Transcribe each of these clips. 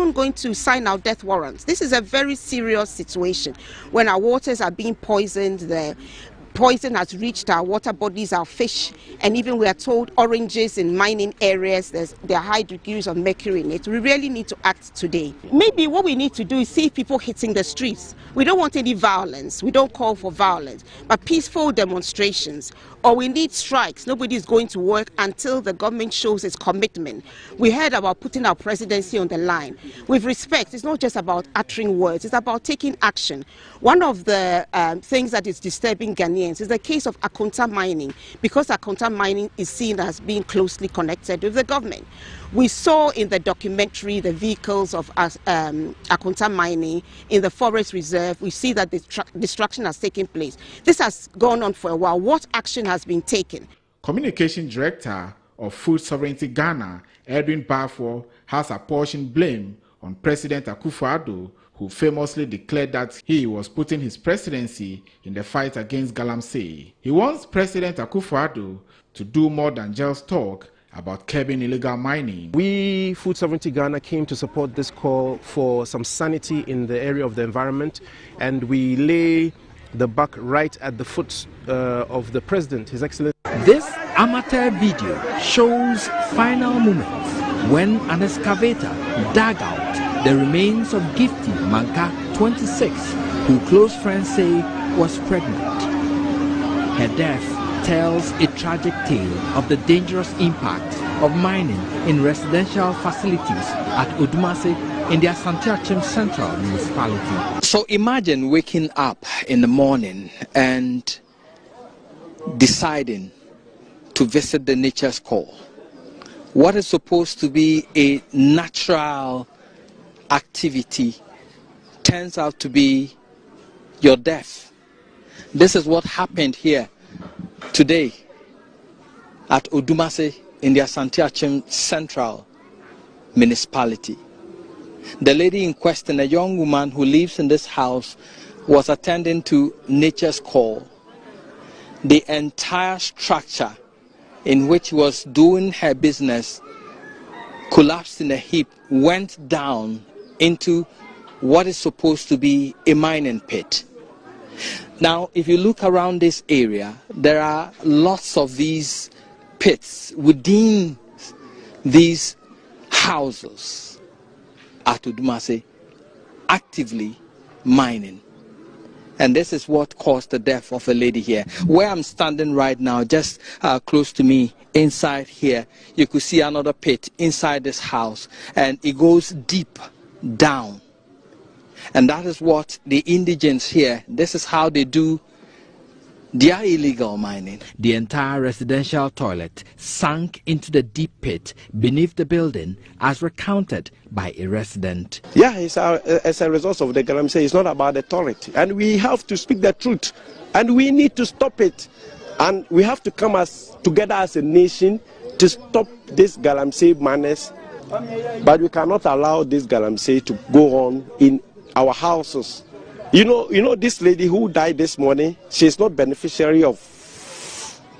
even going to sign out death warrants. This is a very serious situation when our waters are being poisoned. The poison has reached our water bodies, our fish, and even we are told oranges in mining areas, there are high degrees of mercury in it. We really need to act today. Maybe what we need to do is see people hitting the streets. We don't want any violence. We don't call for violence, but peaceful demonstrations. Or we need strikes. Nobody is going to work until the government shows its commitment. We heard about putting our presidency on the line. With respect, it's not just about uttering words, it's about taking action. One of the things that is disturbing Ghanaians is the case of Akonta mining, because Akonta mining is seen as being closely connected with the government. We saw in the documentary the vehicles of Akonta mining in the forest reserve. We see that the destruction has taken place. This has gone on for a while. What action has been taken? Communication Director of Food Sovereignty Ghana, Edwin Barfor, has apportioned blame on President Akufo-Addo, who famously declared that he was putting his presidency in the fight against galamsey. He wants President Akufo-Addo to do more than just talk about curbing illegal mining. We, Food Sovereignty Ghana, came to support this call for some sanity in the area of the environment, and we lay the buck right at the foot of the President, His Excellency. This amateur video shows final moments when an excavator dug out the remains of Gifty Manka, 26, who close friends say was pregnant. Her death tells a tragic tale of the dangerous impact of mining in residential facilities at Odumase in the Asante-Achim Central Municipality. So imagine waking up in the morning and deciding to visit the nature's call. What is supposed to be a natural activity turns out to be your death. This is what happened here today at Odumase in the Asante-Achim Central Municipality. The lady in question, a young woman who lives in this house, was attending to nature's call. The entire structure in which she was doing her business collapsed in a heap, went down into what is supposed to be a mining pit. Now, if you look around this area, there are lots of these pits within these houses at Odumase actively mining. And this is what caused the death of a lady here. Where I'm standing right now, just close to me, inside here, you could see another pit inside this house, and it goes deep down. And that is what the indigents here, this is how they do their illegal mining. The entire residential toilet sank into the deep pit beneath the building, as recounted by a resident. Yeah, it's as a result of the galamsey. It's not about the toilet. And we have to speak the truth. And we need to stop it. And we have to come together as a nation to stop this galamsey madness. But we cannot allow this galamsey to go on in our houses. You know this lady who died this morning, she's not beneficiary of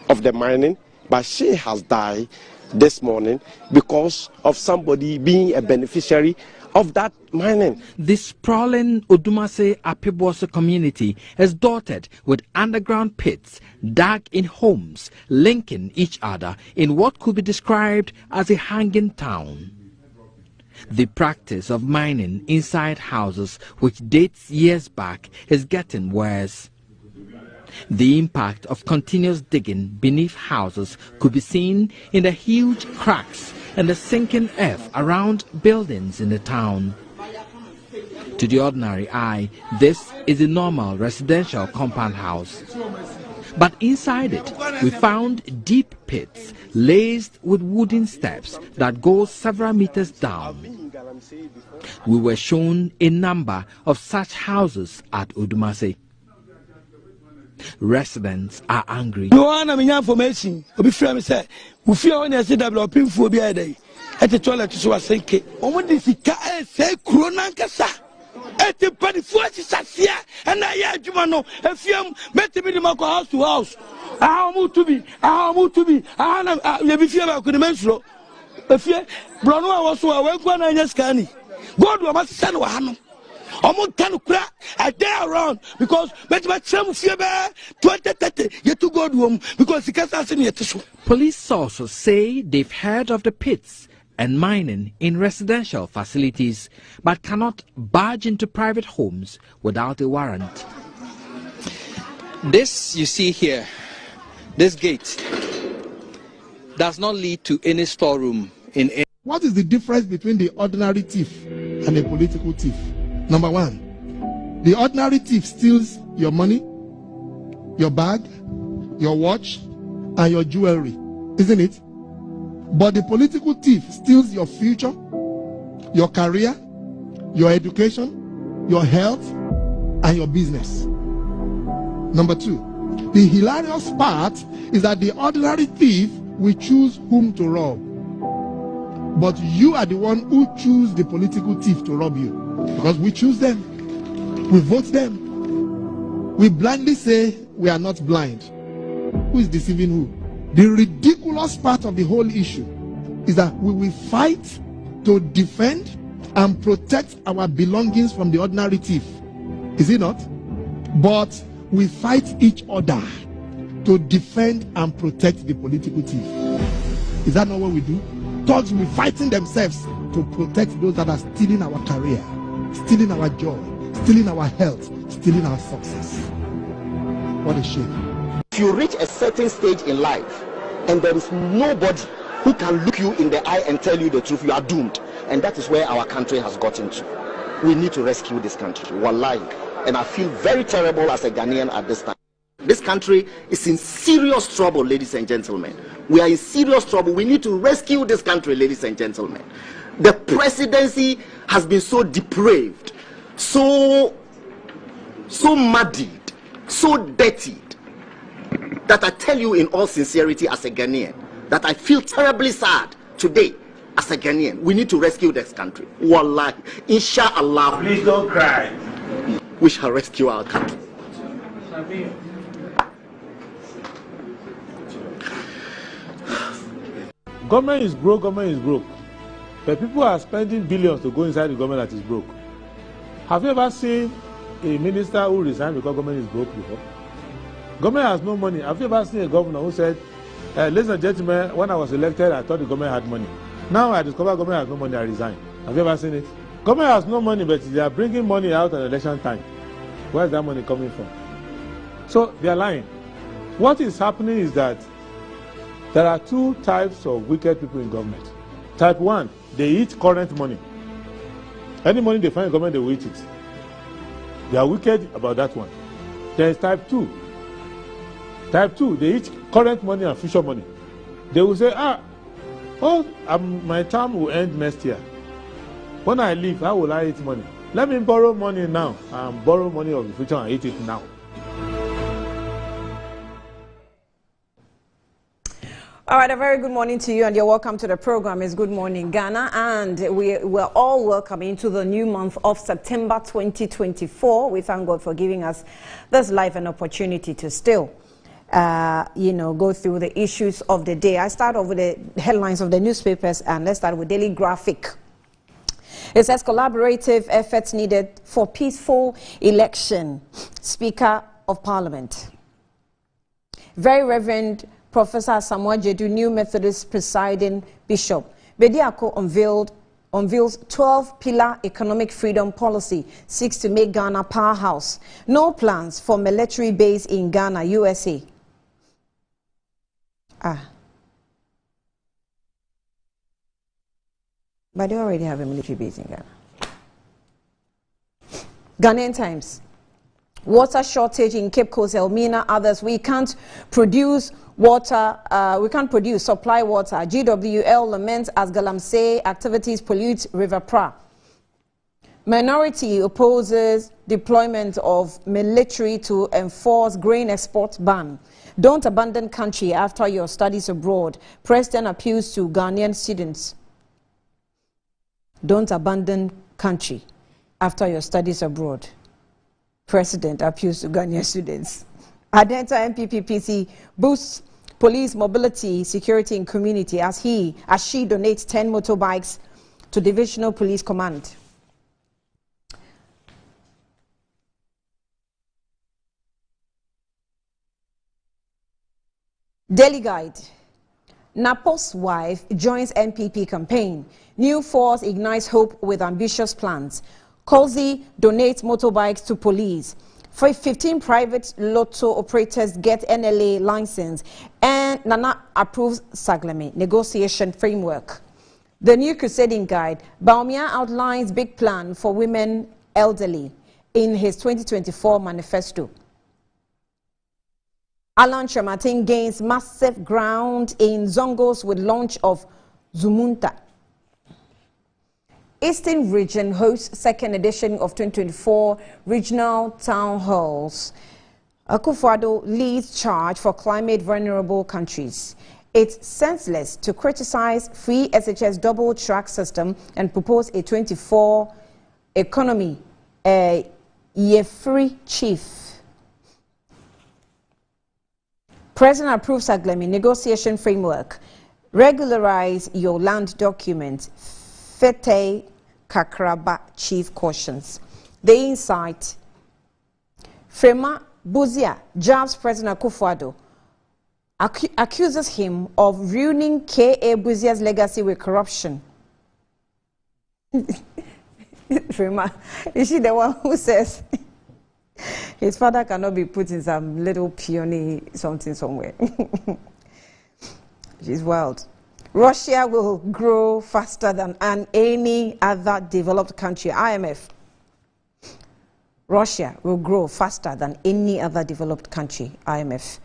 the mining, but she has died this morning because of somebody being a beneficiary of that mining. The sprawling Odumase Apibose community is dotted with underground pits dug in homes, linking each other in what could be described as a hanging town. The practice of mining inside houses, which dates years back, is getting worse. The impact of continuous digging beneath houses could be seen in the huge cracks and the sinking earth around buildings in the town. To the ordinary eye, this is a normal residential compound house. But inside it, we found deep pits laced with wooden steps that go several meters down. We were shown a number of such houses at Odumase. Residents are angry. No one has information. We fear me say we fear when they say developing phobia day. At the toilet to was say, "Oh, this is say Kronankasa." At the party for Sasia, and I had you know a few better me house to house. I move to be, I be fear I could mention. A fear, Bruno was so I went one and just canny. God will not send one. Almost 10 crack a day around because but some fear 2030 yet to God room because he can't ask me to. Police sources say they've heard of the pits and mining in residential facilities but cannot barge into private homes without a warrant. This you see here, this gate does not lead to any storeroom in any. What is the difference between the ordinary thief and a political thief? Number one, the ordinary thief steals your money, your bag, your watch, and your jewelry, isn't it? But the political thief steals your future, your career, your education, your health, and your business. Number two, the hilarious part is that the ordinary thief will choose whom to rob. But you are the one who choose the political thief to rob you. Because we choose them. We vote them. We blindly say we are not blind. Who is deceiving who? The ridiculous part of the whole issue is that we will fight to defend and protect our belongings from the ordinary thief. Is it not? But we fight each other to defend and protect the political thief. Is that not what we do? Thugs will be fighting themselves to protect those that are stealing our career, stealing our joy, stealing our health, stealing our success. What a shame. If you reach a certain stage in life and there is nobody who can look you in the eye and tell you the truth, you are doomed. And that is where our country has gotten to. We need to rescue this country. Wallahi. And I feel very terrible as a Ghanaian at this time. This country is in serious trouble, ladies and gentlemen. We are in serious trouble. We need to rescue this country, ladies and gentlemen. The presidency has been so depraved, so muddied, so dirtied, that I tell you in all sincerity as a Ghanaian, that I feel terribly sad today as a Ghanaian. We need to rescue this country. Wallahi, inshallah. Please don't cry. We shall rescue our country. Government is broke, government is broke. But people are spending billions to go inside the government that is broke. Have you ever seen a minister who resigned because government is broke before? Government has no money. Have you ever seen a governor who said, ladies and gentlemen, when I was elected, I thought the government had money. Now I discover government has no money, I resign. Have you ever seen it? Government has no money, but they are bringing money out at election time. Where is that money coming from? So they are lying. What is happening is that there are two types of wicked people in government. Type 1, they eat current money. Any money they find in government, they will eat it. They are wicked about that one. There is type 2. Type 2, they eat current money and future money. They will say, my term will end next year. When I leave, how will I eat money? Let me borrow money now and borrow money of the future and eat it now. All right, a very good morning to you and you're welcome to the program. It's Good Morning Ghana, and we're all welcome into the new month of September 2024. We thank God for giving us this life and opportunity to still go through the issues of the day. I start off with the headlines of the newspapers, and let's start with Daily Graphic. It says collaborative efforts needed for peaceful election. Speaker of Parliament. Very Reverend Professor Samuel Jedu, New Methodist presiding bishop. Bediako unveils 12-pillar economic freedom policy, seeks to make Ghana powerhouse. No plans for military base in Ghana, USA. But they already have a military base in Ghana. Ghanaian Times. Water shortage in Cape Coast, Elmina, others. We can't produce water, supply water. GWL laments as Galamsey activities pollute River Pra. Minority opposes deployment of military to enforce grain export ban. Don't abandon country after your studies abroad. President appeals to Ghanaian students. Don't abandon country after your studies abroad. President appeals to Ghanaian students. Adenta MPPPC boosts police mobility, security in community as she donates 10 motorbikes to Divisional Police Command. Daily Guide. Napo's wife joins NPP campaign. New force ignites hope with ambitious plans. Kolzi donates motorbikes to police. 15 private lotto operators get NLA license. And Nana approves Saglemi negotiation framework. The New Crusading Guide. Bawumia outlines big plan for women elderly in his 2024 manifesto. Alan Chamatin gains massive ground in Zongos with launch of Zumunta. Eastern Region hosts second edition of 2024 regional town halls. Akufo-Addo leads charge for climate vulnerable countries. It's senseless to criticize free SHS double track system and propose a 24 economy year-free chief. President approves Aglemi negotiation framework. Regularize your land document. Fete Kakraba chief cautions. The insight. Frema Buzia jabs President Akufo-Addo, accuses him of ruining K.A. Buzia's legacy with corruption. Frema, is she the one who says his father cannot be put in some little peony something somewhere? She's wild. Russia will grow faster than any other developed country. IMF. Russia will grow faster than any other developed country. IMF.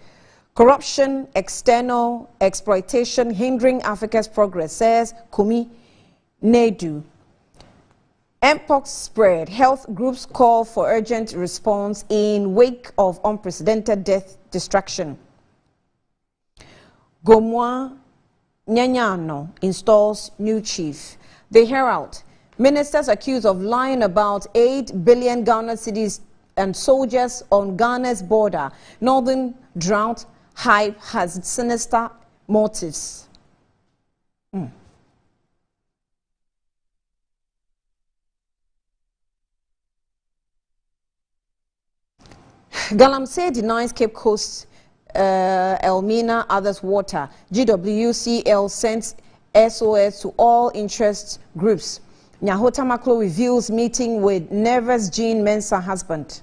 Corruption, external exploitation hindering Africa's progress, says Kumi Nedu. Mpox spread. Health groups call for urgent response in wake of unprecedented death destruction. Gomwa Nyanyano installs new chief. The Herald. Ministers accused of lying about 8 billion Ghana cedis and soldiers on Ghana's border. Northern drought hype has sinister motives. Galamsey denies Cape Coast Elmina others water. GWCL sends SOS to all interest groups. Nyahota Maklo reveals meeting with nervous Jean Mensah husband.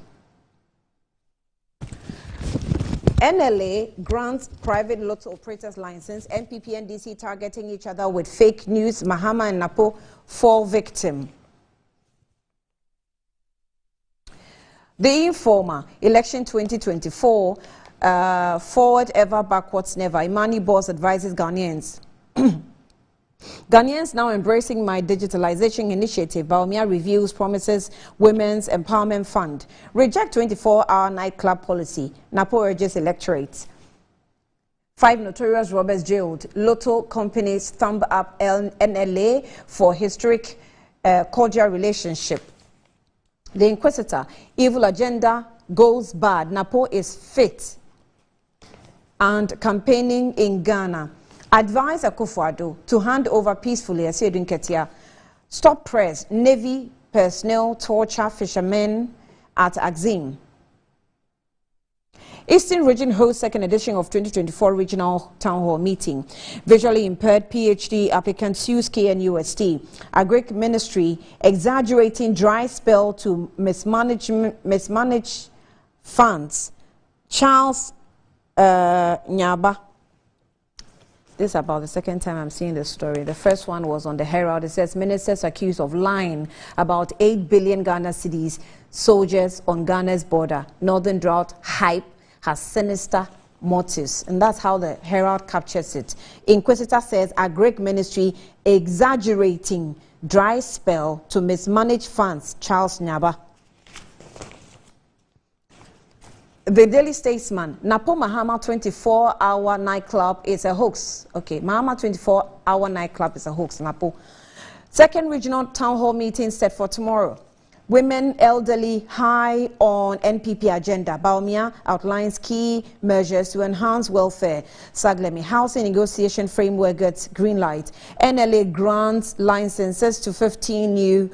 NLA grants private lotto operators license. NPP and DC targeting each other with fake news. Mahama and Napo fall victim. The Informer, election 2024, forward ever, backwards never. Imani Boss advises Ghanaians. Ghanaians now embracing my digitalization initiative. Bawumia reveals promises Women's Empowerment Fund. Reject 24-hour nightclub policy. Napo urges electorate. 5 notorious robbers jailed. Lotto companies thumb up NLA for historic cordial relationship. The Inquisitor, evil agenda goes bad. Napo is fit and campaigning in Ghana. Advise Akufo-Addo to hand over peacefully, as Edwin Ketia. Stop press, Navy personnel torture fishermen at Axim. Eastern Region hosts second edition of 2024 Regional Town Hall meeting. Visually impaired PhD applicants use KNUST. Agric Ministry exaggerating dry spell to mismanage funds. Charles Nyaba. This is about the second time I'm seeing this story. The first one was on the Herald. It says ministers accused of lying about 8 billion Ghana cedis, soldiers on Ghana's border. Northern drought hype has sinister motives. And that's how the Herald captures it. Inquisitor says Agric Ministry exaggerating dry spell to mismanage funds. Charles Nyaba. The Daily Statesman, Napo Mahama 24-hour nightclub is a hoax. Okay, Mahama 24-hour nightclub is a hoax, Napo. Second regional town hall meeting set for tomorrow. Women elderly high on NPP agenda. Bawumia outlines key measures to enhance welfare. Saglemi housing negotiation framework gets green light. NLA grants licenses to 15 new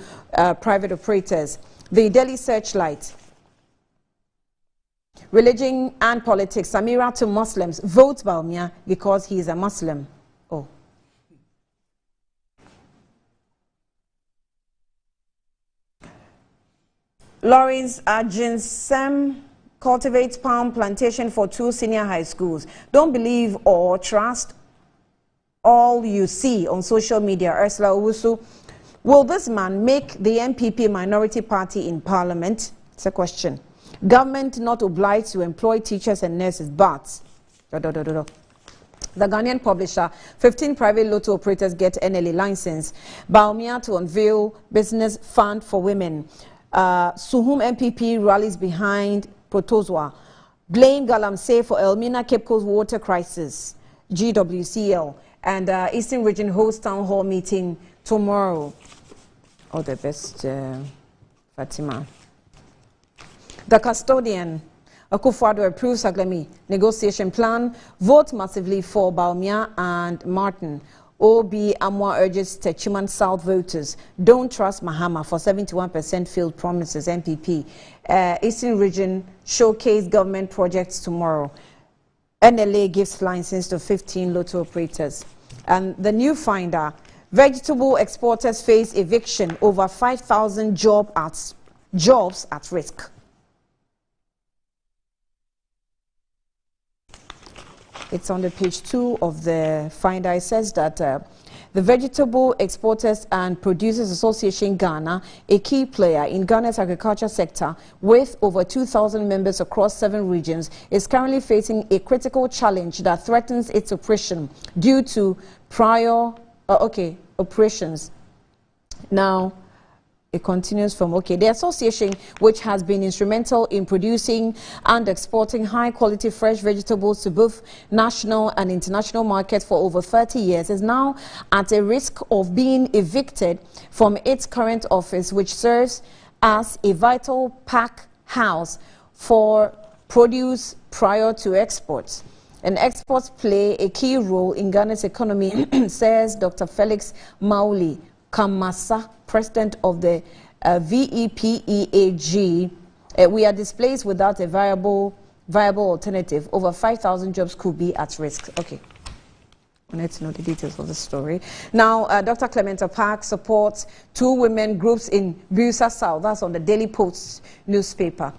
private operators. The Daily Searchlight. Religion and politics. Samira to Muslims. Vote Bawumia because he is a Muslim. Oh. Lawrence Ajinsem cultivates palm plantation for 2 senior high schools. Don't believe or trust all you see on social media. Ursula Owusu. Will this man make the MPP minority party in parliament? It's a question. Government not obliged to employ teachers and nurses, but the Ghanaian publisher, 15 private lotto operators get NLA license. Bawumia to unveil business fund for women. Suhum MPP rallies behind Protozwa. Blame Galamsey for Elmina Cape Coast water crisis. GWCL. And Eastern Region hosts town hall meeting tomorrow. All the best, Fatima. The custodian, Akufo-Addo approves Aglemi negotiation plan. Vote massively for Bawumia and Martin. OB Amwa urges Techiman South voters don't trust Mahama for 71% failed promises. MPP. Eastern Region showcase government projects tomorrow. NLA gives license to 15 lotto operators. And the new finder, vegetable exporters face eviction, over 5,000 jobs at risk. It's on the page 2 of the finder. It says that the Vegetable Exporters and Producers Association Ghana, a key player in Ghana's agriculture sector with over 2,000 members across 7 regions, is currently facing a critical challenge that threatens its operation due to prior operations. Now, it continues from, the association, which has been instrumental in producing and exporting high-quality fresh vegetables to both national and international markets for over 30 years, is now at a risk of being evicted from its current office, which serves as a vital pack house for produce prior to exports. And exports play a key role in Ghana's economy, says Dr. Felix Mauli Kamasa, president of the VEPEAG. We are displaced without a viable alternative. Over 5,000 jobs could be at risk. Okay. I need to know the details of the story. Now, Dr. Clementa Park supports 2 women groups in Busa South. That's on the Daily Post newspaper.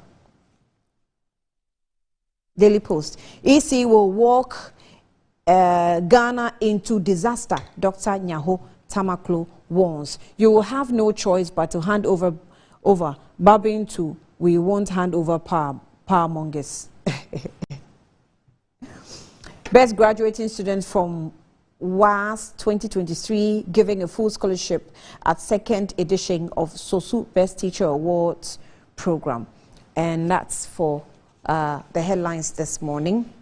Daily Post. EC will walk Ghana into disaster. Dr. Nyaho Tamaklo warns. You will have no choice but to hand over Babin to we won't hand over power mongers. Best graduating students from WAS 2023 giving a full scholarship at 2nd edition of SOSU Best Teacher Awards program. And that's for the headlines this morning.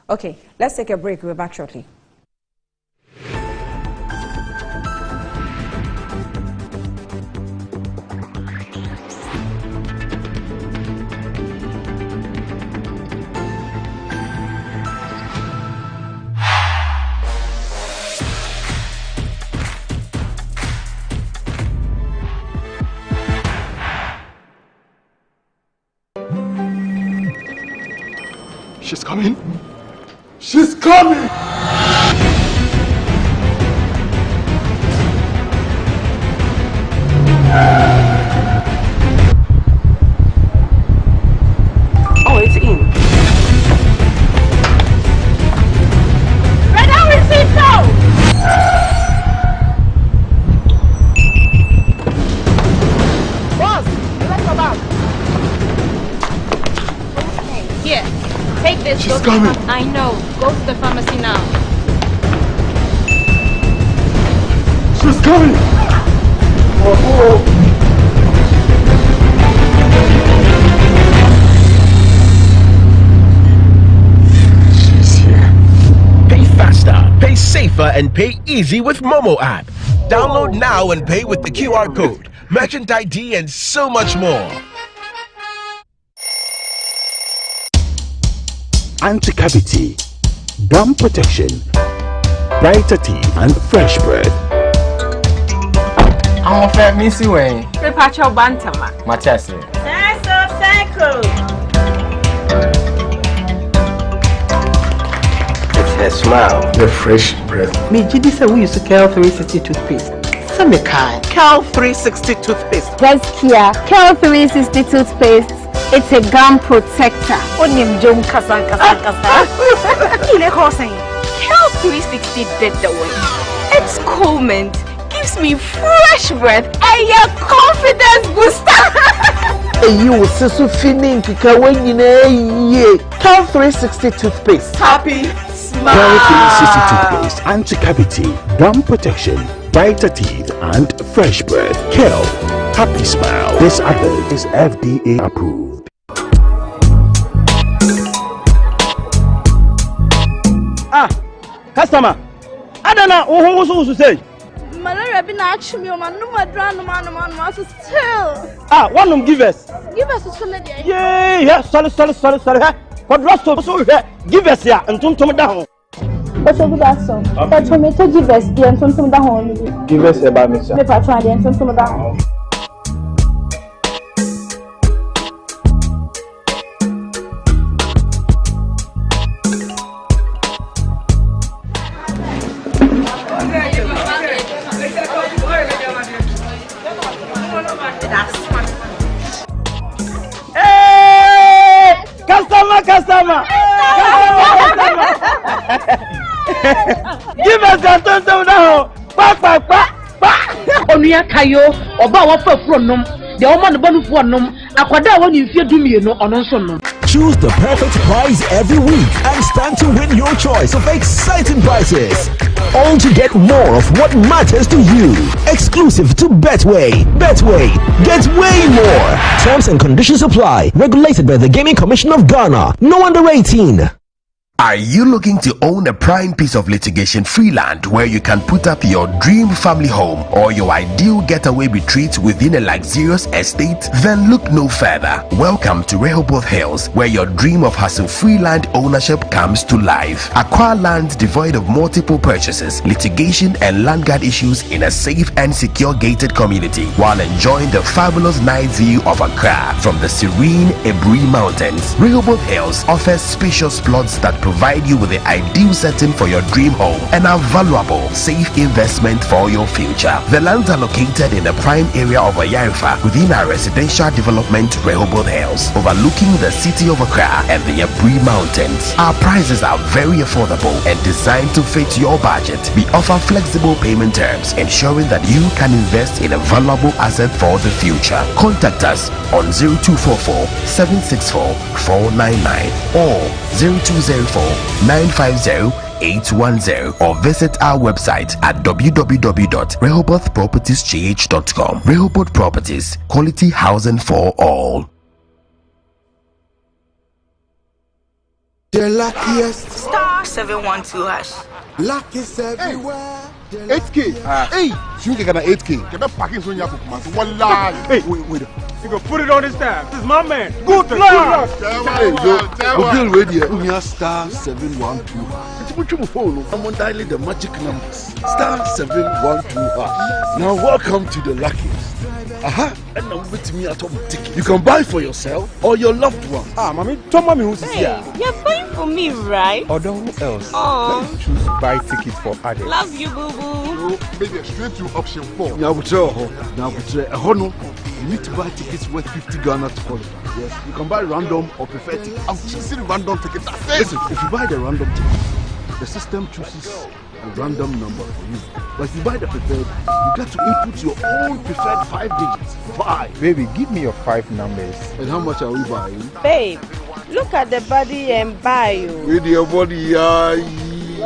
Okay, let's take a break. We're back shortly. She's coming. She's coming! Oh, it's in. Red out receipt now! Boss, let's go back. Okay, here. Take this. She's coming. I know. Go to the pharmacy now. She's coming! She's here. Pay faster, pay safer, and pay easy with Momo app. Download now and pay with the QR code, merchant ID, and so much more. Anti-cavity, gum protection, brighter teeth, and fresh breath. I'm a fair missy way. The patch of Bantama. Mathias. Cycle. her smile. The fresh breath. Me Gidi say we use Cal 360 toothpaste. Some kind. Cal 360 toothpaste. Just here. Cal 360 toothpaste. It's a gum protector. Onim jom kasa. Ile kosen. Cal 360 did the way. It's cool mint. Gives me fresh breath and your confidence booster. You so feeling when you Cal 360 toothpaste. Happy smile. Cal 360 toothpaste, anti-cavity, gum protection, brighter teeth, and fresh breath. Cal, happy smile. This advert is FDA approved. Customer, I don't know who to say. Malaria been actually on my number still. One of them give us. Give us a solid. Yeah, sorry. What rest of so give us here and turn down. What's a good answer? But tomato give us the and some down. Give us about me, sir. The patron and some down. Customer. Give us a turn down. Onuya kayo oba wa fa nom the woman the bonu for nom akwada won you fear do me no ono so nom. Choose the perfect prize every week and stand to win your choice of exciting prizes. All to get more of what matters to you. Exclusive to Betway. Betway, get way more. Terms and conditions apply. Regulated by the Gaming Commission of Ghana. No under 18. Are you looking to own a prime piece of litigation-free land where you can put up your dream family home or your ideal getaway retreat within a luxurious estate? Then look no further. Welcome to Rehoboth Hills, where your dream of hassle-free land ownership comes to life. Acquire land devoid of multiple purchases, litigation, and land guard issues in a safe and secure gated community while enjoying the fabulous night view of Accra from the serene Ebri Mountains. Rehoboth Hills offers spacious plots that provide you with the ideal setting for your dream home and a valuable, safe investment for your future. The lands are located in the prime area of Ayarifa within our residential development Rehoboth Hills, overlooking the city of Accra and the Ebri Mountains. Our prices are very affordable and designed to fit your budget. We offer flexible payment terms, ensuring that you can invest in a valuable asset for the future. Contact us on 0244 764 499 or 0204 950 810 or visit our website at www.rehobothpropertiesgh.com. Rehoboth Properties, quality housing for all. The luckiest. Star 712 hash. Luck is everywhere. 8K. Hey, you can get 8K. Get a package when you have to come. One lie. Hey, wait. You go put it on his tab. This is my man. Good luck. Hey, yo, we'll wait here. We have star 712. I'm dialing the magic numbers. Star 712. Now welcome to the luckiest. And now with me at home ticket. You can buy for yourself or your loved one. Mommy, tell mommy who's here. You're buying for me, right? Or who else? Oh. Let me choose buy tickets for others. Love you, boo boo. Maybe straight to option 4. Now, you need to buy tickets worth 50 Ghana to qualify. Yes, you can buy random or preferred tickets. I'm choosing random tickets. Listen, if you buy the random ticket, the system chooses a random number for you. But if you buy the preferred, you get to input your own preferred 5 digits. 5. Baby, give me your 5 numbers. And how much are we buying? Babe, look at the body and buy you. With your body, Hey,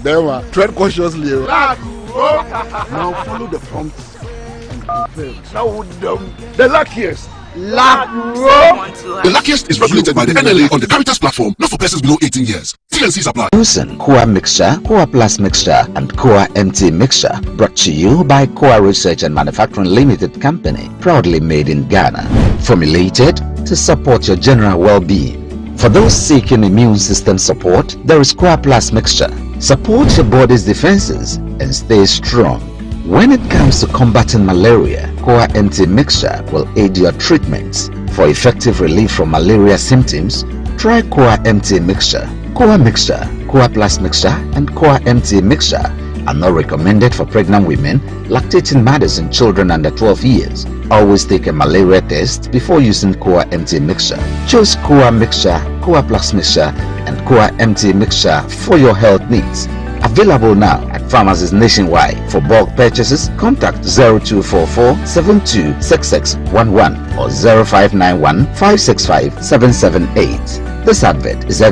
never. Tread cautiously. Now follow the prompts and confirm. Now the luckiest. The luckiest is regulated by the NLA on the Caritas platform, not for persons below 18 years. T&Cs apply. Using Coa Mixture, Coa Plus Mixture, and Coa MT Mixture, brought to you by Coa Research and Manufacturing Limited Company, proudly made in Ghana. Formulated to support your general well-being. For those seeking immune system support, there is Coa Plus Mixture. Support your body's defenses and stay strong. When it comes to combating malaria, Coa MT Mixture will aid your treatments. For effective relief from malaria symptoms, try Coa MT Mixture. Coa Mixture, Coa Plus Mixture, and Coa MT Mixture are not recommended for pregnant women, lactating mothers, and children under 12 years. Always take a malaria test before using Coa MT Mixture. Choose Coa Mixture, Coa Plus Mixture, and Coa MT Mixture for your health needs. Available now at pharmacies nationwide. For bulk purchases, contact 0244 726611 or 0591 565 778. This advert is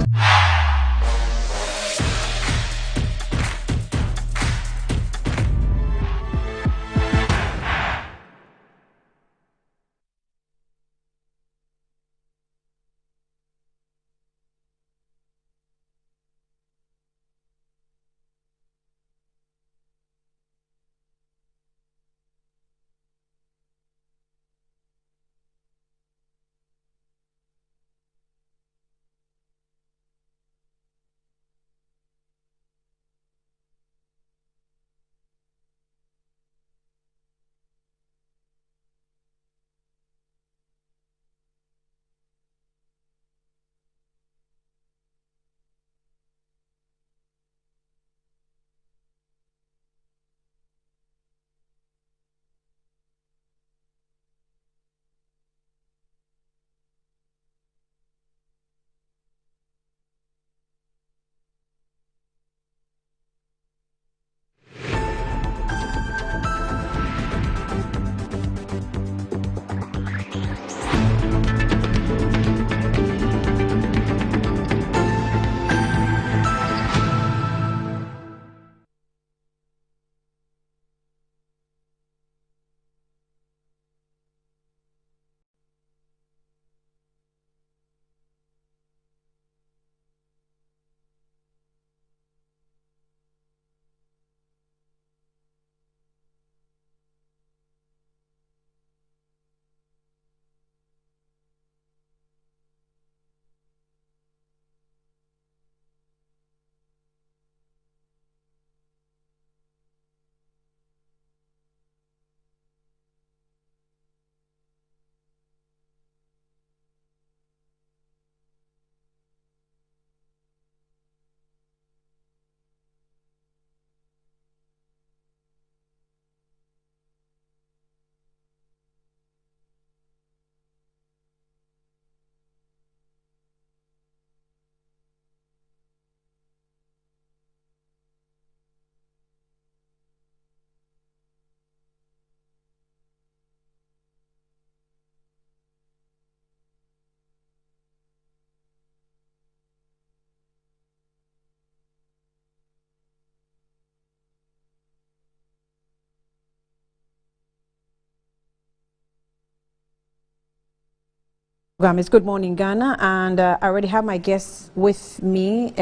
It's Good Morning Ghana, and I already have my guests with me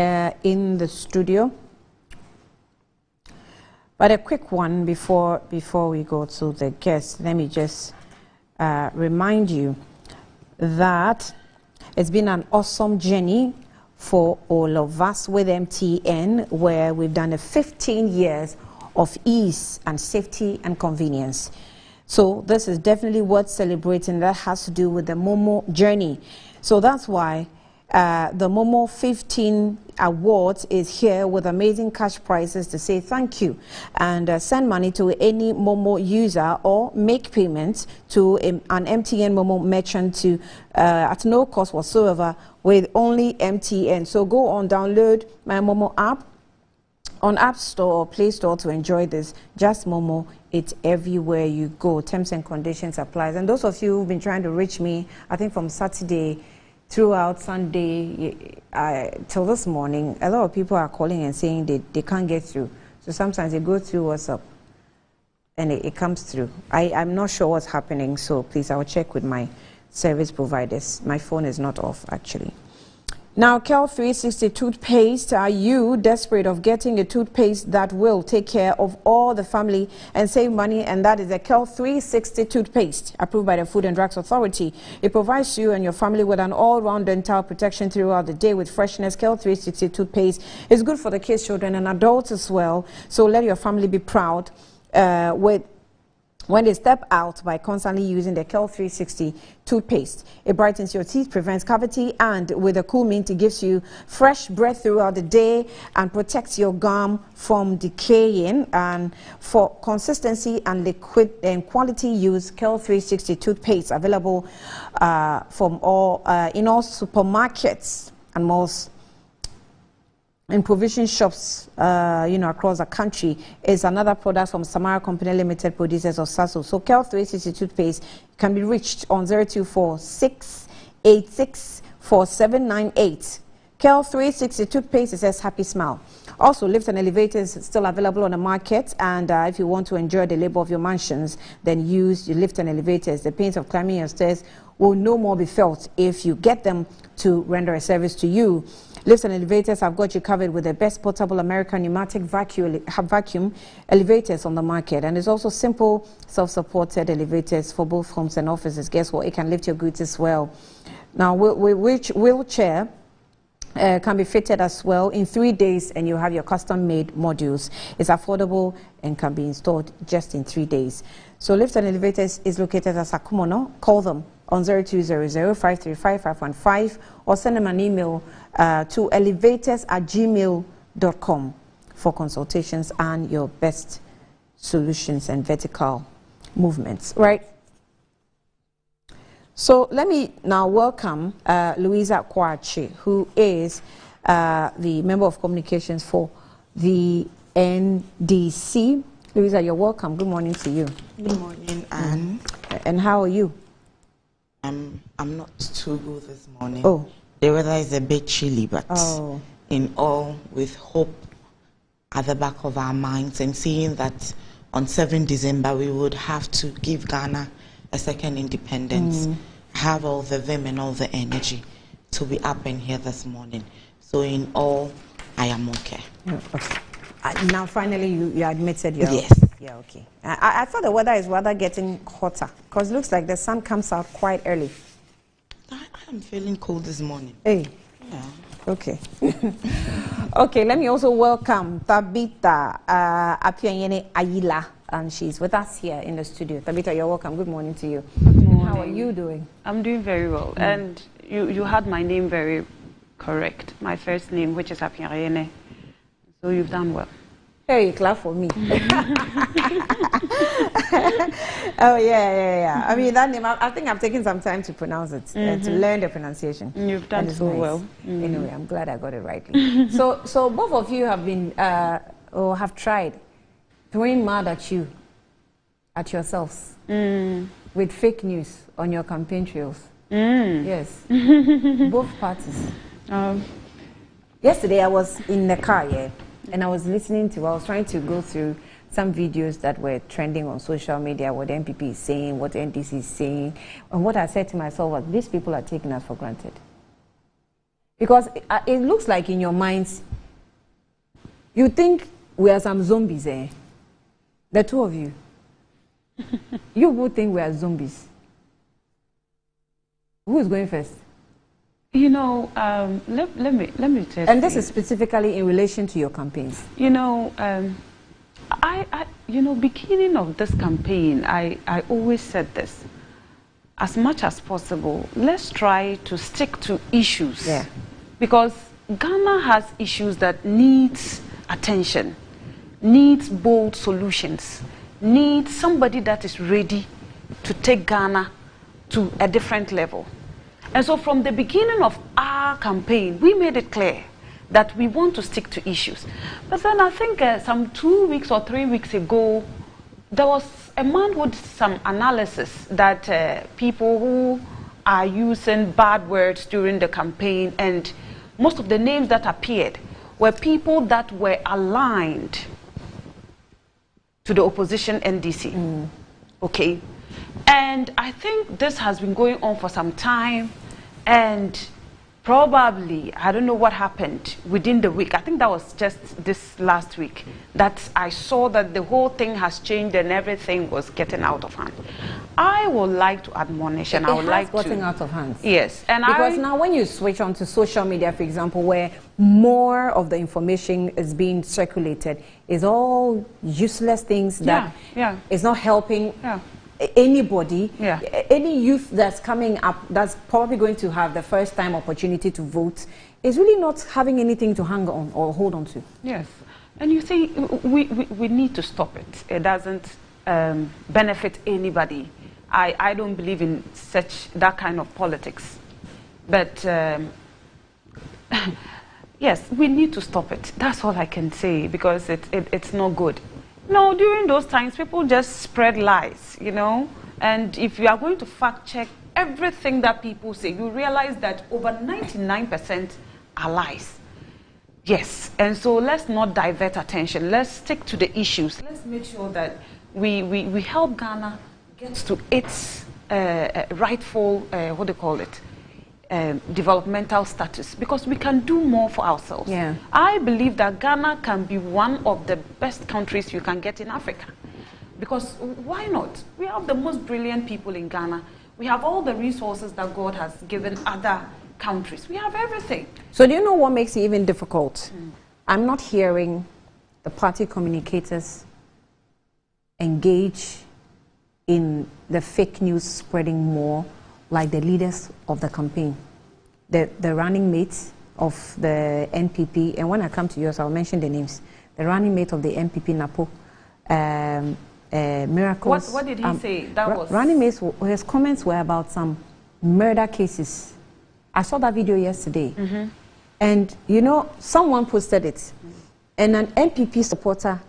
in the studio. But a quick one before we go to the guests. Let me just remind you that it's been an awesome journey for all of us with MTN, where we've done 15 years of ease and safety and convenience. So this is definitely worth celebrating. That has to do with the Momo journey. So that's why the Momo 15 Awards is here with amazing cash prizes to say thank you, and send money to any Momo user or make payments to an MTN Momo merchant to at no cost whatsoever with only MTN. So go on, download my Momo app on App Store or Play Store to enjoy this. Just Momo, it's everywhere you go. Terms and conditions applies. And those of you who've been trying to reach me, I think from Saturday throughout Sunday till this morning, a lot of people are calling and saying they can't get through. So sometimes they go through WhatsApp and it comes through. I'm not sure what's happening, so please, I'll check with my service providers. My phone is not off, actually. Now, Kel 360 toothpaste. Are you desperate of getting a toothpaste that will take care of all the family and save money? And that is the Kel 360 toothpaste, approved by the Food and Drugs Authority. It provides you and your family with an all-round dental protection throughout the day with freshness. Kel 360 toothpaste is good for the kids, children, and adults as well. So let your family be proud with when they step out by constantly using the Kel 360 toothpaste. It brightens your teeth, prevents cavity, and with a cool mint, it gives you fresh breath throughout the day and protects your gum from decaying. And for consistency and liquid and quality use, Kel 360 toothpaste available from all in all supermarkets and malls in provision shops, across the country. Is another product from Samara Company Limited, producers of Sasso. So Kel 360 toothpaste can be reached on 024-686-4798. Kel 360 toothpaste, it says happy smile. Also, lift and elevators still available on the market, and if you want to enjoy the labor of your mansions, then use your lift and elevators. The pains of climbing your stairs will no more be felt if you get them to render a service to you. Lifts and elevators have got you covered with the best portable American pneumatic vacuum elevators on the market. And there's also simple self-supported elevators for both homes and offices. Guess what? It can lift your goods as well. Now, which wheelchair can be fitted as well in 3 days, and you have your custom-made modules. It's affordable and can be installed just in 3 days. So Lifts and Elevators is located at Sakumono. Call them on 0200-535-515 or send them an email to elevators@gmail.com for consultations and your best solutions and vertical movements, right? So let me now welcome Louisa Kwachi, who is the Member of Communications for the NDC. Louisa, you're welcome. Good morning to you. Good morning, Anne. And how are you? I'm not too good this morning. Oh. The weather is a bit chilly, but in all, with hope at the back of our minds and seeing that on 7 December we would have to give Ghana a second independence, have all the vim and all the energy to be up in here this morning. So in all, I am okay. Okay. Now finally you admitted you're yes. Yeah, okay. I thought the weather is rather getting hotter because it looks like the sun comes out quite early. I'm feeling cold this morning. Hey. Yeah. Okay. Okay, let me also welcome Tabitha Apianyene Ayila, and she's with us here in the studio. Tabitha, you're welcome. Good morning to you. Good morning. How are you doing? I'm doing very well. And you had my name very correct. My first name, which is Apianyene. So you've done well. Hey, clap for me. Oh, yeah. I mean, that name, I think I've taken some time to pronounce it, to learn the pronunciation. You've done so well. Anyway, I'm glad I got it rightly. So both of you have been, or have tried throwing mud at you, at yourselves, with fake news on your campaign trails. Yes. Both parties. Yesterday, I was in the car, and I was trying to go through some videos that were trending on social media, what the MPP is saying, what the NDC is saying. And what I said to myself was, these people are taking us for granted. Because it looks like in your minds, you think we are some zombies, eh? The two of you. You would think we are zombies. Who is going first? You know, let me tell you. And this is specifically in relation to your campaigns. You know, beginning of this campaign, I always said this. As much as possible, let's try to stick to issues. Yeah. Because Ghana has issues that needs attention, needs bold solutions, needs somebody that is ready to take Ghana to a different level. And so from the beginning of our campaign, we made it clear that we want to stick to issues. But then I think some 2 weeks or 3 weeks ago, there was a man with some analysis that people who are using bad words during the campaign, and most of the names that appeared were people that were aligned to the opposition NDC. Okay. And I think this has been going on for some time, and probably, I don't know what happened within the week. I think that was just this last week that I saw that the whole thing has changed and everything was getting out of hand. I would like to admonish, and I would like to... gotten out of hand. Yes. And because now when you switch on to social media, for example, where more of the information is being circulated, is all useless things that is not helping anybody. Any youth that's coming up, that's probably going to have the first time opportunity to vote, is really not having anything to hang on or hold on to. Yes. And you see, we need to stop it. It doesn't benefit anybody. I don't believe in that kind of politics. But yes, we need to stop it. That's all I can say, because it's not good. No, during those times, people just spread lies, you know. And if you are going to fact check everything that people say, you realize that over 99% are lies. Yes, and so let's not divert attention. Let's stick to the issues. Let's make sure that we help Ghana get to its rightful, what do you call it, developmental status, because we can do more for ourselves. I believe that Ghana can be one of the best countries you can get in Africa, because why not? We have the most brilliant people in Ghana. We have all the resources that God has given other countries. We have everything. So do you know what makes it even difficult? I'm not hearing the party communicators engage in the fake news spreading more like the leaders of the campaign, the running mates of the NPP, and when I come to yours, I'll mention the names. The running mate of the NPP, Napo, Miracles. What did he say? That was running mates. His comments were about some murder cases. I saw that video yesterday, and you know, someone posted it, and an NPP supporter.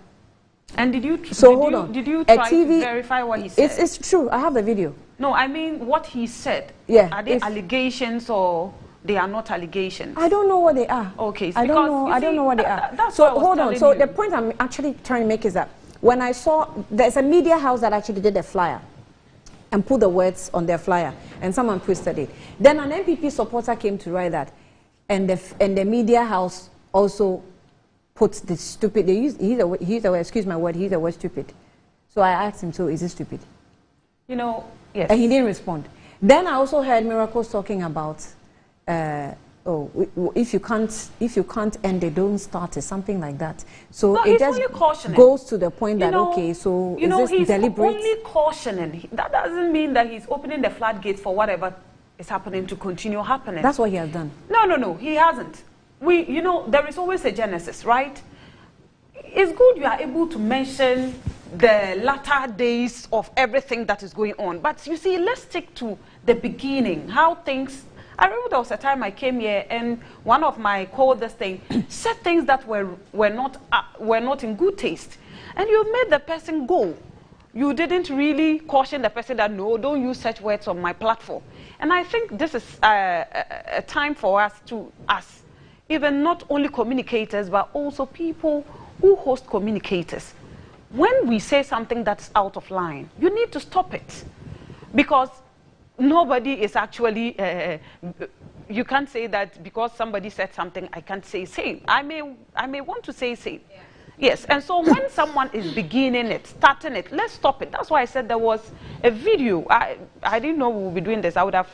And did you? Did you try to verify what he said? It's true. I have the video. No, I mean what he said. Yeah. Are they allegations or they are not allegations? I don't know what they are. Okay. I don't know. I don't know what they are. So hold on. So the point I'm actually trying to make is that when I saw there's a media house that actually did a flyer and put the words on their flyer, and someone posted it. Then an NPP supporter came to write that, and the media house also put the stupid. They use the word, excuse my word. He used the word stupid. So I asked him, so is it stupid? You know, yes. And he didn't respond. Then I also heard Miracles talking about, if you can't end it, don't start it, something like that. So no, it just goes to the point that okay, so is this deliberate? He's only cautioning. That doesn't mean that he's opening the floodgates for whatever is happening to continue happening. That's what he has done. No, he hasn't. You know, there is always a genesis, right? It's good you are able to mention the latter days of everything that is going on. But you see, let's stick to the beginning, how things... I remember there was a time I came here and one of my co-holders said things that were not in good taste. And you made the person go. You didn't really caution the person that, no, don't use such words on my platform. And I think this is a time for us even not only communicators, but also people who host communicators. When we say something that's out of line, you need to stop it. Because nobody is actually, you can't say that because somebody said something, I can't say same. I may want to say same. Yeah. Yes, and so when someone is beginning it, starting it, let's stop it. That's why I said there was a video. I didn't know we would be doing this. I would have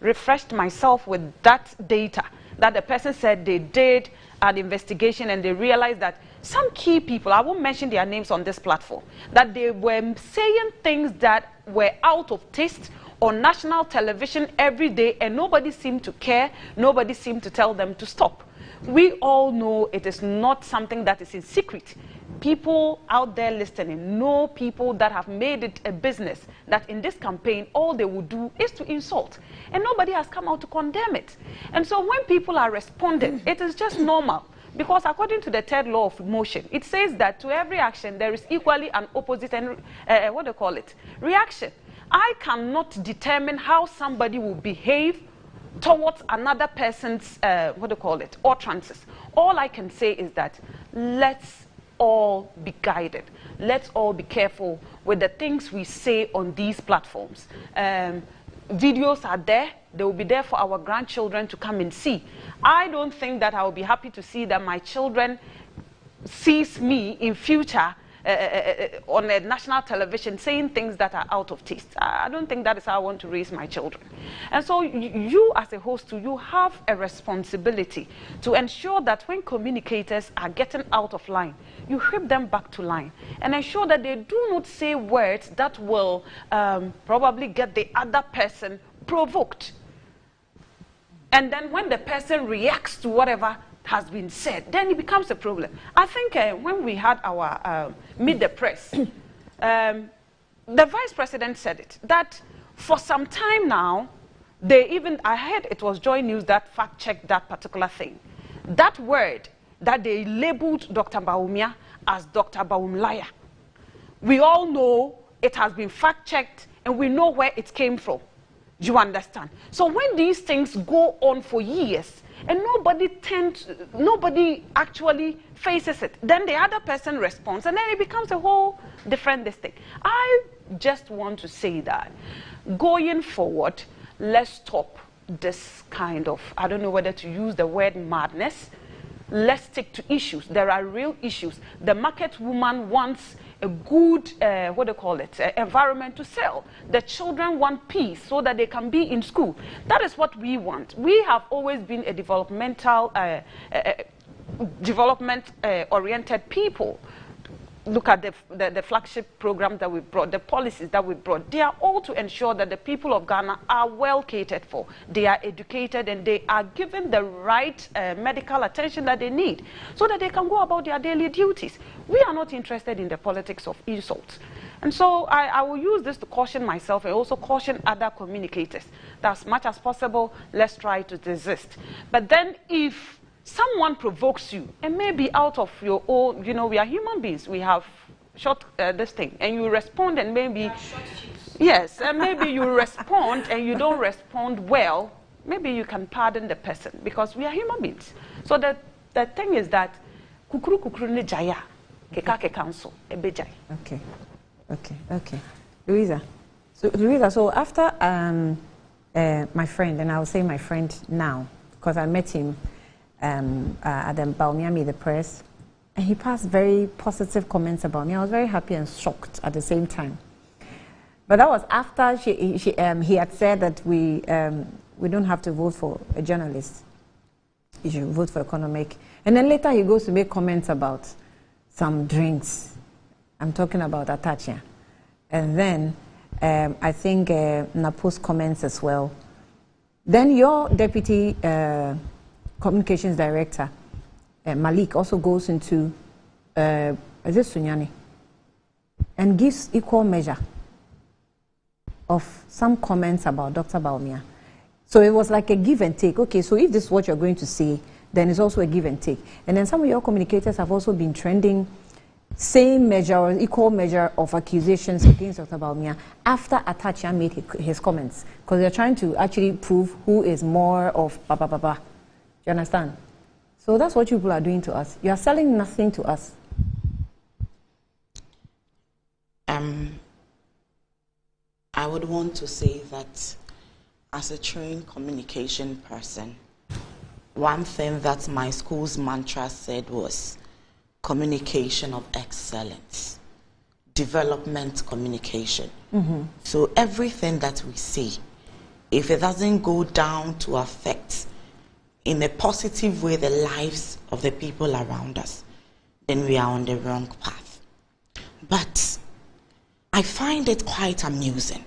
refreshed myself with that data that the person said they did an investigation and they realized that some key people, I won't mention their names on this platform, that they were saying things that were out of taste on national television every day and nobody seemed to care, nobody seemed to tell them to stop. We all know it is not something that is in secret. People out there listening know people that have made it a business that in this campaign all they will do is to insult, and nobody has come out to condemn it. And so when people are responding, it is just normal, because according to the third law of motion, it says that to every action there is equally an opposite and reaction. I cannot determine how somebody will behave towards another person's utterances. All I can say is that let's all be guided. Let's all be careful with the things we say on these platforms. videos are there. They will be there for our grandchildren to come and see. I don't think that I will be happy to see that my children sees me in future on a national television saying things that are out of taste. I don't think that is how I want to raise my children. And so you as a host, you have a responsibility to ensure that when communicators are getting out of line, you whip them back to line and ensure that they do not say words that will probably get the other person provoked. And then when the person reacts to whatever has been said, then it becomes a problem. I think when we had our Meet the Press, the Vice President said it, that for some time now, I heard it was Joy News that fact-checked that particular thing. That word that they labeled Dr. Bawumia as Dr. Bawumlaya. We all know it has been fact-checked and we know where it came from. Do you understand? So when these things go on for years and nobody actually faces it, then the other person responds and then it becomes a whole different thing. I just want to say that going forward, let's stop this kind of, I don't know whether to use the word madness. Let's stick to issues. There are real issues. The market woman wants a good, environment to sell. The children want peace so that they can be in school. That is what we want. We have always been a development-oriented people. Look at the flagship programs that we brought, the policies that we brought. They are all to ensure that the people of Ghana are well catered for. They are educated and they are given the right medical attention that they need so that they can go about their daily duties. We are not interested in the politics of insult. And so I will use this to caution myself and also caution other communicators that as much as possible, let's try to desist. But then if someone provokes you, and maybe out of your own, we are human beings, we have short this thing, and you respond and maybe, yes, and maybe you respond and you don't respond well, maybe you can pardon the person because we are human beings. So the thing is that, kukuru kukuru ne jaya, keka council, ebejai. Okay. Louisa, so after my friend, and I will say my friend now, because I met him at the Bawumia Meet the Press, and he passed very positive comments about me. I was very happy and shocked at the same time. But that was after he had said that we don't have to vote for a journalist. You should vote for economic. And then later he goes to make comments about some drinks. I'm talking about Atachia. And then I think Napo's comments as well. Then your deputy communications director, Malik, also goes into Sunyani and gives equal measure of some comments about Dr. Bawumia. So it was like a give and take. Okay, so if this is what you're going to say, then it's also a give and take. And then some of your communicators have also been trending same measure or equal measure of accusations against Dr. Bawumia after Atachia made his comments. Because they're trying to actually prove who is more of ba. You understand? So that's what you people are doing to us. You are selling nothing to us. I would want to say that as a trained communication person, one thing that my school's mantra said was communication of excellence, development communication. So everything that we say, if it doesn't go down to affect in a positive way the lives of the people around us, then we are on the wrong path. But I find it quite amusing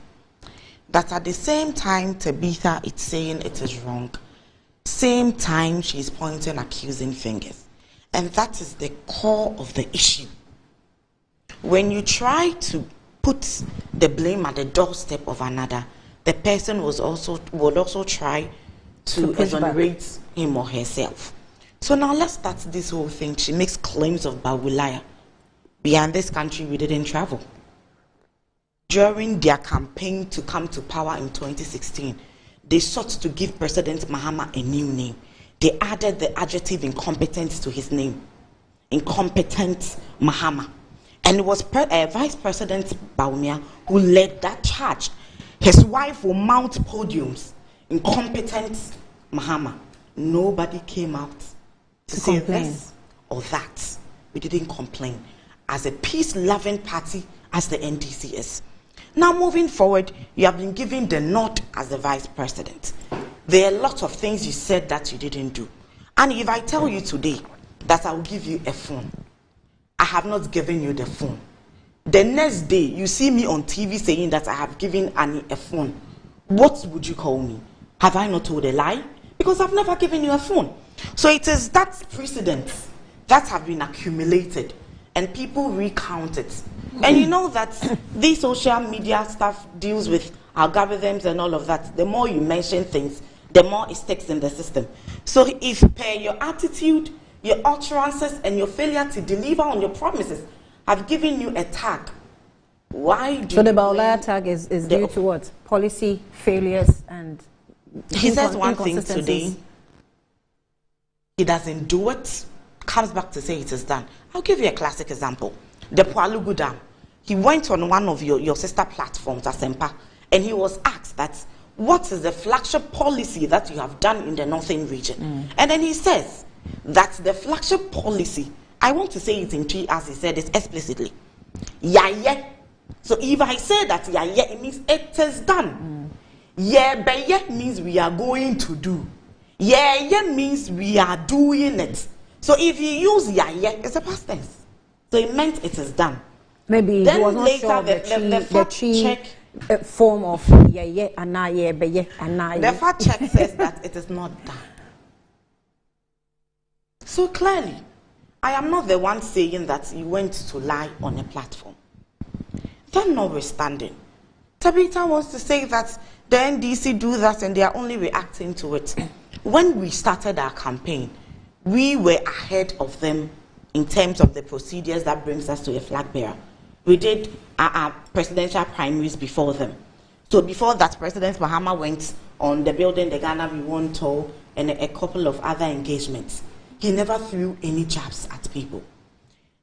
that at the same time Tabitha is saying it is wrong, same time she's pointing accusing fingers. And that is the core of the issue. When you try to put the blame at the doorstep of another, the person would also try to exonerate him or herself. So now let's start this whole thing. She makes claims of Bawulaya. Beyond this country, we didn't travel. During their campaign to come to power in 2016, they sought to give President Mahama a new name. They added the adjective incompetent to his name. Incompetent Mahama. And it was Vice President Bawumia who led that charge. His wife will mount podiums. Incompetent Mahama. Nobody came out to say complain. This or that. We didn't complain. As a peace-loving party, as the NDC is. Now moving forward, you have been given the nod as the vice president. There are a lot of things you said that you didn't do. And if I tell you today that I will give you a phone, I have not given you the phone. The next day, you see me on TV saying that I have given Annie a phone. What would you call me? Have I not told a lie? Because I've never given you a phone. So it is that precedents that have been accumulated and people recount it. And you know that these social media stuff deals with algorithms and all of that. The more you mention things, the more it sticks in the system. So if per your attitude, your utterances, and your failure to deliver on your promises have given you a tag, why do so the Baulaya tag is due to what? Policy failures and he says one thing today, he doesn't do it, comes back to say it is done. I'll give you a classic example. The Pualugu Dam. He went on one of your sister platforms, Asempa, and he was asked that, what is the flagship policy that you have done in the northern region? And then he says that the flagship policy, I want to say it in three as he said it explicitly. Yeah. So if I say that yeah, it means it is done. Yeah, but yeah means we are going to do. Yeah means we are doing it. So if you use yeah, it's a past tense. So it meant it is done. Maybe then he was not later sure the fact check form of yeah, and now yeah, but yeah, and now the fact check says that it is not done. So clearly, I am not the one saying that you went to lie on a platform. Then notwithstanding, Tabitha wants to say that the NDC do that and they are only reacting to it. When we started our campaign, we were ahead of them in terms of the procedures that brings us to a flag bearer. We did our presidential primaries before them. So before that, President Mahama went on the Building the Ghana We Won tour and a couple of other engagements. He never threw any jabs at people.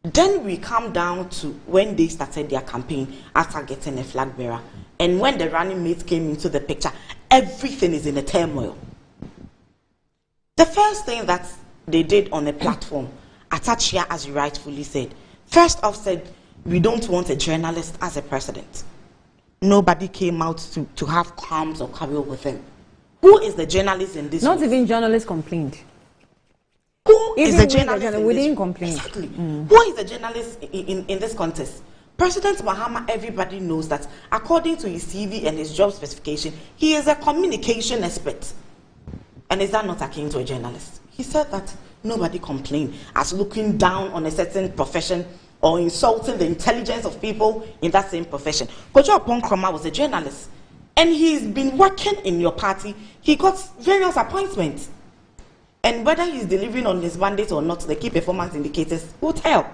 Then we come down to when they started their campaign after getting a flag bearer. And when the running mates came into the picture, everything is in a turmoil. The first thing that they did on a platform, attached here, as you rightfully said, first off said, we don't want a journalist as a president. Nobody came out to have qualms or quarrel with them. Who is the journalist in this? Not even journalists complained. Who is the journalist? We didn't complain. Exactly. Who is the journalist in this contest? President Mahama, everybody knows that according to his CV and his job specification, he is a communication expert. And is that not akin to a journalist? He said that nobody complained as looking down on a certain profession or insulting the intelligence of people in that same profession. Kojo Ponkroma was a journalist, and he's been working in your party. He got various appointments. And whether he's delivering on his mandate or not, the key performance indicators will tell.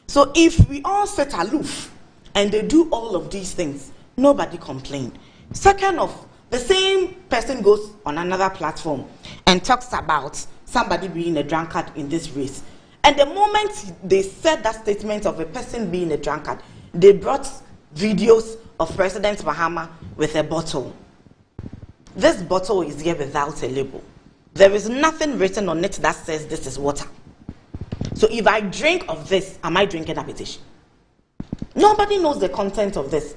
So if we all sit aloof and they do all of these things, nobody complained. Second off, the same person goes on another platform and talks about somebody being a drunkard in this race. And the moment they said that statement of a person being a drunkard, they brought videos of President Mahama with a bottle. This bottle is here without a label. There is nothing written on it that says this is water. So if I drink of this, am I drinking appetition? Nobody knows the content of this.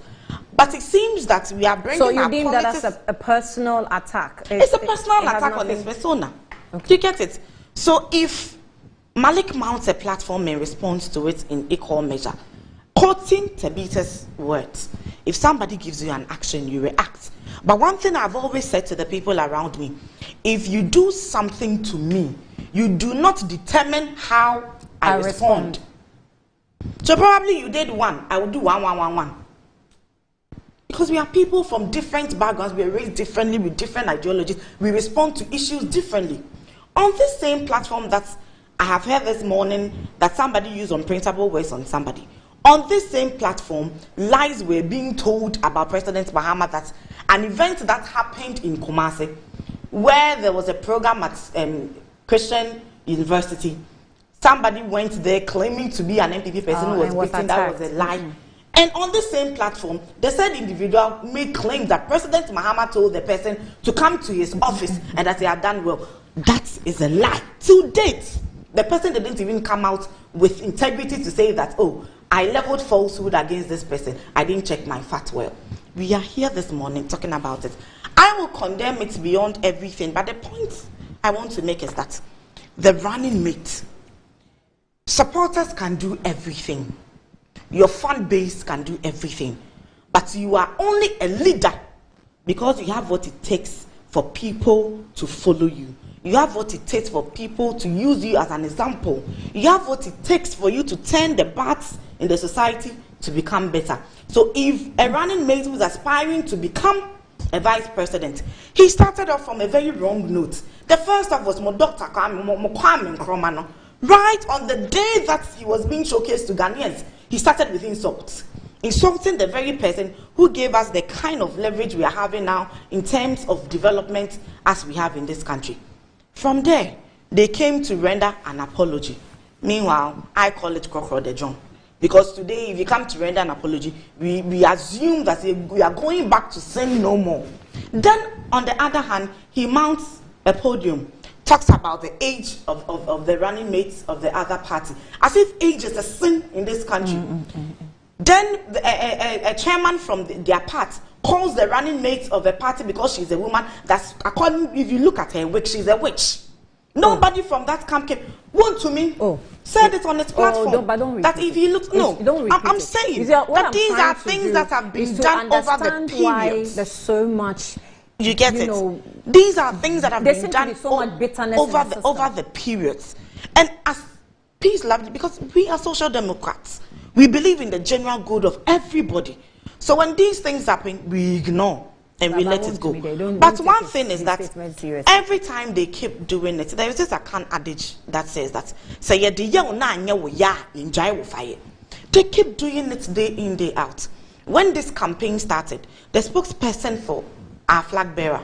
But it seems that we are bringing. So you deem that as a personal attack? It's a personal attack on his persona. Okay. You get it? So if Malik mounts a platform and responds to it in equal measure, quoting Tabitha's words, if somebody gives you an action, you react. But one thing I've always said to the people around me, if you do something to me, you do not determine how I respond. So probably you did one, I will do one. Because we are people from different backgrounds, we are raised differently with different ideologies, we respond to issues differently. On this same platform that I have heard this morning that somebody used unprintable words on somebody, on this same platform, lies were being told about President Mahama, that an event that happened in Kumasi, where there was a program at Christian University, somebody went there claiming to be an MPP person who was beaten. That was a lie. And on the same platform, the said individual made claims that President Mahama told the person to come to his office and that he had done well. That is a lie. To date, the person didn't even come out with integrity to say that, oh, I leveled falsehood against this person. I didn't check my facts well. We are here this morning talking about it. I will condemn it beyond everything, but the point I want to make is that the running mate, supporters can do everything. Your fan base can do everything. But you are only a leader because you have what it takes for people to follow you. You have what it takes for people to use you as an example. You have what it takes for you to turn the bats in the society to become better. So if a running mate who is aspiring to become a vice president, he started off from a very wrong note. The first off was Dr. Kwame Nkrumah. Right on the day that he was being showcased to Ghanaians, he started with insults. Insulting the very person who gave us the kind of leverage we are having now in terms of development as we have in this country. From there, they came to render an apology. Meanwhile, I call it Crocodile John. Because today, if you come to render an apology, we assume that we are going back to sin no more. Then, on the other hand, he mounts a podium, talks about the age of the running mates of the other party, as if age is a sin in this country. Then a chairman from their party calls the running mate of a party because she's a woman. That's according, if you look at her wig, she's a witch. Nobody from that camp came. One to me said it on its platform. That if you look, I'm saying that these are things that have been done over the period. There's so much. You get it? These are things that have been done over the periods. And as peace, lovely, because we are social democrats, we believe in the general good of everybody. So when these things happen, we ignore and we let it go. But one thing is that every time they keep doing it, there is this account adage that says that they keep doing it day in, day out. When this campaign started, the spokesperson for our flag bearer,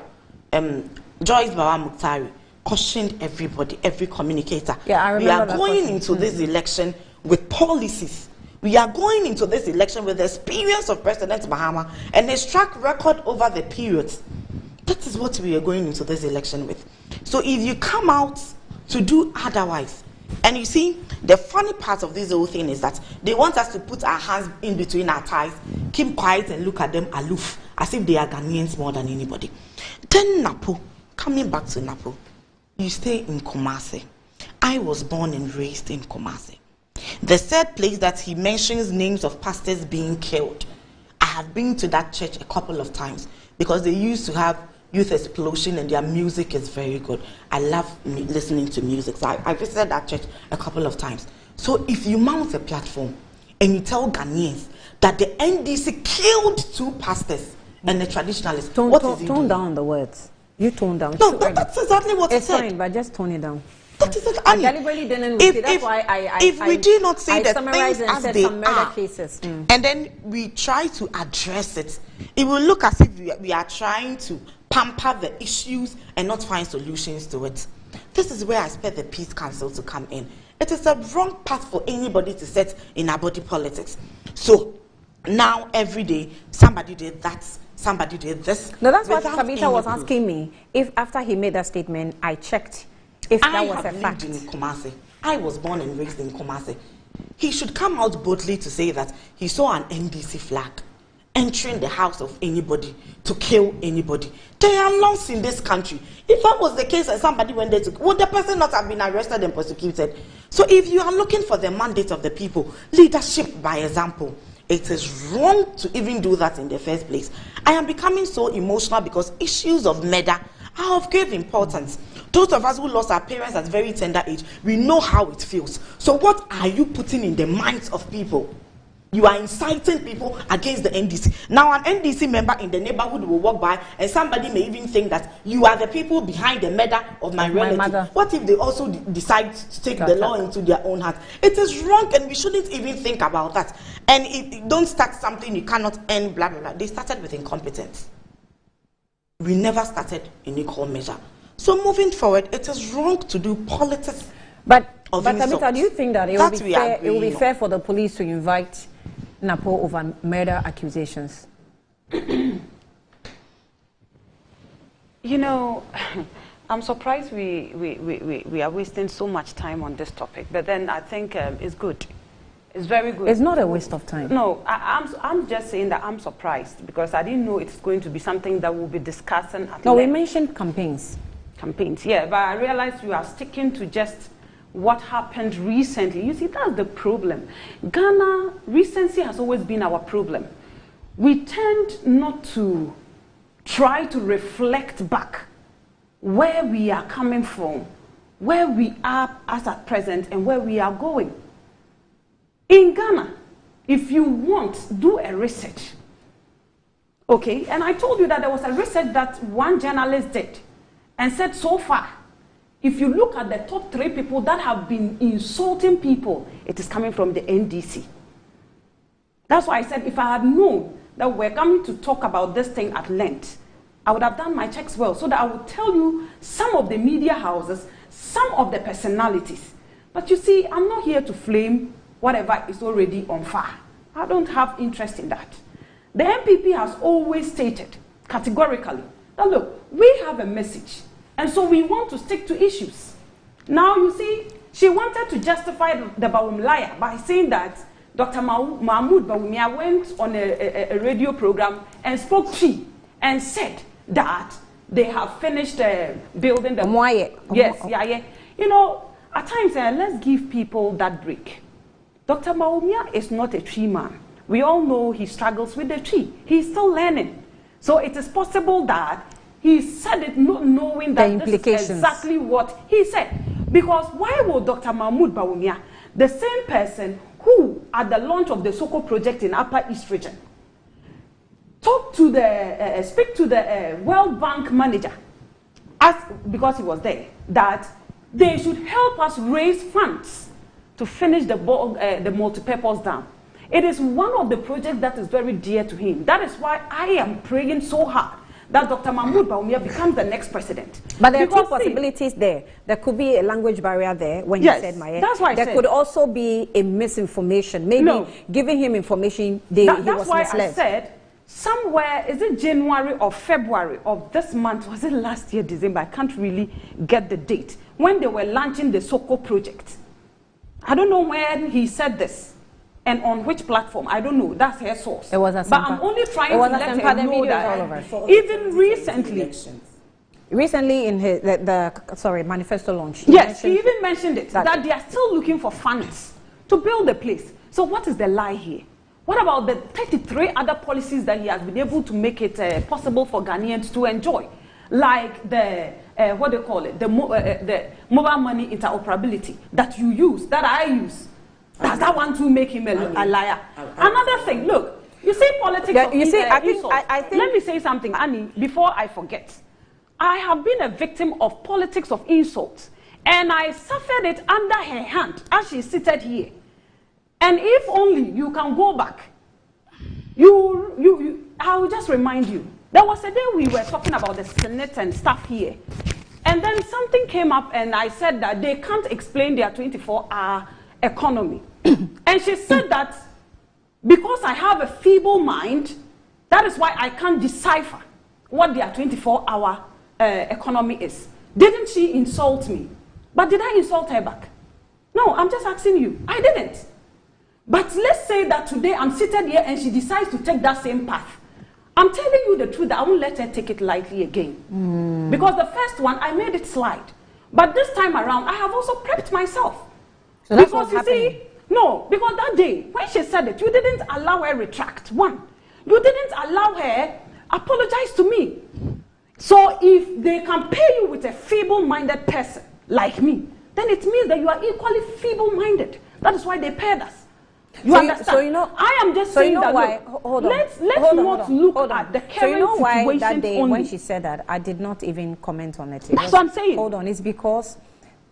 Joyce Bawa Muktari, cautioned everybody, every communicator. We are going into this election with policies. We are going into this election with the experience of President Mahama and his track record over the periods. That is what we are going into this election with. So if you come out to do otherwise, and you see, the funny part of this whole thing is that they want us to put our hands in between our thighs, keep quiet and look at them aloof, as if they are Ghanaians more than anybody. Then Napo, coming back to Napo, you stay in Kumasi. I was born and raised in Kumasi. The third place that he mentions names of pastors being killed. I have been to that church a couple of times because they used to have youth explosion and their music is very good. I love listening to music. So I visited that church a couple of times. So if you mount a platform and you tell Ghanaians that the NDC killed 2 pastors and the traditionalists, tone down the words. You tone down. No, that's exactly what it's said. Fine, but just tone it down. That is it. I deliberately didn't repeat it. That's why if we do not see the things as they are, cases. And then we try to address it, it will look as if we are trying to pamper the issues and not find solutions to it. This is where I expect the Peace Council to come in. It is a wrong path for anybody to set in our body politics. So now every day somebody did that, somebody did this. No, that's what Tabitha was asking me. If after he made that statement, I checked if that was a fact. In Kumasi. I was born and raised in Kumasi. He should come out boldly to say that he saw an NDC flag entering the house of anybody to kill anybody. There are laws in this country. If that was the case and somebody went there to, would the person not have been arrested and prosecuted? So if you are looking for the mandate of the people, leadership by example, it is wrong to even do that in the first place. I am becoming so emotional because issues of murder are of great importance. Those of us who lost our parents at very tender age, we know how it feels. So what are you putting in the minds of people? You are inciting people against the NDC. Now an NDC member in the neighborhood will walk by and somebody may even think that you are the people behind the murder of my relative. What if they also decide to take the law into their own hands? It is wrong and we shouldn't even think about that. And don't start something you cannot end, blah, blah, blah. They started with incompetence. We never started in equal measure. So moving forward, it is wrong to do politics. But Tabitha, do you think that it will be fair for the police to invite Napo over murder accusations? You know, I'm surprised we are wasting so much time on this topic, but then I think it's good. It's very good. It's not a waste of time. No, I'm just saying that I'm surprised because I didn't know it's going to be something that we'll be discussing at No, we length. mentioned campaigns. Campaigns, yeah, but I realized you are sticking to just what happened recently. You see, that's the problem. Ghana, recency has always been our problem. We tend not to try to reflect back where we are coming from, where we are as at present, and where we are going. In Ghana, if you want, do a research. Okay, and I told you that there was a research that one journalist did and said so far, if you look at the top 3 people that have been insulting people, it is coming from the NDC. That's why I said if I had known that we're coming to talk about this thing at length, I would have done my checks well so that I would tell you some of the media houses, some of the personalities. But you see, I'm not here to flame whatever is already on fire. I don't have interest in that. The MPP has always stated categorically that, look, we have a message, and so we want to stick to issues. Now, you see, she wanted to justify the Bawumia by saying that Dr. Mahmoud Bawumia went on a radio program and spoke tree and said that they have finished building the... Yes, yeah. You know, at times, let's give people that break. Dr. Bawumia is not a tree man. We all know he struggles with the tree. He's still learning. So it is possible that he said it not knowing that this is exactly what he said. Because why would Dr. Mahmoud Bawumia, the same person who at the launch of the Soko project in Upper East Region, speak to the World Bank manager, because he was there, that they should help us raise funds to finish the multipurpose dam. It is one of the projects that is very dear to him. That is why I am praying so hard that Dr. Mahmoud Bawumia becomes the next president. But there are 2 possibilities there. There could be a language barrier there when you said Maya. That's why there could also be a misinformation. Maybe giving him information, he was misled. That's why I said somewhere, is it January or February of this month, was it last year, December? I can't really get the date. When they were launching the Soko project. I don't know when he said this and on which platform. I don't know. That's her source. It was a but I'm only trying to let her know that even recently. Recently in his manifesto launch. Yes, he even mentioned it, that they are still looking for funds to build the place. So what is the lie here? What about the 33 other policies that he has been able to make it possible for Ghanaians to enjoy? Like the, what they call it, the mobile money interoperability that you use, that I use. Does that want to make him a liar? Another thing, look, you see politics of I think, let me say something, Annie, before I forget. I have been a victim of politics of insults, and I suffered it under her hand as she seated here. And if only you can go back, I will just remind you. There was a day we were talking about the Senate and stuff here. And then something came up and I said that they can't explain their 24-hour economy. And she said that because I have a feeble mind, that is why I can't decipher what their 24-hour economy is. Didn't she insult me? But did I insult her back? No, I'm just asking you. I didn't. But let's say that today I'm seated here and she decides to take that same path. I'm telling you the truth, I won't let her take it lightly again. Because the first one, I made it slide. But this time around, I have also prepped myself. So that's what's happening? See, no, because that day, when she said it, you didn't allow her retract. One, you didn't allow her apologize to me. So if they can pay you with a feeble-minded person like me, then it means that you are equally feeble-minded. That is why they paid us. You understand? So you know, I am just saying that. Look, let's not look at the current situation. So you know why that day when she said that, I did not even comment on it. That's what I'm saying. Hold on, it's because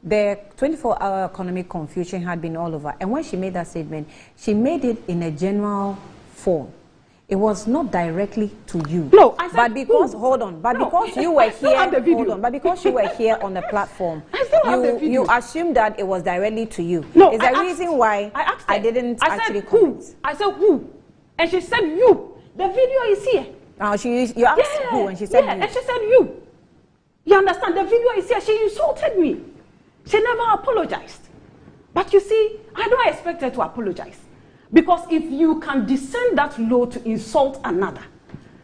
the 24-hour economic confusion had been all over, and when she made that statement, she made it in a general form. It was not directly to you. No, I said, but because because you were here, but because you were here on the platform, you assumed that it was directly to you. No, is the reason why I didn't actually comment. I said who? And she said, you. The video is here. You asked who, and she said you. And she said you. You understand? The video is here. She insulted me. She never apologized. But you see, I don't expect her to apologize. Because if you can descend that low to insult another,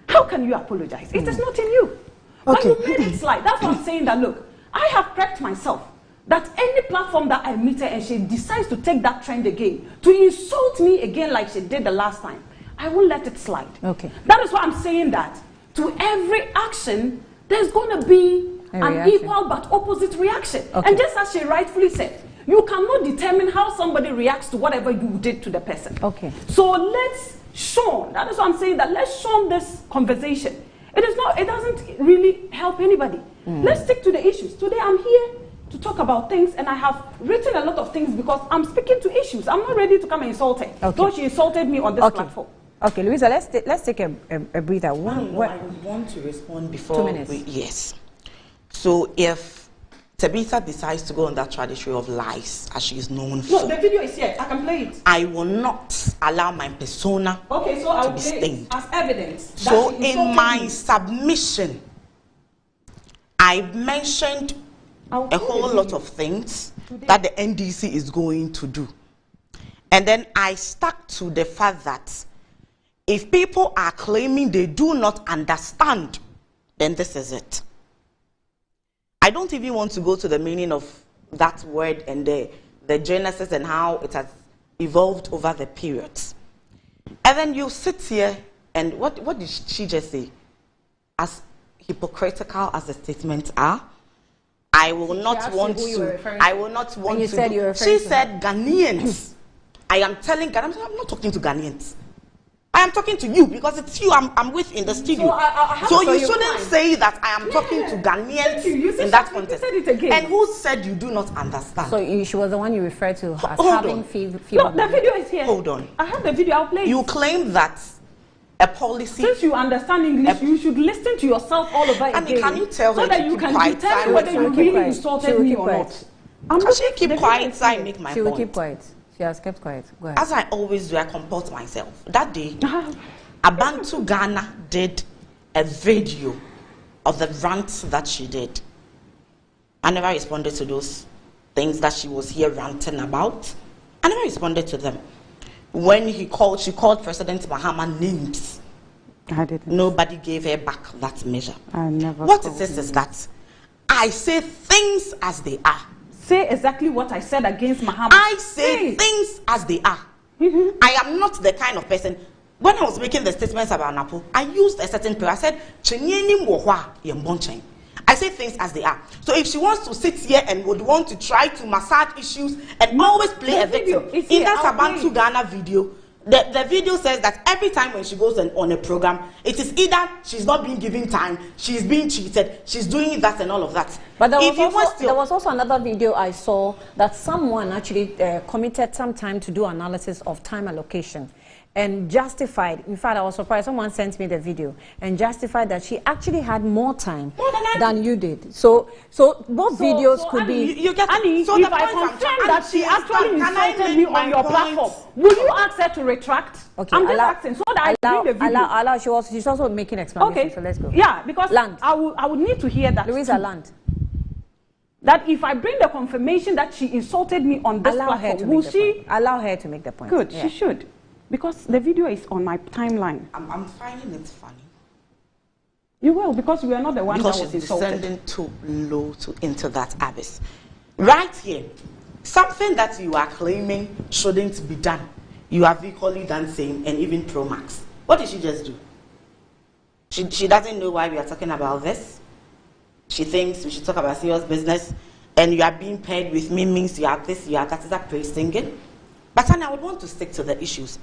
how can you apologize? It is not in you. But you made it slide. That's what I'm saying, that look, I have prepped myself that any platform that I meet her and she decides to take that trend again, to insult me again like she did the last time, I won't let it slide. Okay. That is why I'm saying that to every action, there's going to be an equal but opposite reaction. Okay. And just as she rightfully said, you cannot determine how somebody reacts to whatever you did to the person. Okay. So let's shun. That is what I'm saying, that let's shun this conversation. It doesn't really help anybody. Let's stick to the issues. Today I'm here to talk about things, and I have written a lot of things because I'm speaking to issues. I'm not ready to come and insult her. Okay. Though she insulted me on this platform. Okay, Louisa, let's take a breather. I want to respond before 2 minutes. Yes. So if Tabitha decides to go on that trajectory of lies, as she is known for. No, the video is here. I can play it. I will not allow my persona to be stained. As evidence. So in my submission, I've mentioned a whole lot of things that the NDC is going to do. And then I stuck to the fact that if people are claiming they do not understand, then this is it. I don't even want to go to the meaning of that word and the genesis and how it has evolved over the periods. And then you sit here and what did she just say? As hypocritical as the statements are, I will not want to. I will not want to. She said Ghanaians. I am telling Ghanaians. I'm not talking to Ghanaians. I am talking to you because it's you I'm with in the studio. So you shouldn't say that I am talking to Ghanaians in that context. And who said you do not understand? So she was the one you referred to as having fever. No, the video is here. Hold on. I have the video. I'll play it. You claim that a policy. Since you understand English, you should listen to yourself all over again. Can you tell so her that you can determine whether you really insulted me or not? Can she keep quiet so I make my point? She will keep quiet. She has kept quiet. Go ahead. As I always do, I comport myself. That day, Abantu Ghana did a video of the rant that she did. I never responded to those things that she was here ranting about. I never responded to them. When she called President Mahama names. I didn't. Nobody gave her back that measure. I never. What it is that I say things as they are. Say exactly what I said against Mahama. I say things as they are. I am not the kind of person. When I was making the statements about Napo, I used a certain prayer. I said, I say things as they are. So if she wants to sit here and would want to try to massage issues and always play a victim, in that Abantu Ghana video, the video says that every time when she goes on a program, it is either she's not being given time, she's being cheated, she's doing that and all of that. But there was also another video I saw that someone actually committed some time to do analysis of time allocation and justified. In fact, I was surprised. Someone sent me the video and justified that she actually had more time than you did. So both videos could Annie, be. Annie, so if I confirm that she actually insulted me on your platform, will you ask her to retract? Okay, I'm just asking so that I bring the video. She's also making explanations. Okay, so let's go. Yeah, because land. I would need to hear that. Louisa, land. That if I bring the confirmation that she insulted me on this platform, will she allow her to make the point? Good, she should. Because the video is on my timeline. I'm finding it funny. You will, because we are not the one that was insulted. Because she's descending too low into that abyss. Right here, something that you are claiming shouldn't be done, you have equally done same and even pro max. What did she just do? She doesn't know why we are talking about this. She thinks we should talk about serious business, and you are being paired with memes, you have this, you have that. Is that praise singing? But I would want to stick to the issues.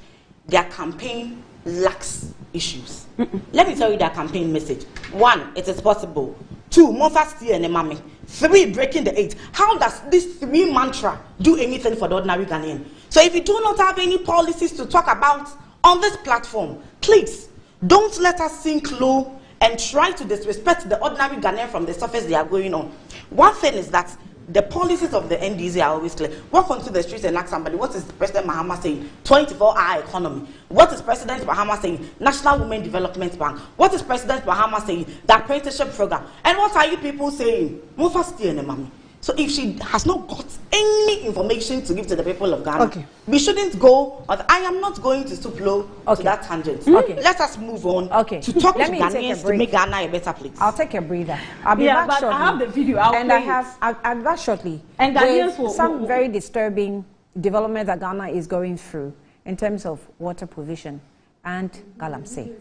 Their campaign lacks issues. Let me tell you their campaign message. 1, it is possible. 2, Mofa steer and mommy. 3, breaking the 8. How does this 3 mantra do anything for the ordinary Ghanaian? So if you do not have any policies to talk about on this platform, please don't let us sink low and try to disrespect the ordinary Ghanaian from the surface they are going on. One thing is that the policies of the NDC are always clear. Walk onto the streets and ask somebody, what is President Mahama saying? 24-hour economy. What is President Mahama saying? National Women Development Bank. What is President Mahama saying? The apprenticeship program. And what are you people saying? Move fast, mommy. So if she has not got any information to give to the people of Ghana, we shouldn't go. I am not going to stoop low to that tangent. Let us move on to talk to Ghanaians to make Ghana a better place. I'll take a breather. I'll be back shortly. I have the video. I'll be back shortly. And Ghanaians will some very disturbing development that Ghana is going through in terms of water provision and galamsey.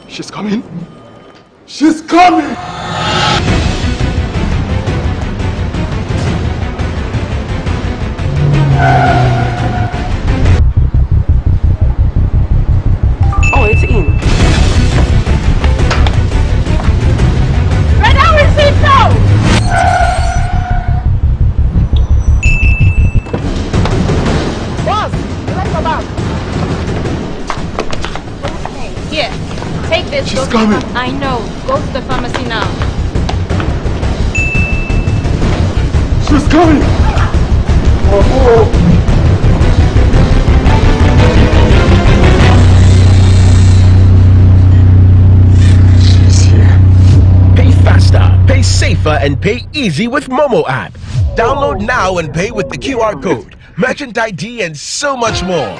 She's coming. She's coming! Oh, it's in. Right now, we see so! Boss, let's go back. Here, take this. She's coming. I know. Go to the pharmacy now. She's coming! Oh. Pay safer and pay easy with Momo app. Download now and pay with the QR code, merchant ID, and so much more.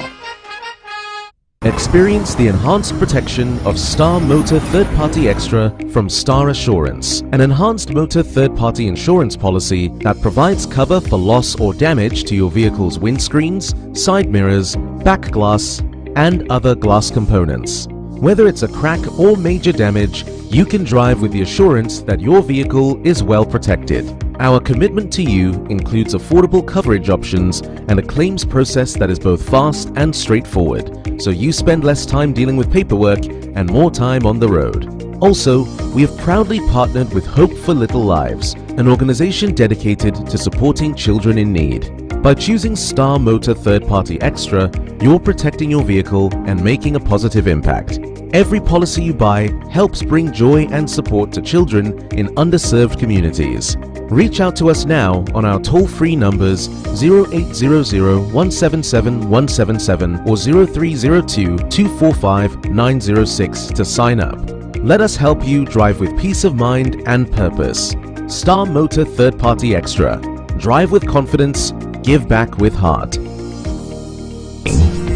Experience the enhanced protection of Star Motor Third Party Extra from Star Assurance, an enhanced motor third party insurance policy that provides cover for loss or damage to your vehicle's windscreens, side mirrors, back glass, and other glass components. Whether it's a crack or major damage, you can drive with the assurance that your vehicle is well protected. Our commitment to you includes affordable coverage options and a claims process that is both fast and straightforward, so you spend less time dealing with paperwork and more time on the road. Also, we have proudly partnered with Hope for Little Lives, an organization dedicated to supporting children in need. By choosing Star Motor Third Party Extra, you're protecting your vehicle and making a positive impact. Every policy you buy helps bring joy and support to children in underserved communities. Reach out to us now on our toll-free numbers 0800-177-177 or 0302-245-906 to sign up. Let us help you drive with peace of mind and purpose. Star Motor Third Party Extra. Drive with confidence, give back with heart.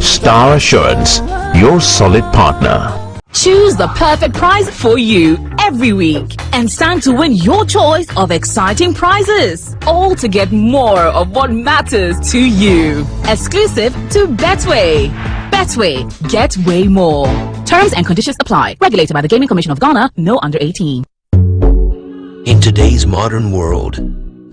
Star Assurance, your solid partner. Choose the perfect prize for you every week and stand to win your choice of exciting prizes, all to get more of what matters to you. Exclusive to Betway. Betway, get way more. Terms and conditions apply. Regulated by the Gaming Commission of Ghana. No under 18. In today's modern world,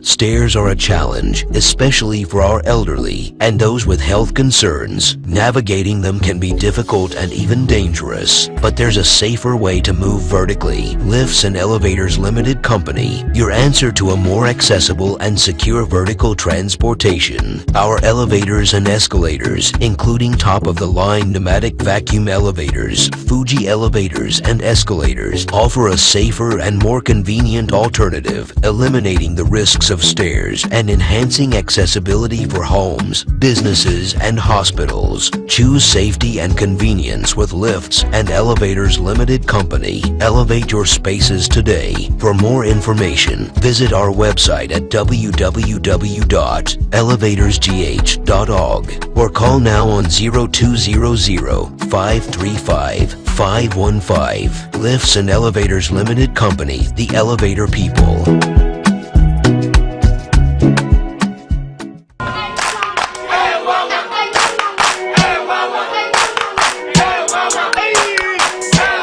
stairs are a challenge, especially for our elderly and those with health concerns. Navigating them can be difficult and even dangerous, but there's a safer way to move vertically. Lifts and Elevators Limited Company, your answer to a more accessible and secure vertical transportation. Our elevators and escalators, including top-of-the-line pneumatic vacuum elevators, Fuji elevators and escalators, offer a safer and more convenient alternative, eliminating the risks of stairs and enhancing accessibility for homes, businesses, and hospitals. Choose safety and convenience with Lifts and Elevators Limited Company. Elevate your spaces today. For more information, visit our website at www.elevatorsgh.org or call now on 0200-535-515. Lifts and Elevators Limited Company, the elevator people.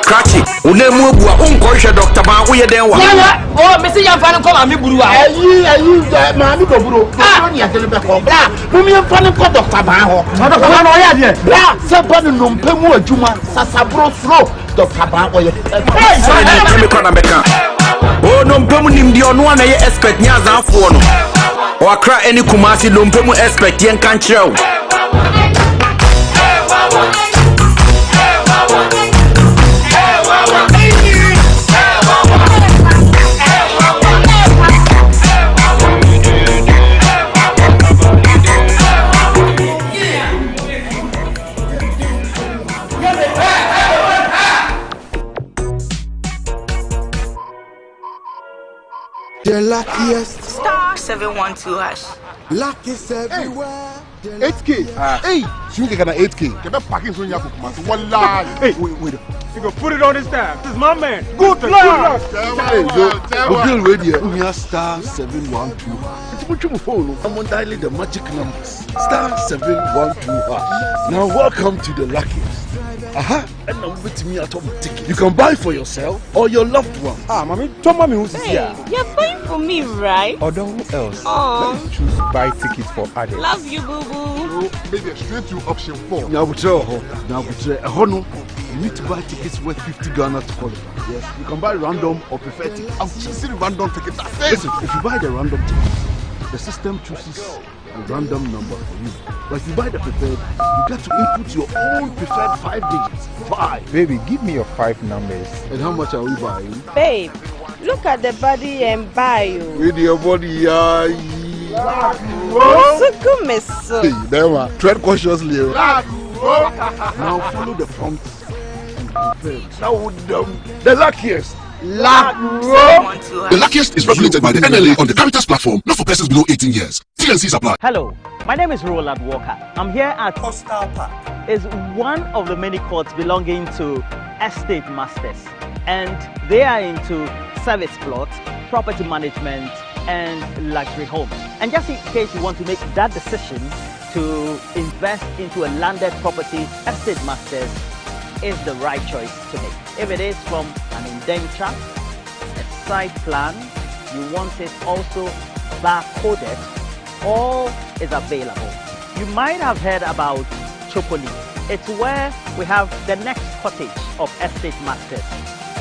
Crack it. Unemu bua unkohwe Dr. Ban wo ye den wa. Oh, me see yamfa nko ma me buru wa. Ayi ma mi doburo. Ko ni agele be ko bra. Mo mi yamfa nko Dr. Ban ho. Dr. Ban no ya de. Bra se ba no mpemu adwuma sasabro fro Dr. Ban wo ye. Sai ni temi kwa na meka. Oh no mpemu nimdi ono na ye expert nya azanfo no. O akra eni kumasi no mpemu expert yen kan kire. The luckiest. Star 712 hash. Luck is everywhere. 8K. Hey, you get an 8K. Get a packing so you have to come out. Wallahi. Hey, wait. You go put it on his tab. This is my man. Good luck. Hey, go bill radio. We star 712. It's much more phone. I'm on dialing the magic numbers. Star 712. Now welcome to the luckiest. And now with me at home ticket. You can buy for yourself or your loved one. Mommy, tell mommy who's here. You're buying for me, right? Or who else? Let's choose buy tickets for others. Love you, boo boo. Maybe straight to option 4. Now, you need to buy tickets worth 50 Ghana to qualify. Yes, you can buy random or preferred tickets. I'm choosing random tickets. Listen, if you buy the random ticket, the system chooses a random number for you. But if you buy the preferred, you get to input your own preferred 5 digits. 5. Baby, give me your 5 numbers. And how much are we buying? Babe, look at the body and buy you. With your body, Hey, there tread cautiously. Now follow the prompts and confirm. Now the luckiest. The luckiest is regulated by the NLA on the Caritas platform, not for persons below 18 years. T&Cs apply. Hello, my name is Roland Walker. I'm here at Coastal Park. It's one of the many courts belonging to estate masters, and they are into service plots, property management, and luxury homes. And just in case you want to make that decision to invest into a landed property, estate masters is the right choice to make. If it is from an indenture, a site plan, you want it also barcoded, all is available. You might have heard about Chopoli. It's where we have the next cottage of estate masters.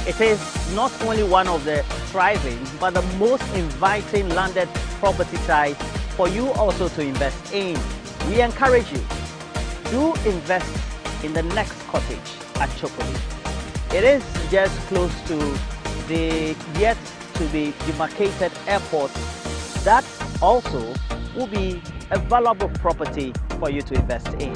It is not only one of the thriving, but the most inviting landed property site for you also to invest in. We encourage you, do invest in the next cottage at Chopoli. It is just close to the yet to be demarcated airport. That also will be a valuable property for you to invest in.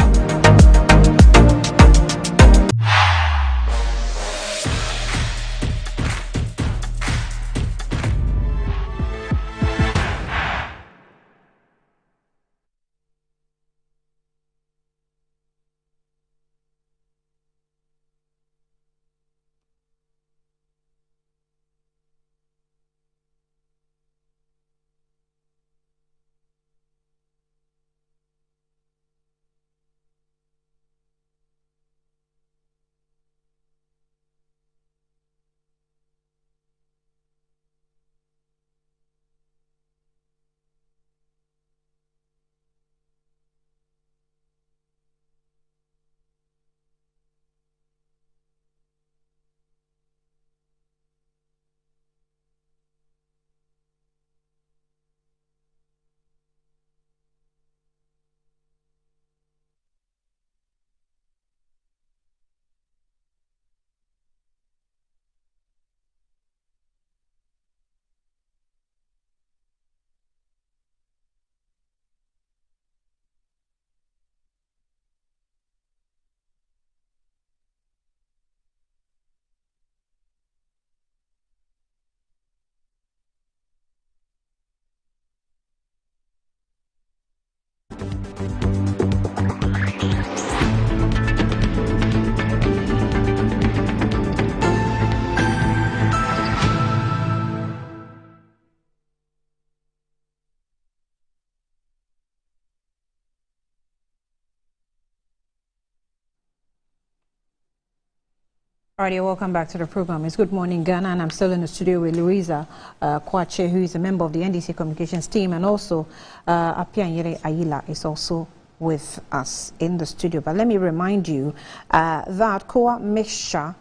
Alright, welcome back to the program. It's Good Morning Ghana, and I'm still in the studio with Louisa Kwache, who is a member of the NDC Communications team, and also Apianyere Ayila is also with us in the studio. But let me remind you that Koa Mixture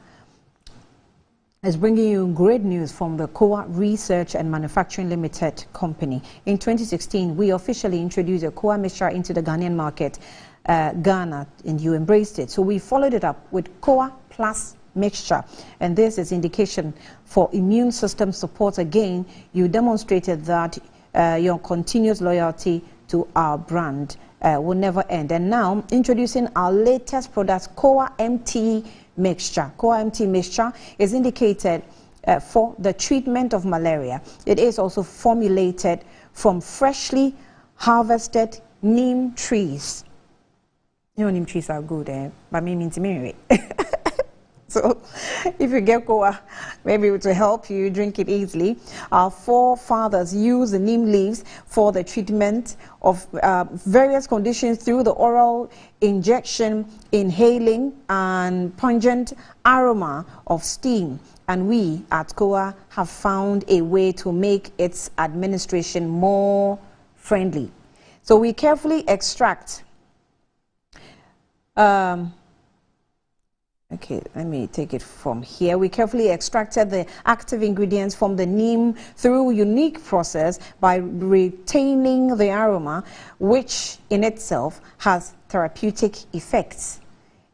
is bringing you great news from the Koa Research and Manufacturing Limited company. In 2016, we officially introduced a Koa Mixture into the Ghanaian market, Ghana, and you embraced it. So we followed it up with Koa Plus Mixture, and this is indication for immune system support. Again, you demonstrated that your continuous loyalty to our brand will never end. And now introducing our latest product, Koa MT Mixture. Koa MT Mixture is indicated for the treatment of malaria. It is also formulated from freshly harvested neem trees. You know, neem trees are good, but me means me. So if you get Koa, maybe it will help you drink it easily. Our forefathers used the neem leaves for the treatment of various conditions through the oral injection, inhaling, and pungent aroma of steam. And we at Koa have found a way to make its administration more friendly. So we carefully extract okay, let me take it from here. We carefully extracted the active ingredients from the neem through a unique process by retaining the aroma, which in itself has therapeutic effects.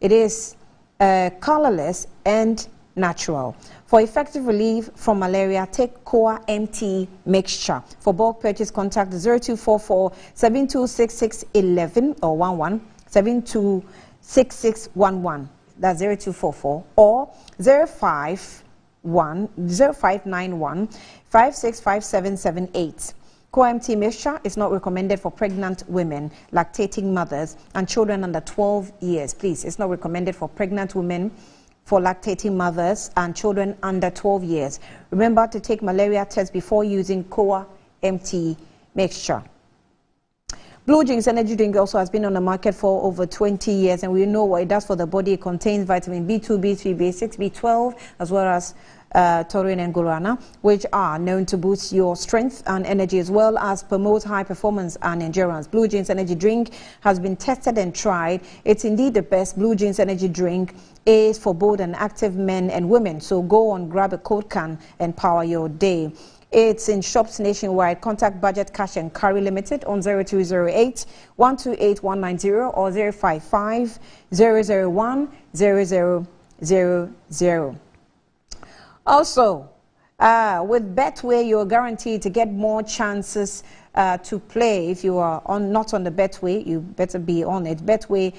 It is colorless and natural. For effective relief from malaria, take Koa MT Mixture. For bulk purchase, contact 0244 726611 or 11 726611. That's 0244 or 0591 565778. Koa MT Mixture is not recommended for pregnant women, lactating mothers, and children under 12 years. Please, it's not recommended for pregnant women, for lactating mothers, and children under 12 years. Remember to take malaria tests before using Koa MT Mixture. Blue Jeans energy drink also has been on the market for over 20 years, and we know what it does for the body. It contains vitamin B2, B3, B6, B12, as well as taurine and guarana, which are known to boost your strength and energy, as well as promote high performance and endurance. Blue Jeans energy drink has been tested and tried. It's indeed the best. Blue Jeans energy drink is for both and active men and women. So go on, grab a cold can and power your day. It's in shops nationwide. Contact Budget Cash and Carry Limited on 0208 128 190 or 055 001 0000. Also, with Betway, you're guaranteed to get more chances to play. If you are not on the Betway, you better be on it. Betway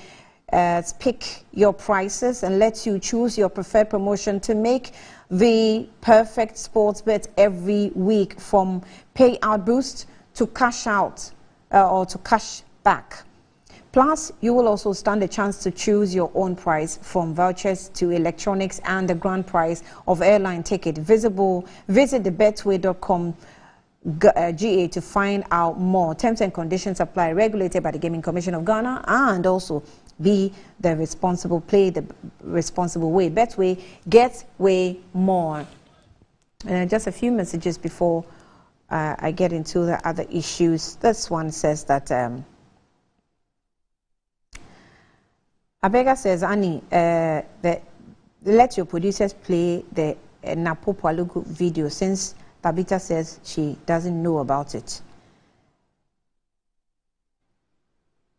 pick your prices and lets you choose your preferred promotion to make the perfect sports bet every week, from payout boost to cash out or to cash back. Plus, you will also stand a chance to choose your own prize, from vouchers to electronics and the grand prize of airline ticket. Visit the betway.com GA to find out more. Terms and conditions apply. Regulated by the Gaming Commission of Ghana, and also be the responsible, play the responsible way. Betway, get way more. Just a few messages before I get into the other issues. This one says that Abega says, Annie, let your producers play the Napo Palugu video, since Tabitha says she doesn't know about it.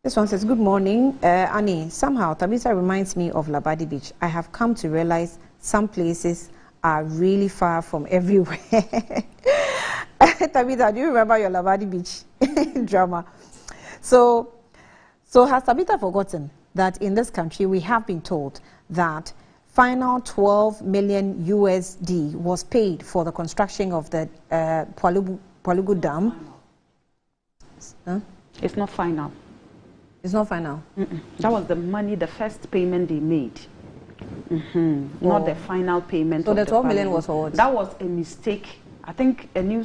This one says, good morning, Annie. Somehow, Tabitha reminds me of Labadi Beach. I have come to realize some places are really far from everywhere. Tabitha, do you remember your Labadi Beach drama? So has Tabitha forgotten that in this country we have been told that final 12 million USD was paid for the construction of the Palugu Dam? Huh? It's not final. It's not final. That was the money, the first payment they made. Not the final payment. So the 12 million was for what? That was a mistake. I think a new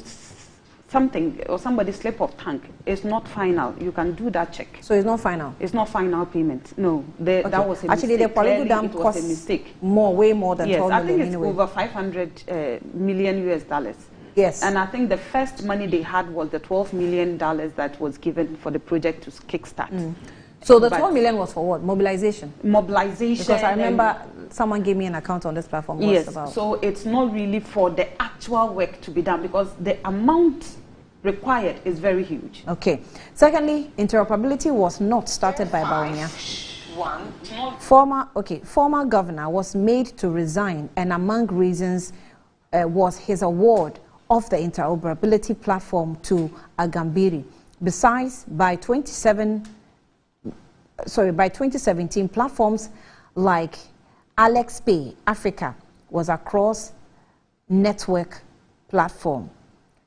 something or somebody slip of tank, it's not final. You can do that check. So it's not final? It's not final payment. No, that was a actually mistake. The Polygo Dam cost a mistake. way more than 12 million. Yes, I think it's anyway. over 500 million US dollars. Yes. And I think the first money they had was the $12 million that was given for the project to kickstart. So the 12 million was for what? Mobilization? Mobilization. Because I remember someone gave me an account on this platform. Yes, about. so it's not really for the actual work to be done because the amount required is very huge. Okay. Secondly, interoperability was not started by Bawumia. Former governor was made to resign, and among reasons was his award of the interoperability platform to Agambiri. Besides, by 2017, platforms like Alex Pay Africa was a cross-network platform.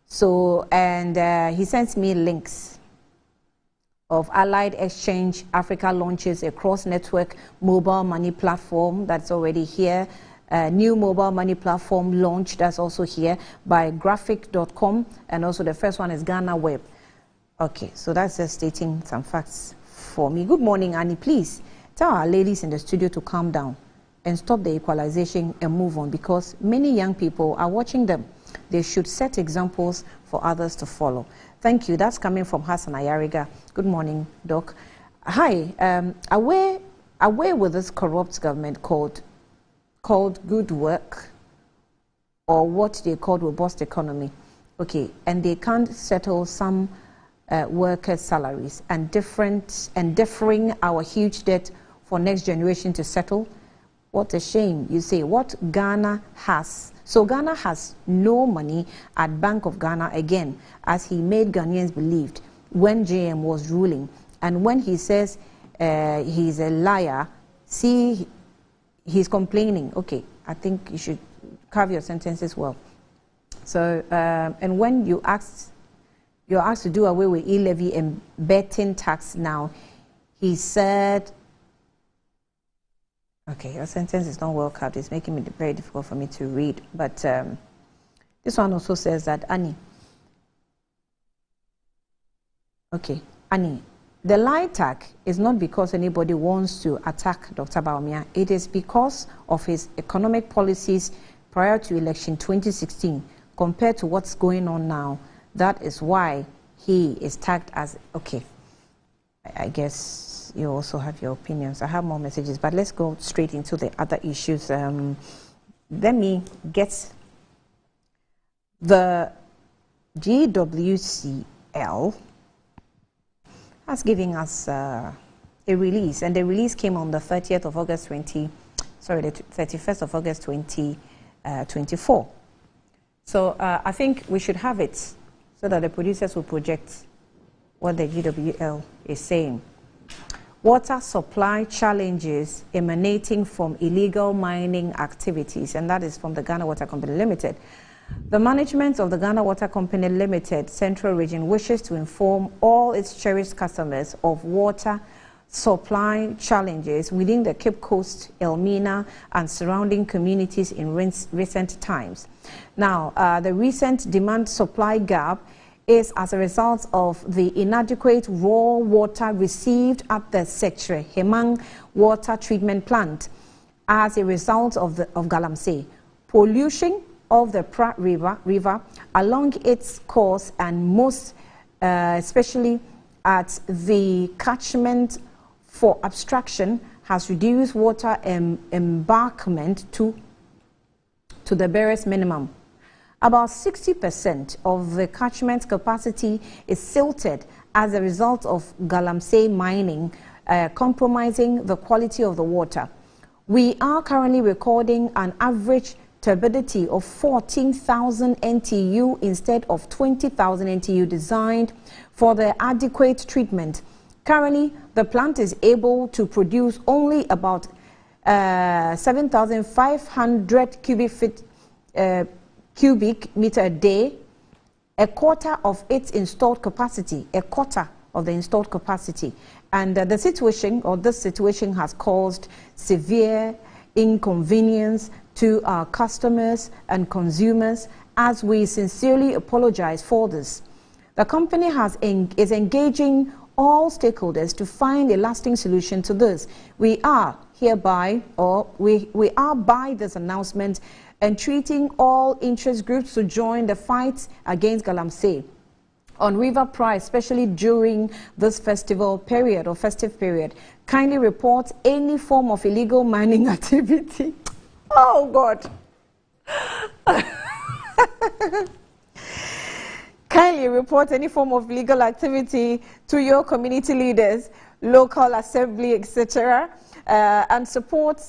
So, and he sent me links of Allied Exchange Africa launches a cross-network mobile money platform that's already here. New mobile money platform launched, that's also here by graphic.com, and also the first one is Ghana Web. Okay, so that's just stating some facts for me. Good morning, Annie. Please tell our ladies in the studio to calm down and stop the equalization and move on, because many young people are watching them. They should set examples for others to follow. Thank you. That's coming from Hassan Ayariga. Good morning, Doc. Hi. Aware with this corrupt government called good work, or what they called robust economy. Okay, and they can't settle some workers' salaries and deferring our huge debt for next generation to settle. What a shame. You say what Ghana has. So Ghana has no money at Bank of Ghana again, as he made Ghanaians believed when JM was ruling. And when he says he's a liar, see, he's complaining. Okay, I think you should carve your sentences well. So, and when you're asked to do away with e-levy and betting tax now, he said, okay, your sentence is not well carved. It's making it very difficult for me to read. But this one also says that, Annie, the lie tag is not because anybody wants to attack Dr. Bawumia. It is because of his economic policies prior to election 2016 compared to what's going on now. That is why he is tagged as, okay, I guess you also have your opinions. I have more messages, but let's go straight into the other issues. Let me get the GWCL has giving us a release, and the release came on the 31st of August 2024. So I think we should have it so that the producers will project what the GWL is saying. Water supply challenges emanating from illegal mining activities, and that is from the Ghana Water Company Limited. The management of the Ghana Water Company Limited Central Region wishes to inform all its cherished customers of water supply challenges within the Cape Coast, Elmina, and surrounding communities in recent times. Now, the recent demand-supply gap is as a result of the inadequate raw water received at the Sectre Hemang water treatment plant as a result of Galamsey. Pollution of the Pratt River along its course, and most especially at the catchment for abstraction, has reduced water embarkment to the barest minimum. About 60% of the catchment capacity is silted as a result of Galamsey mining, compromising the quality of the water. We are currently recording an average turbidity of 14,000 NTU instead of 20,000 NTU designed for the adequate treatment. Currently, the plant is able to produce only about 7,500 cubic meter a day, a quarter of its installed capacity, And this situation has caused severe inconvenience to our customers and consumers, as we sincerely apologize for this. The company is engaging all stakeholders to find a lasting solution to this. We are hereby, or we are by this announcement, entreating all interest groups to join the fight against galamsey on River Pride, especially during this festival period or festive period. Kindly report any form of illegal mining activity. Oh God. Kindly report any form of legal activity to your community leaders, local assembly, etc., and support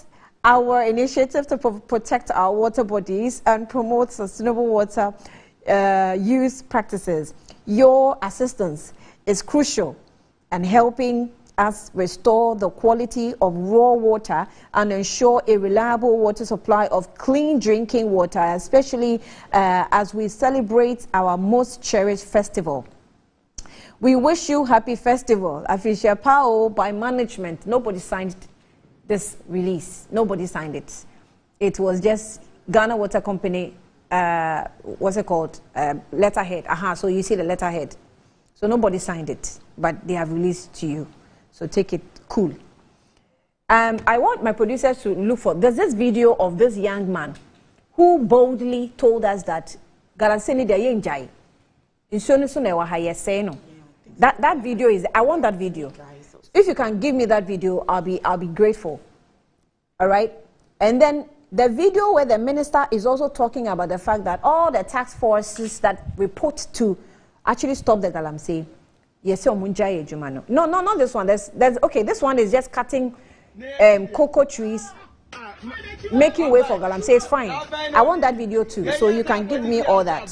our initiative to protect our water bodies and promote sustainable water use practices. Your assistance is crucial in helping us restore the quality of raw water and ensure a reliable water supply of clean drinking water, especially as we celebrate our most cherished festival. We wish you happy festival. Afisha Pao by management. Nobody signed this release. Nobody signed it. It was just Ghana Water Company, what's it called? Letterhead. So you see the letterhead. So nobody signed it, but they have released to you. So take it cool. I want my producers to look for, there's this video of this young man who boldly told us that Galanseni de Yenjai. That video is, I want that video. If you can give me that video, I'll be grateful. All right? And then the video where the minister is also talking about the fact that all the task forces that report to actually stop the galamsey. Yes, no, not this one. There's okay, this one is just cutting cocoa trees, making way for galamsey. It's fine. I want that video too, so you can give me all that.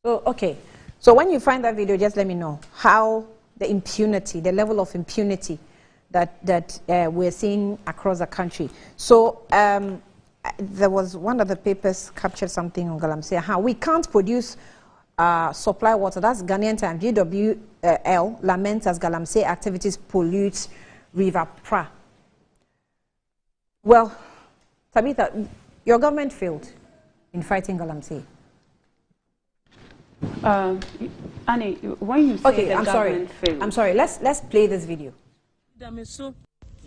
So, okay. So when you find that video, just let me know how the impunity, the level of impunity that we're seeing across the country. So there was one of the papers captured something on galamsey. How we can't produce supply water. That's Ghanaian Times. GWL laments as galamsey activities pollute River Pra. Well, Tabitha, your government failed in fighting galamsey. Annie, when you say okay, the government failed. I'm sorry. Let's play this video.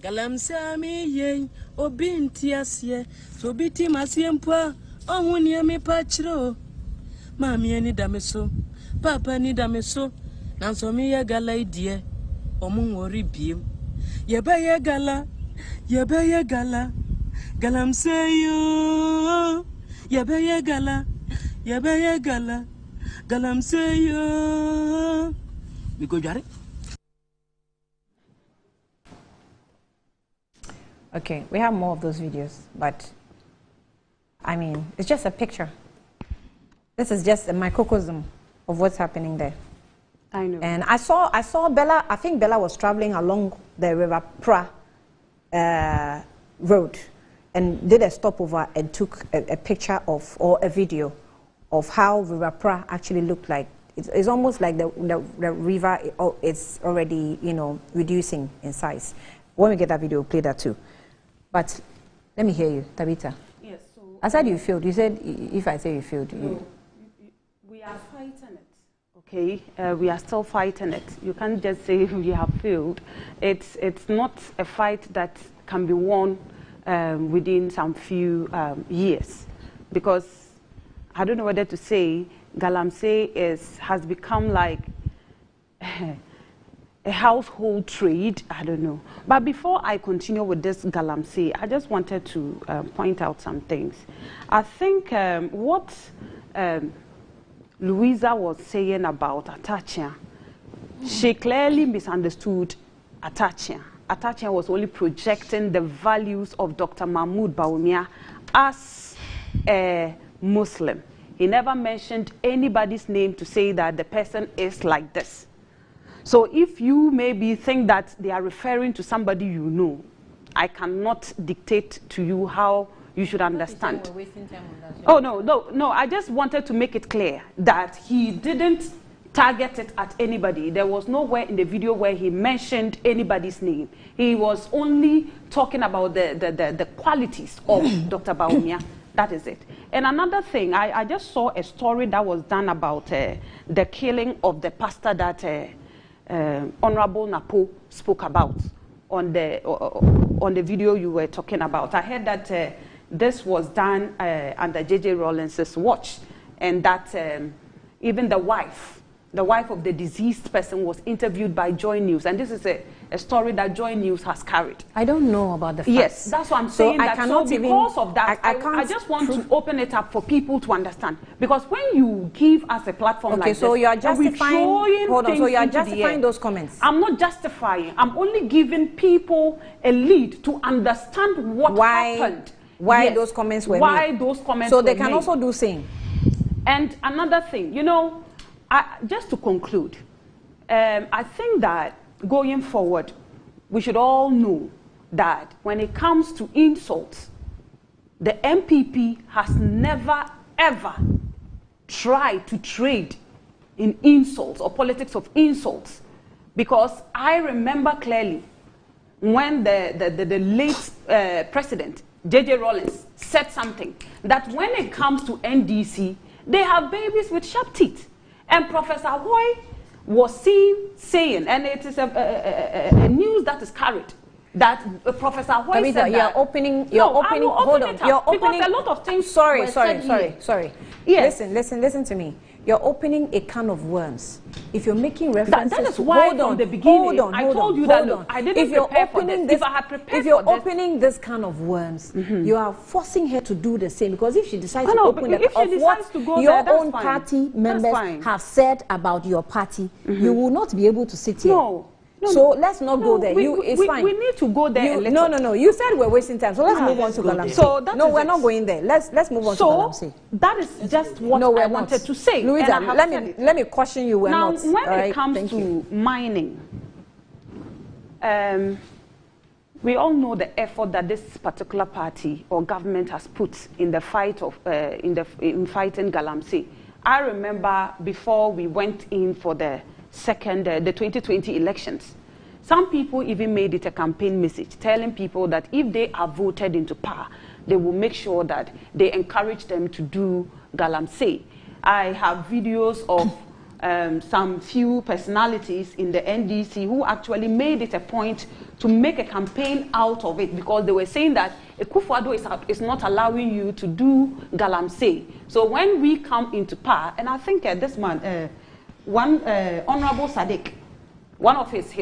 Galamsey yen obinti asye so biti masiempa ohuni ame pachiro mami ani dameso papa ni dameso nanso mi ye gala idie omu wori biem ye gala galamsey yo ye gala galamsey yo mi go jare. Okay, we have more of those videos, but I mean, it's just a picture. This is just a microcosm of what's happening there. I know. And I saw Bella. I think Bella was traveling along the River Pra road and did a stopover and took a picture of, or a video of how River Pra actually looked like. It's almost like the river, it's already, you know, reducing in size. When we get that video, we'll play that too. But let me hear you, Tabitha. Yes. So I said you failed. You said if I say you failed, we are fighting it. Okay, we are still fighting it. You can't just say we have failed. It's not a fight that can be won within some few years, because I don't know whether to say galamsey has become like a household trade. I don't know. But before I continue with this galamsey, I just wanted to point out some things. I think what Louisa was saying about Atachia She clearly misunderstood Atachia. Atachia was only projecting the values of Dr. Mahmoud Bawumia as a Muslim. He never mentioned anybody's name to say that the person is like this. So if you maybe think that they are referring to somebody you know, I cannot dictate to you how you should understand. Oh, no, I just wanted to make it clear that he didn't target it at anybody. There was nowhere in the video where he mentioned anybody's name. He was only talking about the qualities of Dr. Bawumia. That is it. And another thing, I just saw a story that was done about the killing of the pastor that Honorable Napo spoke about on the video you were talking about. I heard that this was done under J.J. Rawlins's watch, and that even the wife of the deceased person was interviewed by Joy News, and this is a story that Joy News has carried. I don't know about the facts. Yes, that's what I'm saying. So because of that, I just want to open it up for people to understand. Because when you give us a platform like this, so you are justifying. Hold on. So you are justifying those comments. I'm not justifying. I'm only giving people a lead to understand what happened. Why those comments were made. Why those comments so were they can made. also do same. And another thing, just to conclude, I think that going forward, we should all know that when it comes to insults, the MPP has never, ever tried to trade in insults or politics of insults. Because I remember clearly when the late president, J.J. Rawlins, said something, that when it comes to NDC, they have babies with sharp teeth. And Professor Hoy was seen saying, and it is a news that is carried, that Professor Hoy said that... You're opening, hold on, you're opening... Because a lot of things... Sorry. Yes. Listen to me. You're opening a can of worms. If you're making references... That is why from the beginning, I told you that, look, I didn't prepare for this. If I had prepared for this... If you're opening this can of worms, you are forcing her to do the same. Because if she decides to open it, of what your own party members have said about your party, you will not be able to sit here. So let's not go there. It's fine. We need to go there. No. You said we're wasting time. So let's move on to Galamsey. So no, we're not going there. Let's move on to Galamsey. That is just what I wanted to say. Louisa, let me caution you. Now, when it comes to mining, we all know the effort that this particular party or government has put in the fight of in fighting Galamsey. I remember before we went in for the 2020 elections, some people even made it a campaign message telling people that if they are voted into power, they will make sure that they encourage them to do Galamsey. I have videos of some few personalities in the NDC who actually made it a point to make a campaign out of it, because they were saying that Akufo-Addo is not allowing you to do Galamsey. So when we come into power, and I think this man, Honorable Sadiq, one of his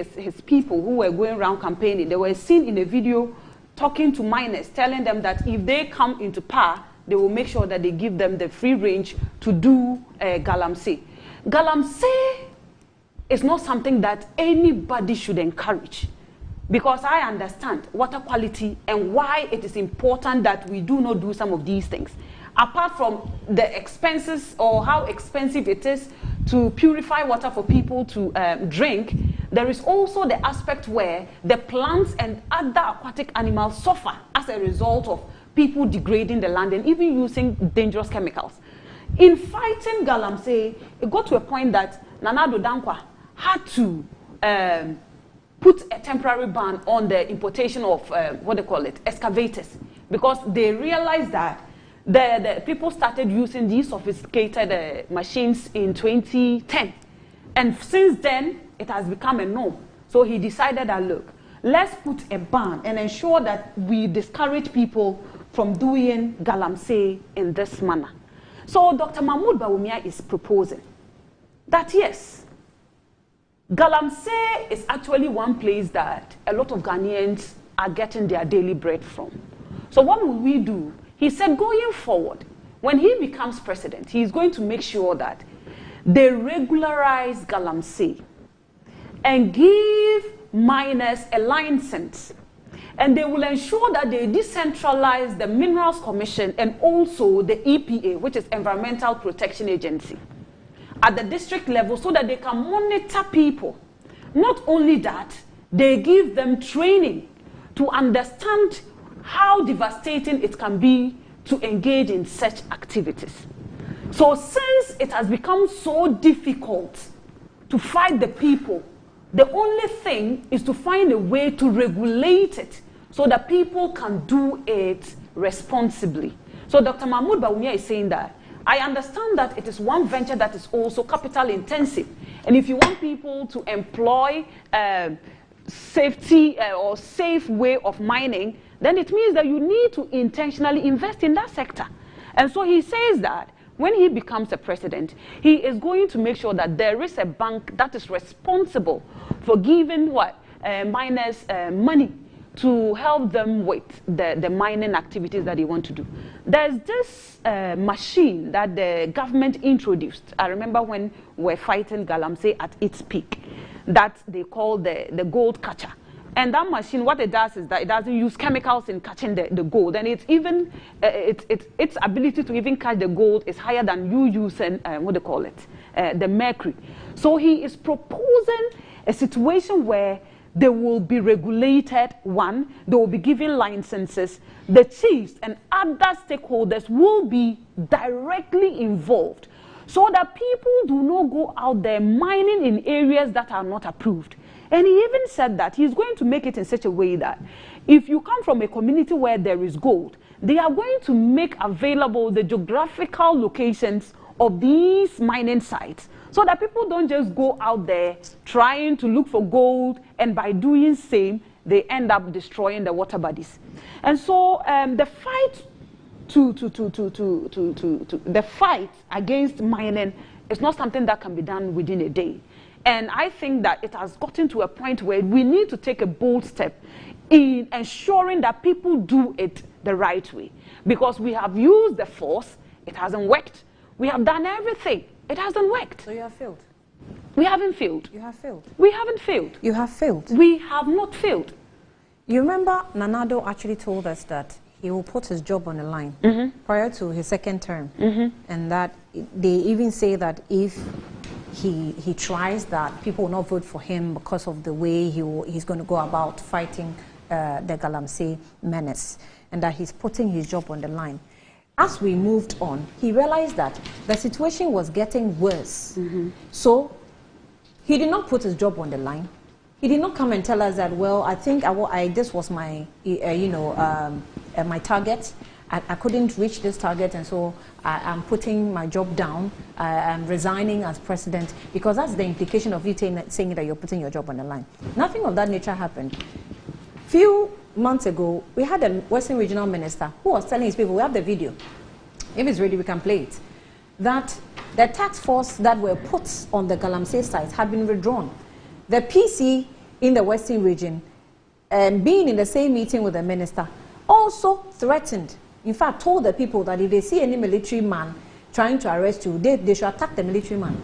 people who were going around campaigning, they were seen in a video talking to miners, telling them that if they come into power, they will make sure that they give them the free range to do Galamsey. Galamsey is not something that anybody should encourage, because I understand water quality and why it is important that we do not do some of these things. Apart from the expenses or how expensive it is to purify water for people to drink, there is also the aspect where the plants and other aquatic animals suffer as a result of people degrading the land and even using dangerous chemicals. In fighting Galamsey, it got to a point that Nana Addo Dankwa had to put a temporary ban on the importation of, excavators, because they realized that the people started using these sophisticated machines in 2010. And since then, it has become a norm. So he decided that, look, let's put a ban and ensure that we discourage people from doing Galamsey in this manner. So Dr. Mahmoud Bawumia is proposing that, yes, Galamsey is actually one place that a lot of Ghanaians are getting their daily bread from. So what will we do? He said going forward, when he becomes president, he is going to make sure that they regularize Galamsey. and give miners a license. And they will ensure that they decentralize the Minerals Commission and also the EPA, which is Environmental Protection Agency, at the district level so that they can monitor people. Not only that, they give them training to understand how devastating it can be to engage in such activities. So since it has become so difficult to fight the people, the only thing is to find a way to regulate it so that people can do it responsibly. So Dr. Mahmoud Bawumia is saying that, I understand that it is one venture that is also capital intensive. And if you want people to employ safety or safe way of mining, then it means that you need to intentionally invest in that sector. And so he says that when he becomes a president, he is going to make sure that there is a bank that is responsible for giving miners money to help them with the mining activities that they want to do. There's this machine that the government introduced. I remember when we were fighting Galamsey at its peak, that they call the gold catcher. And that machine, what it does is that it doesn't use chemicals in catching the gold. And it's even, its ability to even catch the gold is higher than you using, the mercury. So he is proposing a situation where they will be regulated, one, they will be given licenses, the chiefs and other stakeholders will be directly involved so that people do not go out there mining in areas that are not approved. And he even said that he's going to make it in such a way that if you come from a community where there is gold, they are going to make available the geographical locations of these mining sites so that people don't just go out there trying to look for gold, and by doing same, they end up destroying the water bodies. And so the fight against mining is not something that can be done within a day. And I think that it has gotten to a point where we need to take a bold step in ensuring that people do it the right way. Because we have used the force, it hasn't worked. We have done everything, it hasn't worked. So you have failed? We haven't failed. You have failed? We haven't failed. You have failed? We have not failed. You remember Nanado actually told us that he will put his job on the line prior to his second term. And that they even say that if he tries, that people will not vote for him because of the way he's going to go about fighting the Galamsey menace, and that he's putting his job on the line. As we moved on, he realized that the situation was getting worse. So he did not put his job on the line. He did not come and tell us that, well, I think this was my, my target. I couldn't reach this target, and so I'm putting my job down. I'm resigning as president, because that's the implication of you saying that you're putting your job on the line. Nothing of that nature happened. Few months ago, we had a Western Regional Minister who was telling his people, we have the video. If it's ready, we can play it. That the task force that were put on the Galamsey site had been withdrawn. The PC in the Western region, being in the same meeting with the minister, also threatened, in fact, told the people that if they see any military man trying to arrest you, they should attack the military man.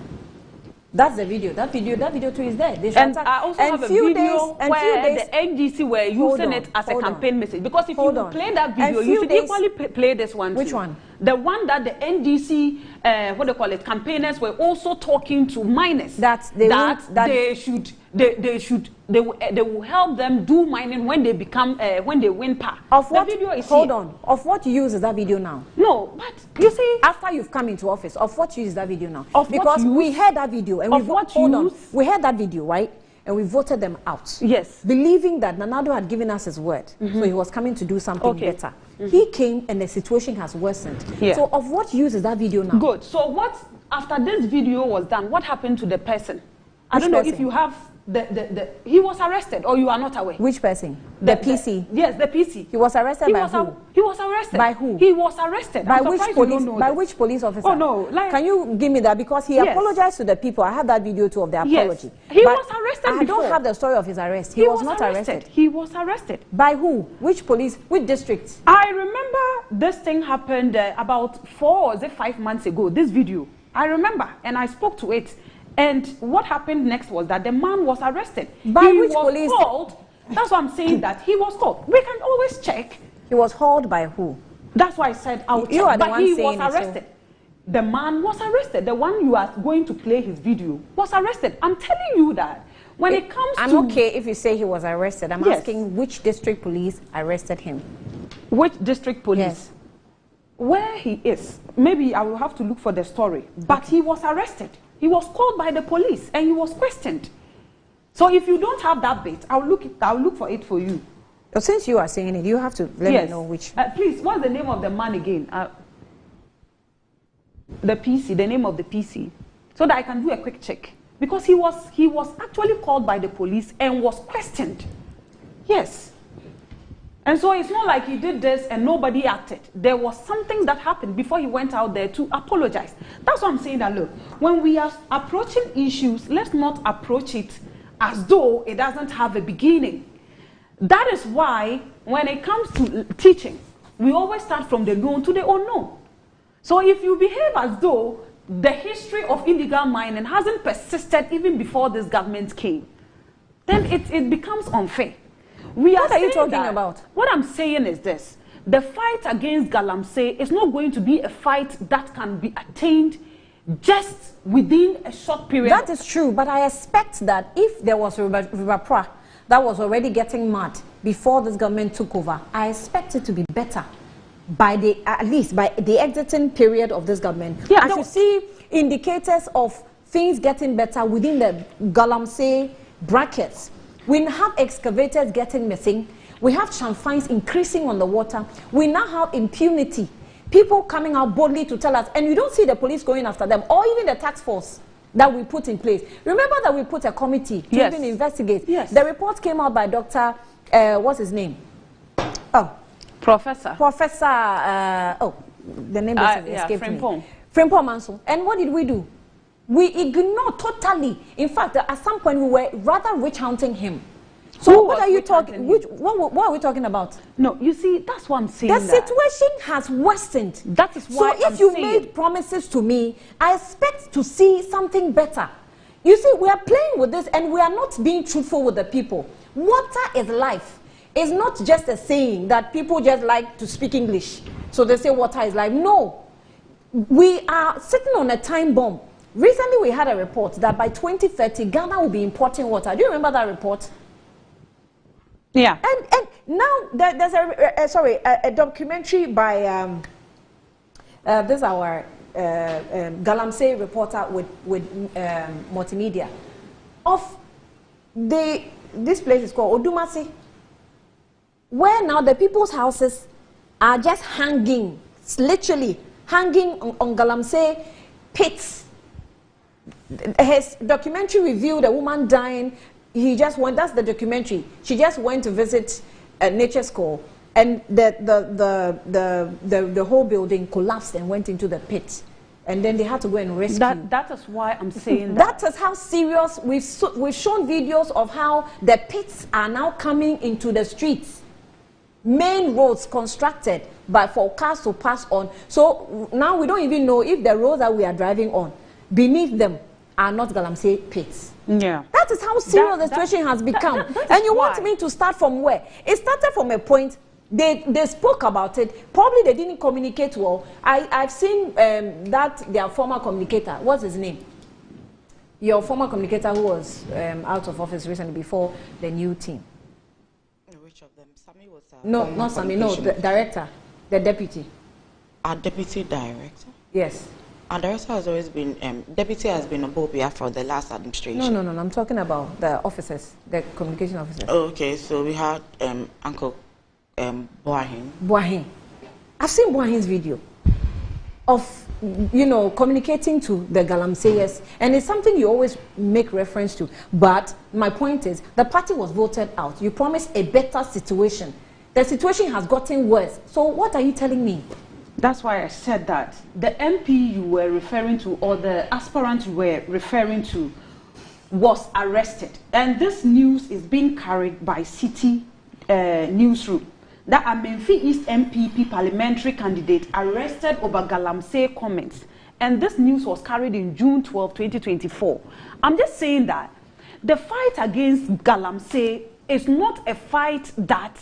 That's the video. That video too is there. They should attack. I also have a video where the NDC were using it as a campaign message. Because if you play that video, you should equally play this one too. Which one? The one that the NDC, campaigners were also talking to miners. They will help them do mining when they become when they win power. Of what? The video is hold on. Of what use is that video now? No, but you see, after you've come into office, of what use is that video now? Because we heard that video and we heard that video, right? And we voted them out. Yes. Believing that Nanado had given us his word, so he was coming to do something better. He came and the situation has worsened. Yeah. So of what use is that video now? Good. So what, after this video was done, what happened to the person? I don't know if you have he was arrested, or you are not aware. Which person? The PC? Yes, the PC. He was arrested by who? He was arrested. By who? He was arrested. By which police? By which police officer? Oh no! Can you give me that? Because he apologized to the people. I have that video too of the apology. Yes. He was arrested. I don't have the story of his arrest. He was not arrested. He was arrested. By who? Which police? Which district? I remember this thing happened about 4 or 5 months ago. This video, I remember, and I spoke to it. And what happened next was that the man was arrested. By he which was police? Called. That's why I'm saying that he was called. We can always check. He was hauled by who? That's why I said I'll check. You are the but one he saying was arrested. The man was arrested. The one you are going to play his video was arrested. I'm telling you that. When it comes to... I'm okay if you say he was arrested. I'm asking which district police arrested him. Which district police? Yes. Where he is. Maybe I will have to look for the story. But he was arrested. He was called by the police and he was questioned. So if you don't have that bit, I'll look for it for you. Since you are saying it, you have to let me know which. Please, what's the name of the man again? The PC, the name of the PC. So that I can do a quick check. Because he was actually called by the police and was questioned. Yes. And so it's not like he did this and nobody acted. There was something that happened before he went out there to apologize. That's what I'm saying that, look, when we are approaching issues, let's not approach it as though it doesn't have a beginning. That is why when it comes to teaching, we always start from the known to the unknown. So if you behave as though the history of illegal mining hasn't persisted even before this government came, then it becomes unfair. What are you talking about? What I'm saying is this. The fight against Galamsey is not going to be a fight that can be attained just within a short period. That is true, but I expect that if there was River Pra that was already getting mad before this government took over, I expect it to be better by at least by the exiting period of this government. Yeah, I should see indicators of things getting better within the Galamsey brackets. We have excavators getting missing. We have fines increasing on the water. We now have impunity. People coming out boldly to tell us, and you don't see the police going after them, or even the task force that we put in place. Remember that we put a committee to even investigate. Yes. The report came out by Dr. What's his name? Oh. Professor. The name escaped me. Frimpong Manso. And what did we do? We ignored totally. In fact, at some point we were rather witch-hunting him. So what are you talking? What are we talking about? No, you see, that's what I'm saying. The situation has worsened. That is why. So if you made promises to me, I expect to see something better. You see, we are playing with this, and we are not being truthful with the people. Water is life. It's not just a saying that people just like to speak English, so they say water is life. No, we are sitting on a time bomb. Recently, we had a report that by 2030, Ghana will be importing water. Do you remember that report? Yeah. And now there's a documentary by this our Galamsey reporter with multimedia of this place is called Odumasi, where now the people's houses are just hanging, literally hanging on Galamsey pits. His documentary revealed a woman dying. He just went, that's the documentary. She just went to visit a nature school, and the whole building collapsed and went into the pit. And then they had to go and rescue. That is why I'm saying that. That is how serious. We've shown videos of how the pits are now coming into the streets. Main roads constructed for cars to pass on. So now we don't even know if the roads that we are driving on, beneath them, are not Galamsey pits. Yeah. That is how serious the situation has become. And you want me to start from where? It started from a point. They spoke about it. Probably they didn't communicate well. I've seen that their former communicator, what's his name? Your former communicator who was out of office recently before the new team. Which of them? Sami was no, not Sami. No, the director, the deputy. Our deputy director? Yes. Our director has always been, deputy has been on Bobia for the last administration. No. I'm talking about the officers, the communication officers. Oh, okay, so we had Uncle Boahin. Boahin. I've seen Boahin's video of, communicating to the Galamseyers, and it's something you always make reference to. But my point is, the party was voted out. You promised a better situation. The situation has gotten worse. So what are you telling me? That's why I said that. The MP you were referring to, or the aspirant you were referring to, was arrested. And this news is being carried by City Newsroom. That a Menfi East MPP parliamentary candidate arrested over Galamsey comments And this news was carried in June 12, 2024. I'm just saying that the fight against Galamsey is not a fight that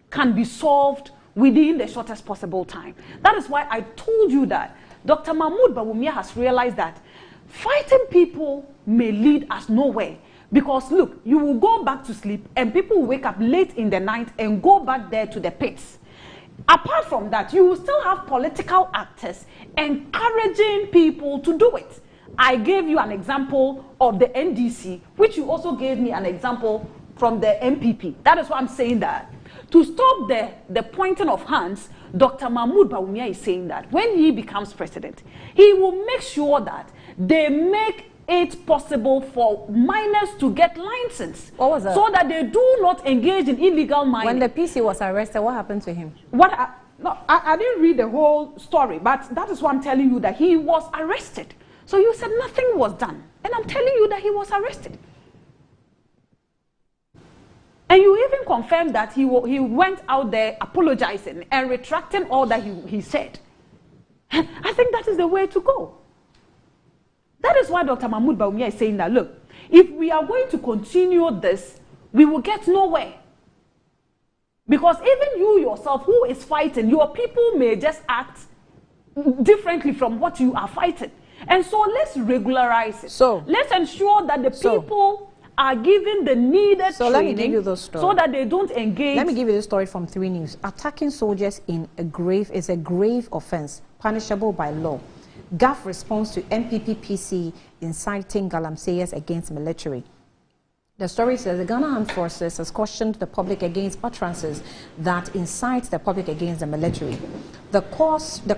can be solved within the shortest possible time. That is why I told you that Dr. Mahmoud Bawumia has realized that fighting people may lead us nowhere. Because look, you will go back to sleep and people will wake up late in the night and go back there to the pits. Apart from that, you will still have political actors encouraging people to do it. I gave you an example of the NDC, which you also gave me an example from the MPP. That is why I'm saying that. To stop the pointing of hands, Dr. Mahmoud Bawumia is saying that when he becomes president, he will make sure that they make it possible for miners to get license. What was that? So that they do not engage in illegal mining. When the PC was arrested, what happened to him? I didn't read the whole story, but that is why I'm telling you that he was arrested. So you said nothing was done. And I'm telling you that he was arrested. And you even confirmed that he went out there apologizing and retracting all that he said. I think that is the way to go. That is why Dr. Mahmoud Bawumia is saying that, look, if we are going to continue this, we will get nowhere. Because even you yourself, who is fighting, your people may just act differently from what you are fighting. And so let's regularize it. So let's ensure that the people are given the needed training. Let me give you the story. So that they don't engage. Let me give you the story from 3 News. Attacking soldiers in a grave is a grave offense, punishable by law. GAF responds to MPP PC inciting Galamseyers against military. The story says the Ghana Armed Forces has cautioned the public against utterances that incite the public against the military. The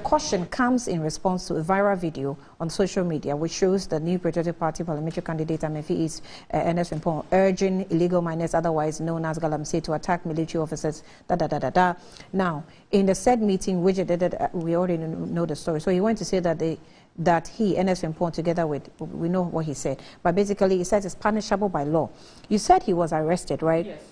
caution comes in response to a viral video on social media which shows the new Patriotic Party parliamentary candidate Amenfi East Ernest Frimpong urging illegal miners, otherwise known as Galamsey, to attack military officers. Now, in the said meeting, which we already know the story. So he went to say that he, Ernest Frimpong, together with, we know what he said, but basically he says it's punishable by law. You said he was arrested, right? Yes.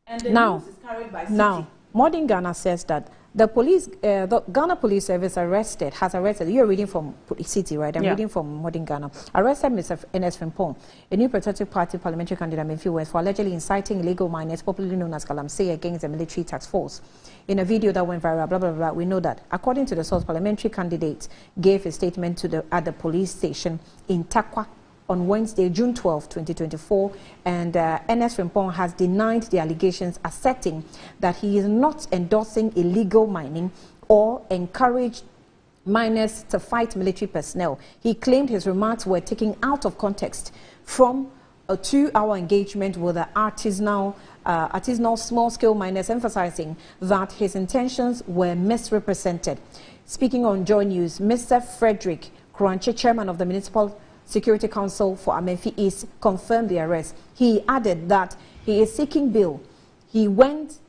And the news is carried by City. Now, Modern Ghana says that the police, the Ghana Police Service has arrested, you're reading from City, right? I'm reading from Modern Ghana. Arrested Mr. Ernest Frimpong, a new Patriotic Party parliamentary candidate Amenfi West, for allegedly inciting illegal miners, popularly known as Galamsey, against the military task force. In a video that went viral, blah, blah, blah, we know that. According to the source, parliamentary candidate gave a statement at the police station in Takwa on Wednesday, June 12, 2024, and Ernest Frimpong has denied the allegations, asserting that he is not endorsing illegal mining or encouraged miners to fight military personnel. He claimed his remarks were taken out of context from a 2-hour engagement with the artisanal small-scale miners, emphasizing that his intentions were misrepresented. Speaking on Joy News, Mr. Frederick Kranche, chairman of the Municipal Security Council for Amenfi East, confirmed the arrest. He added that he is seeking bail. He went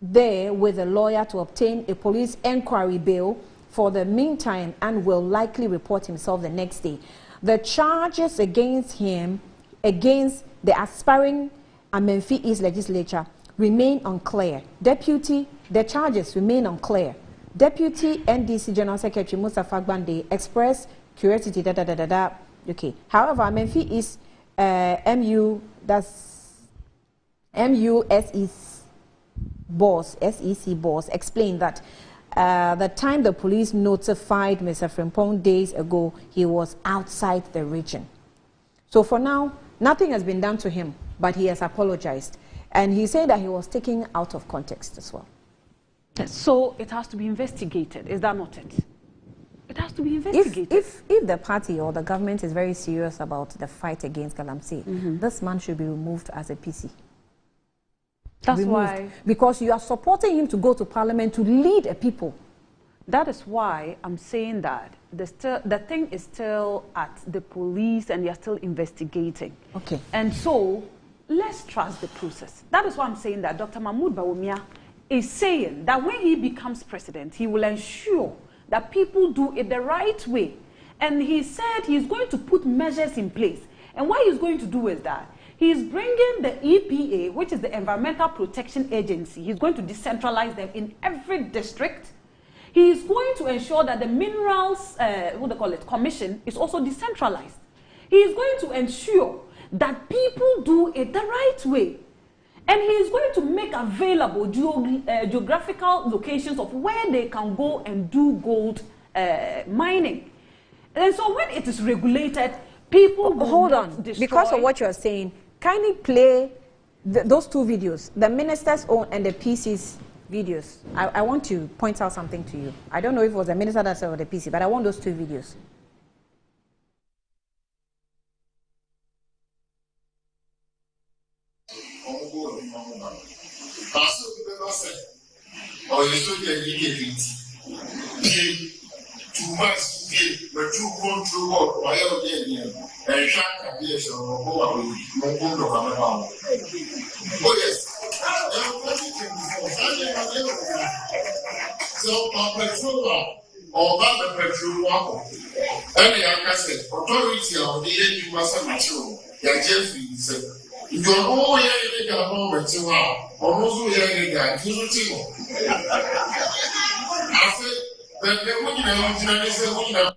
there with a lawyer to obtain a police inquiry bail for the meantime and will likely report himself the next day. The charges against him, against the aspiring Amenfi East legislature, remain unclear. The charges remain unclear. Deputy NDC General Secretary Mustafa Gbande expressed curiosity, Okay. However, Amenfi East SEC boss explained that the time the police notified Mr. Frimpong days ago, he was outside the region. So for now, nothing has been done to him, but he has apologized. And he said that he was taken out of context as well. So it has to be investigated. Is that not it? It has to be investigated. If the party or the government is very serious about the fight against Galamsey, this man should be removed as a PC. That's why. Because you are supporting him to go to parliament to lead a people. That is why I'm saying that the thing is still at the police and they are still investigating. Okay. And so let's trust the process. That is why I'm saying that Dr. Mahmoud Bawumia is saying that when he becomes president, he will ensure that people do it the right way. And he said he's going to put measures in place. And what he's going to do is that he's bringing the EPA, which is the Environmental Protection Agency, he's going to decentralize them in every district. He is going to ensure that the minerals, commission is also decentralized. He is going to ensure that people do it the right way. And he is going to make available geographical locations of where they can go and do gold mining. And so when it is regulated, people will hold on. destroy. Because of what you are saying, kindly play those two videos, the minister's own and the PC's videos. I want to point out something to you. I don't know if it was the minister that said or the PC, but I want those two videos. Too much but you control what my idea and shut up yes or go away. No good of a oh yes. So petrol or the petrol and the asset authority of the AU was a material. Jeffrey said, if you're all here, moment to almost here, I said, but the women are not going to say, oh, God,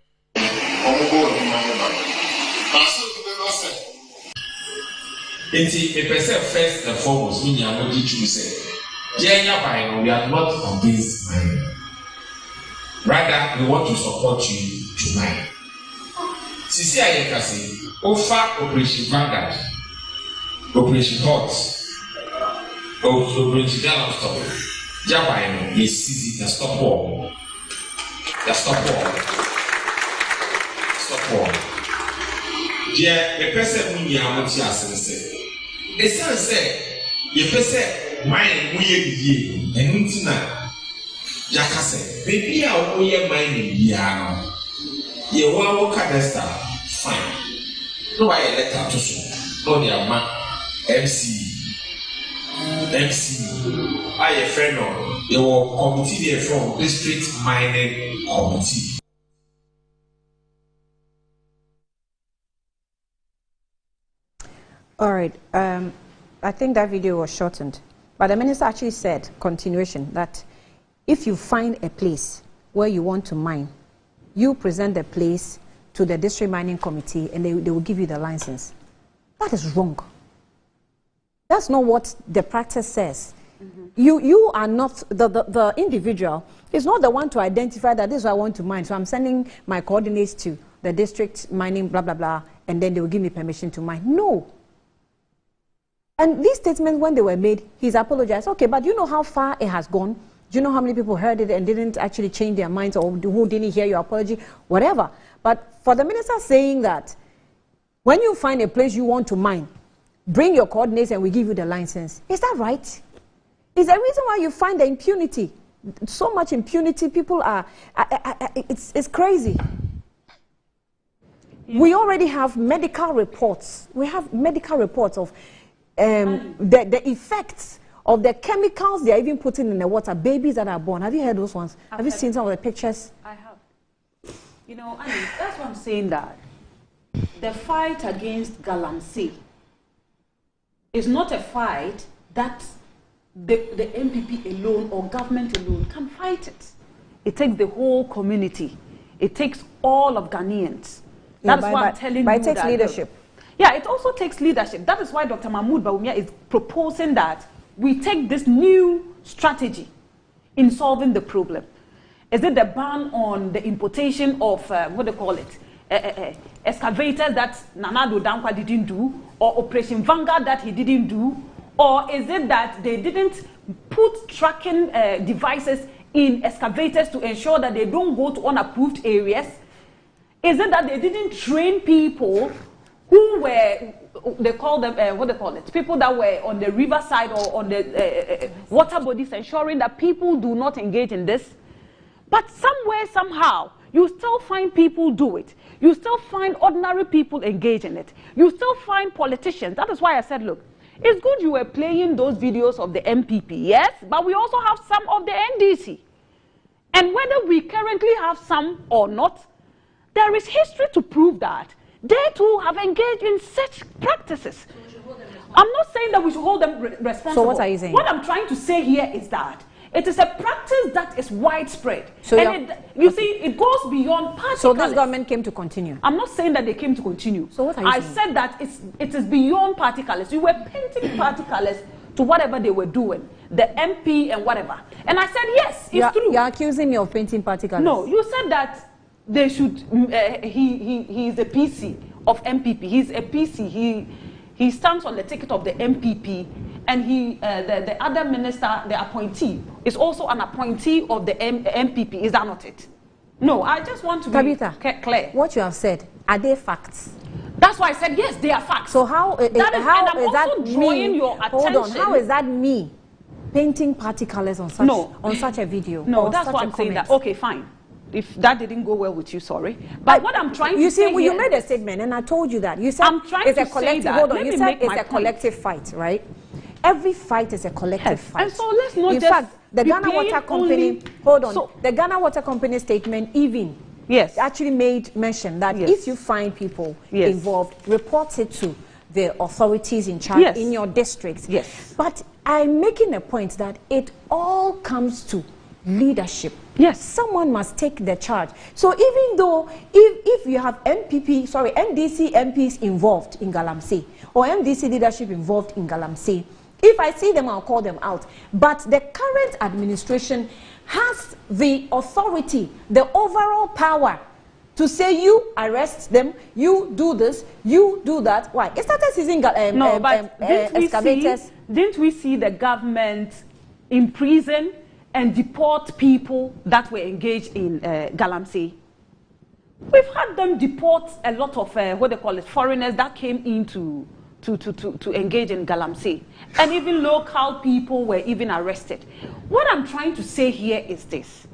it's a person first and foremost, meaning I want you to say, yeah, we are not against mining. Rather, we want to support you to mine. Sisi Ayekasi, offer Operation Vanguard, Operation Hot, Operation Gallop Stop, Japan is easy to stop war. Stop war. Yeah, the person who you are not say. It's not say, the person mine we and Untina Jacase, baby, our way mining piano. You want to cadastre, fine. No, I letter to show. No, the MC. I a friend of your committee from District Mining Committee. All right. I think that video was shortened, but the minister actually said, continuation, that if you find a place where you want to mine, you present the place to the District Mining Committee and they will give you the license. That is wrong. That's not what the practice says. You are not, the individual is not the one to identify that this is what I want to mine. So I'm sending my coordinates to the district mining, blah, blah, blah, and then they will give me permission to mine. No. And these statements, when they were made, he's apologized. Okay, but you know how far it has gone? Do you know how many people heard it and didn't actually change their minds, or who didn't hear your apology? Whatever. But for the minister saying that when you find a place you want to mine, bring your coordinates and we give you the license. Is that right? Is the reason why you find the impunity? So much impunity, people are, it's crazy. We already have medical reports. We have medical reports of the effects of the chemicals they are even putting in the water. Babies that are born. Have you heard those ones? Have you seen some of the pictures? I have. You know, Annie, that's why I'm saying that the fight against galamsey is not a fight that the MPP alone or government alone can fight it. It takes the whole community. It takes all of Ghanaians. That's why I'm telling you that. But it takes leadership. Yeah, it also takes leadership. That is why Dr. Mahmoud Bawumia is proposing that we take this new strategy in solving the problem. Is it the ban on the importation of, excavators that Nana Addo Dankwa didn't do, or Operation Vanguard that he didn't do, or is it that they didn't put tracking devices in excavators to ensure that they don't go to unapproved areas? Is it that they didn't train people who were, they call them, people that were on the riverside or on the water bodies, ensuring that people do not engage in this? But somewhere, somehow, you still find people do it. You still find ordinary people engage in it. You still find politicians. That is why I said, look, it's good you were playing those videos of the MPP, yes, but we also have some of the NDC. And whether we currently have some or not, there is history to prove that they too have engaged in such practices. I'm not saying that we should hold them responsible. So what are you saying? What I'm trying to say here is that It is a practice that is widespread. So you see, it goes beyond party So colors. this government came to continue? I'm not saying that they came to continue. So what are you saying? I said that it is beyond party colors. You were painting party colors to whatever they were doing, the MP and whatever. And I said, yes, it's true. You're accusing me of painting party colors? No, you said that they should, he is a PC of MPP. He's a PC. He stands on the ticket of the MPP, and the other minister, the appointee, is also an appointee of the MPP. Is that not it? No, I just want to be clear. What you have said, are they facts? That's why I said yes, they are facts. So how is that drawing me? your attention? Hold on, how is that me painting party colors on such a video? No, that's why I'm saying that. Okay, fine. If that didn't go well with you, sorry. But what I'm trying to say here, you made a statement, and I told you that. You said it's a collective. Hold on, you said it's a collective fight, right? Every fight is a collective fight. And so let's not in fact, the Ghana Water Company. Hold on. The Ghana Water Company statement even actually made mention that if you find people involved, report it to the authorities in charge in your district. Yes. But I'm making a point that it all comes to leadership. Yes. Someone must take the charge. So even though if you have NDC MPs involved in Galamsey or MDC leadership involved in Galamsey, if I see them, I'll call them out. But the current administration has the authority, the overall power to say you arrest them, you do this, you do that. Why? It started seizing excavators. Didn't we see the government imprison and deport people that were engaged in Galamsey? We've had them deport a lot of what they call it, foreigners that came in to engage in Galamsey, and even local people were even arrested. What I'm trying to say here is this: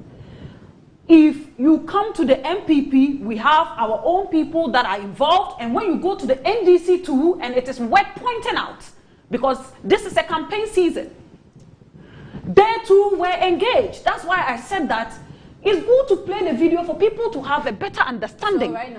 if you come to the MPP, we have our own people that are involved, and when you go to the NDC too, and it is worth pointing out, because this is a campaign season, they too were engaged. That's why I said that it's good to play the video for people to have a better understanding. So right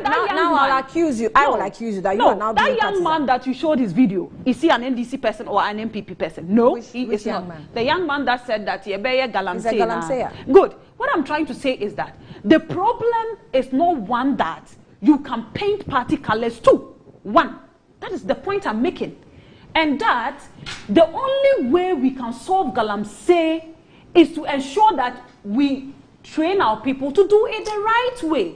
now I'll accuse you. I will accuse you that you are now being that young man that you showed his video, is he an NDC person or an MPP person? No, he is not. The young man that said that Galamsey. Good. What I'm trying to say is that the problem is not one that you can paint party colors to. One. That is the point I'm making. And that the only way we can solve Galamsey is to ensure that we train our people to do it the right way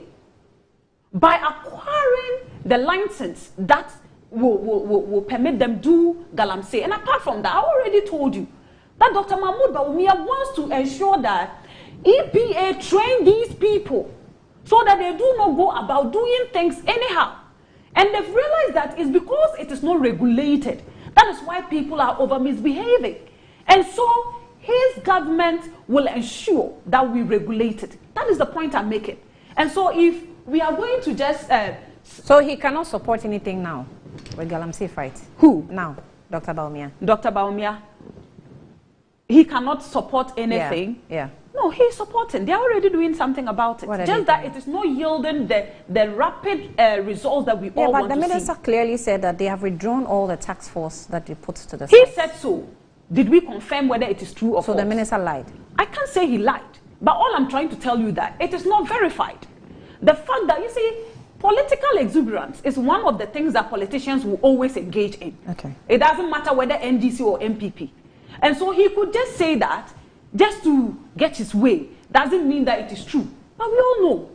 by acquiring the license that will permit them do Galamsey. And apart from that, I already told you that Dr. Mahmoud Bawumia wants to ensure that EPA train these people so that they do not go about doing things anyhow. And they've realized that it's because it is not regulated. That is why people are over misbehaving. And so his government will ensure that we regulate it. That is the point I'm making. And so if we are going to just... so he cannot support anything now with Galamsey fight? Who? Now, Dr. Bawumia. Dr. Bawumia. He cannot support anything. Yeah. No, he's supporting. They're already doing something about it. Just that it is not yielding the rapid results that we all want to see. But the minister clearly said that they have withdrawn all the task force that they put to the side. He said so. Did we confirm whether it is true or false? So the minister lied? I can't say he lied. But all I'm trying to tell you that it is not verified. The fact that, you see, political exuberance is one of the things that politicians will always engage in. Okay. It doesn't matter whether NDC or MPP. And so he could just say that just to get his way. Doesn't mean that it is true. But we all know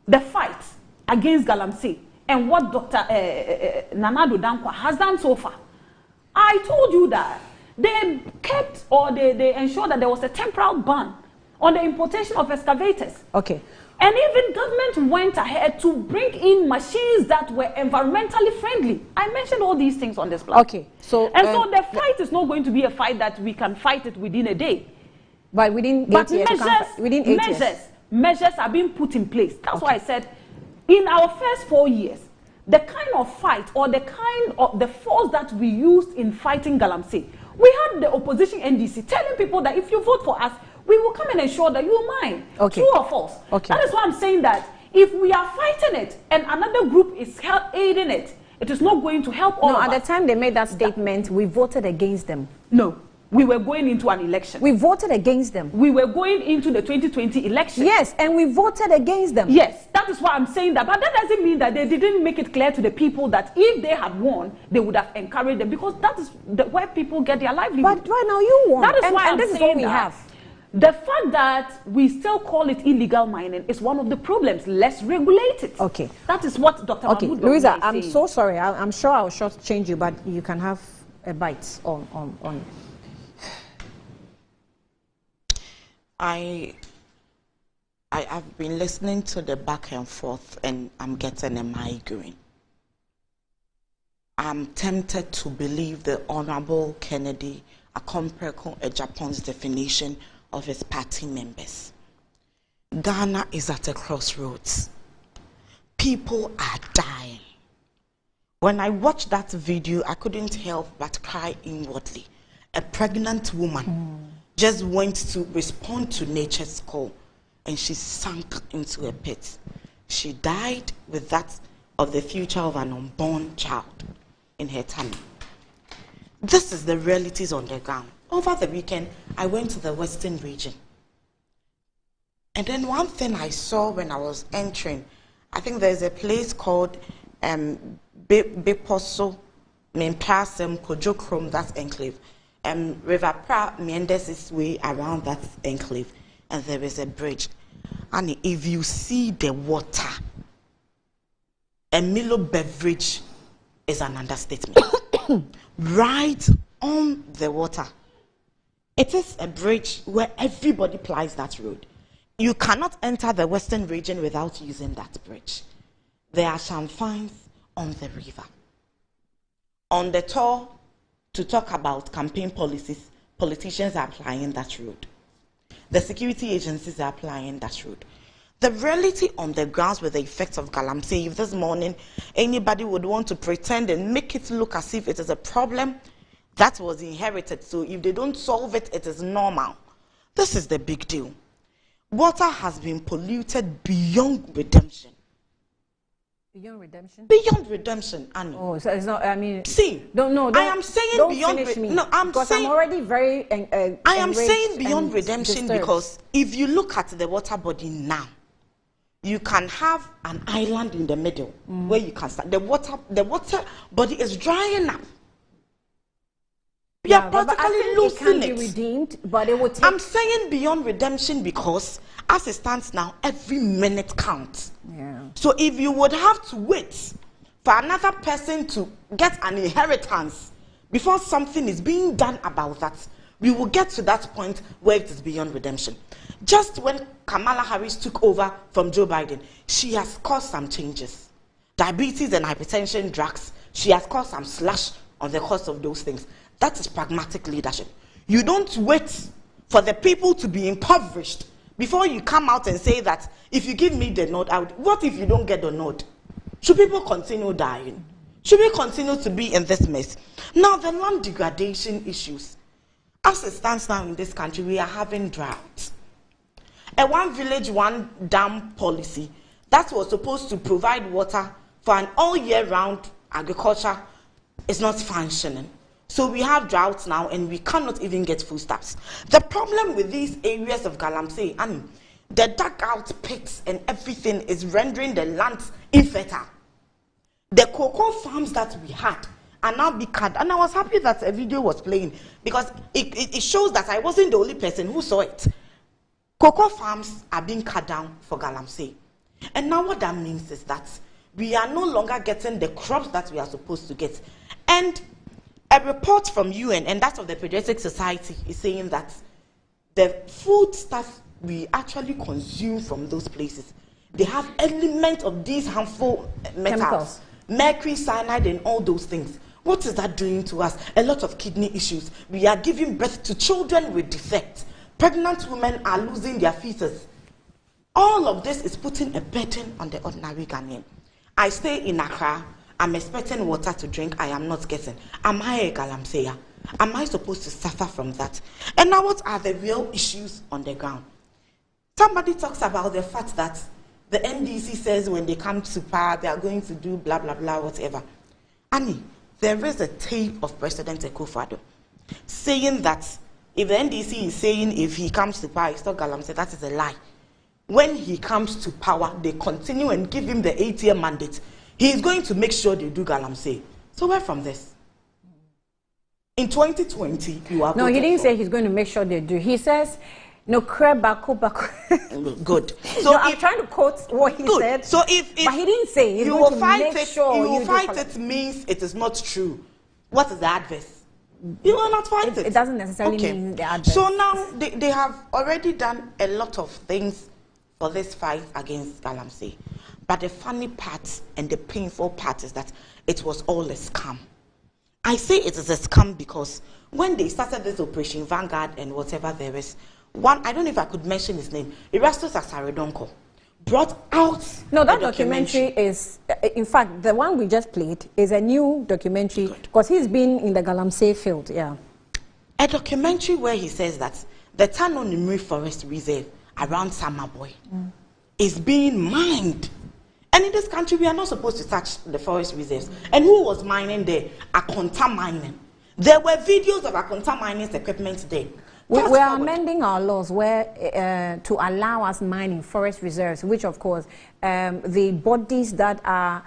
the fight against Galamsey and what Dr. Nanado Dankwa has done so far. I told you that they kept or they ensured that there was a temporal ban on the importation of excavators. Okay. And even government went ahead to bring in machines that were environmentally friendly. I mentioned all these things on this platform. Okay. So the fight is not going to be a fight that we can fight it within a day. But within 8 years. Measures are being put in place. That's why I said, in our first 4 years, the kind of fight or the force that we used in fighting Galamsey, we had the opposition NDC telling people that if you vote for us, we will come and ensure that you are mine. Okay. True or false? Okay. That is why I'm saying that if we are fighting it and another group is aiding it, it is not going to help all of us. No, at the time they made that statement, we voted against them. No. we were going into an election. We voted against them. We were going into the 2020 election. Yes, and we voted against them. Yes, that is why I'm saying that. But that doesn't mean that they didn't make it clear to the people that if they had won, they would have encouraged them, because that is where people get their livelihood. But right now you won. That is why and this is what we have. The fact that we still call it illegal mining is one of the problems. Let's regulate it. Okay. That is what Dr. Okay, Mahmoud Louisa, is I'm saying. so sorry. I'm sure I'll shortchange you, but you can have a bite on. I've been listening to the back and forth, and I'm getting a migraine. I'm tempted to believe the Honorable Kennedy Akompreko Ejapon's definition of his party members. Ghana is at a crossroads. People are dying. When I watched that video, I couldn't help but cry inwardly. A pregnant woman just went to respond to nature's call, and she sank into a pit. She died with that of the future of an unborn child in her tummy. This is the realities on the ground. Over the weekend, I went to the Western region. And then one thing I saw when I was entering, I think there's a place called Beposo, Memprasem, Kojokrom, that's enclave. River Pra meanders its way around that enclave, and there is a bridge. And if you see the water, a Milo beverage is an understatement. Right on the water. It is a bridge where everybody plies that road. You cannot enter the Western region without using that bridge. There are champagnes on the river. On the tour to talk about campaign policies, politicians are applying that road. The security agencies are applying that road. The reality on the grounds with the effects of Galamsey, if this morning anybody would want to pretend and make it look as if it is a problem that was inherited, so if they don't solve it, it is normal. This is the big deal. Water has been polluted beyond redemption. Beyond redemption? Beyond redemption, Annie. Oh, so it's not, I mean... See, I am saying beyond... No, I'm saying... I'm already very I am saying beyond redemption because if you look at the water body now, you can have an island in the middle where you can start. The water body is drying up. You are practically losing it. It can be redeemed, but it will take... I'm saying beyond redemption because as it stands now, every minute counts. Yeah. So if you would have to wait for another person to get an inheritance before something is being done about that, we will get to that point where it is beyond redemption. Just when Kamala Harris took over from Joe Biden, she has caused some changes. Diabetes and hypertension drugs, she has caused some slash on the cost of those things. That is pragmatic leadership. You don't wait for the people to be impoverished before you come out and say that if you give me the nod, what if you don't get the nod? Should people continue dying? Should we continue to be in this mess? Now, the land degradation issues. As it stands now in this country, we are having drought. A one village, one dam policy that was supposed to provide water for an all year round agriculture is not functioning. So we have droughts now and we cannot even get foodstuffs. The problem with these areas of Galamsey, and the dugout pits and everything is rendering the lands infertile. The cocoa farms that we had are now being cut. And I was happy that a video was playing because it shows that I wasn't the only person who saw it. Cocoa farms are being cut down for Galamsey. And now what that means is that we are no longer getting the crops that we are supposed to get. And a report from UN and that of the Pediatric Society is saying that the food stuff we actually consume from those places, they have elements of these harmful metals, mercury, cyanide, and all those things. What is that doing to us? A lot of kidney issues. We are giving birth to children with defects. Pregnant women are losing their fetus. All of this is putting a burden on the ordinary Ghanaian. I stay in Accra. I'm expecting water to drink. I am not getting. Am I a Galamseya? Am I supposed to suffer from that? And now what are the real issues on the ground? Somebody talks about the fact that the NDC says when they come to power, they are going to do blah, blah, blah, whatever. Annie, there is a tape of President Akufo-Addo saying that If the NDC is saying if he comes to power, it's not Galamsey, that is a lie. When he comes to power, they continue and give him the 8-year mandate. He is going to make sure they do Galamsey. So where from this? In 2020, you are. No, he didn't say he's going to make sure they do. He says, no, baku. Good. So no, I'm trying to quote what he said. So if but he didn't say he's you going will to fight make it, sure you will fight it means it is not true. What is the adverse? You will not fight it. It doesn't necessarily mean the adverse. So now they have already done a lot of things for this fight against Galamsey. But the funny part and the painful part is that it was all a scam. I say it is a scam because when they started this operation, Vanguard and whatever there is, one, I don't know if I could mention his name, Erastus Asaredonko, brought out. No, that documentary is, in fact, the one we just played is a new documentary because he's been in the Galamsey field, yeah. A documentary where he says that the Tano Nimri Forest Reserve around Samaboy is being mined. And in this country, we are not supposed to touch the forest reserves. And who was mining there? Akonta mining. There were videos of Akonta mining's equipment there. We are amending our laws where to allow us mining forest reserves, which of course the bodies that are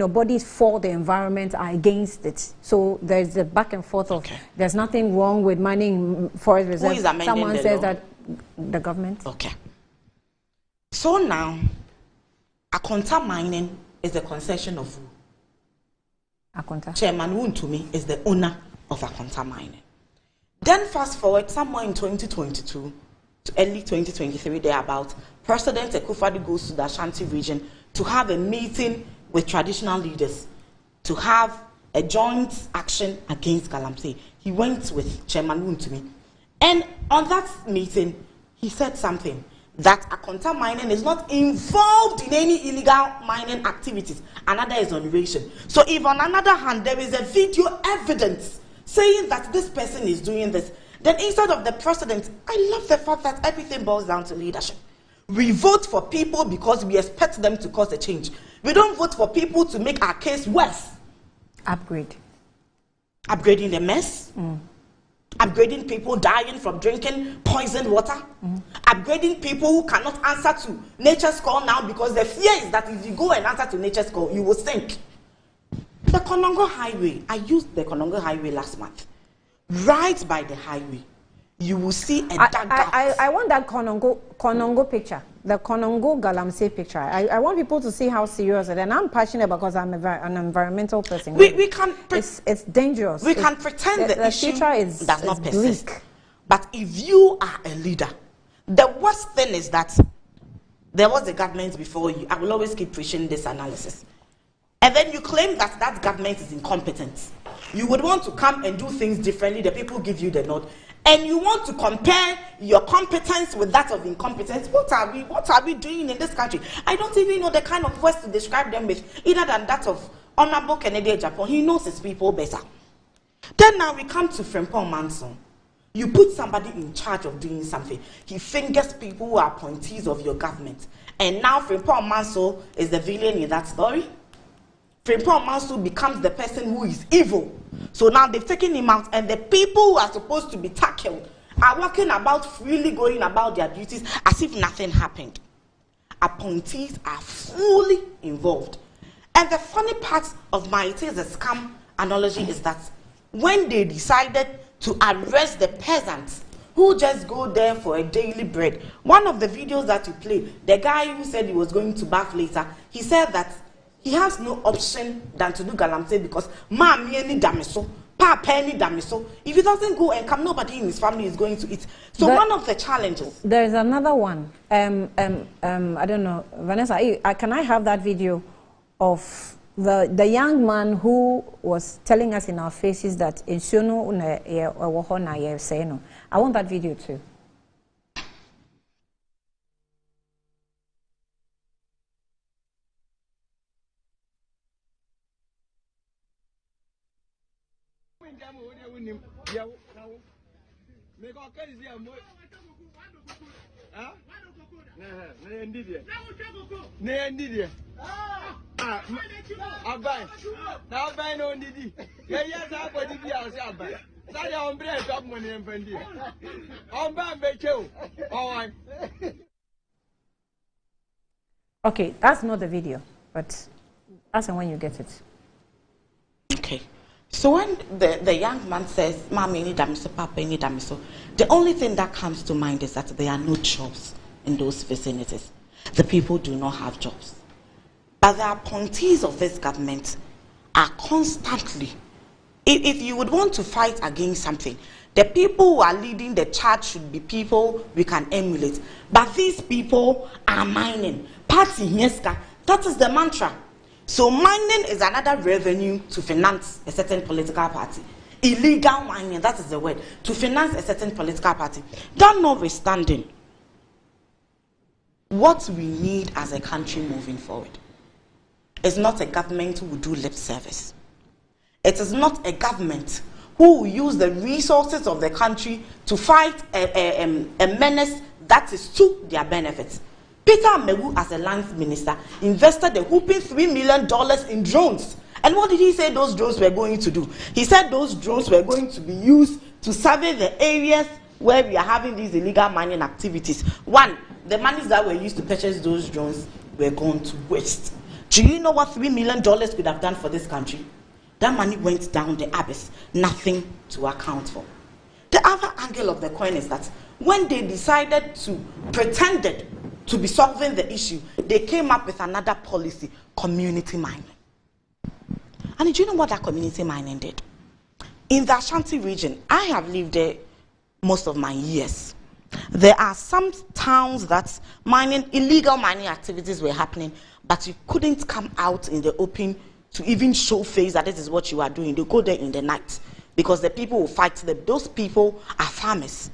bodies for the environment are against it. So there's a back and forth of there's nothing wrong with mining forest reserves. Who is amending Someone the says law? that the government. Okay. So now, Akonta mining is the concession of who? Akonta. Chairman Wuntumi is the owner of Akonta mining. Then fast forward somewhere in 2022 to early 2023 thereabout, President Akufo-Addo goes to the Ashanti region to have a meeting with traditional leaders to have a joint action against Galamsey. He went with Chairman Wuntumi. And on that meeting, he said something, that Akonta mining is not involved in any illegal mining activities. Another is exoneration. So if on another hand, there is a video evidence saying that this person is doing this, then instead of the president, I love the fact that everything boils down to leadership. We vote for people because we expect them to cause a change. We don't vote for people to make our case worse. Upgrade. Upgrading the mess. Upgrading people dying from drinking poisoned water. Upgrading people who cannot answer to nature's call now because the fear is that if you go and answer to nature's call, you will sink. The Konongo Highway, I used the Konongo Highway last month. Right by the highway, you will see a I want that Konongo picture, the Konongo Galamsey picture. I want people to see how serious it is. And I'm passionate because I'm an environmental person. We can it's dangerous. We can pretend the issue future is does not persist. Bleak. But if you are a leader, the worst thing is that there was a government before you. I will always keep preaching this analysis. And then you claim that that government is incompetent. You would want to come and do things differently. The people give you the nod. And you want to compare your competence with that of incompetence. What are we doing in this country? I don't even know the kind of words to describe them with, other than that of Honorable Kennedy Japan. He knows his people better. Then now we come to Frimpong Manson. You put somebody in charge of doing something. He fingers people who are appointees of your government. And now Frimpong Manson is the villain in that story. Frimpong Manson becomes the person who is evil. So now they've taken him out, and the people who are supposed to be tackled are walking about freely, going about their duties as if nothing happened. Appointees are fully involved. And the funny part of my it is a scam analogy is that when they decided to arrest the peasants who just go there for a daily bread, one of the videos that you played, the guy who said he was going to bath later, he said that he has no option than to do Galamsey because mommy any damiso, papa any damiso. If he doesn't go and come, nobody in his family is going to eat. So one of the challenges. There is another one. I don't know, Vanessa. Can I have that video of the young man who was telling us in our faces that in Shono I want that video too. Okay, that's not the video, but ask and when you get it. Okay. So when the young man says, Mommy, need damiso, Papa, need damiso, the only thing that comes to mind is that there are no jobs in those vicinities. The people do not have jobs. But the appointees of this government are constantly, if you would want to fight against something, the people who are leading the charge should be people we can emulate. But these people are mining. Party Hieska, that is the mantra. So mining is another revenue to finance a certain political party. Illegal mining, that is the word, to finance a certain political party. That notwithstanding, what we need as a country moving forward is not a government who will do lip service. It is not a government who will use the resources of the country to fight a menace that is to their benefits. Peter Megu, as a lands minister, invested a whooping $3 million in drones. And what did he say those drones were going to do? He said those drones were going to be used to survey the areas where we are having these illegal mining activities. One, the monies that were used to purchase those drones were gone to waste. Do you know what $3 million could have done for this country? That money went down the abyss, nothing to account for. The other angle of the coin is that when they decided to pretended to be solving the issue, they came up with another policy, community mining. And do you know what that community mining did? In the Ashanti region, I have lived there most of my years. There are some towns that illegal mining activities were happening, but you couldn't come out in the open to even show face that this is what you are doing. They go there in the night because the people will fight them. Those people are farmers.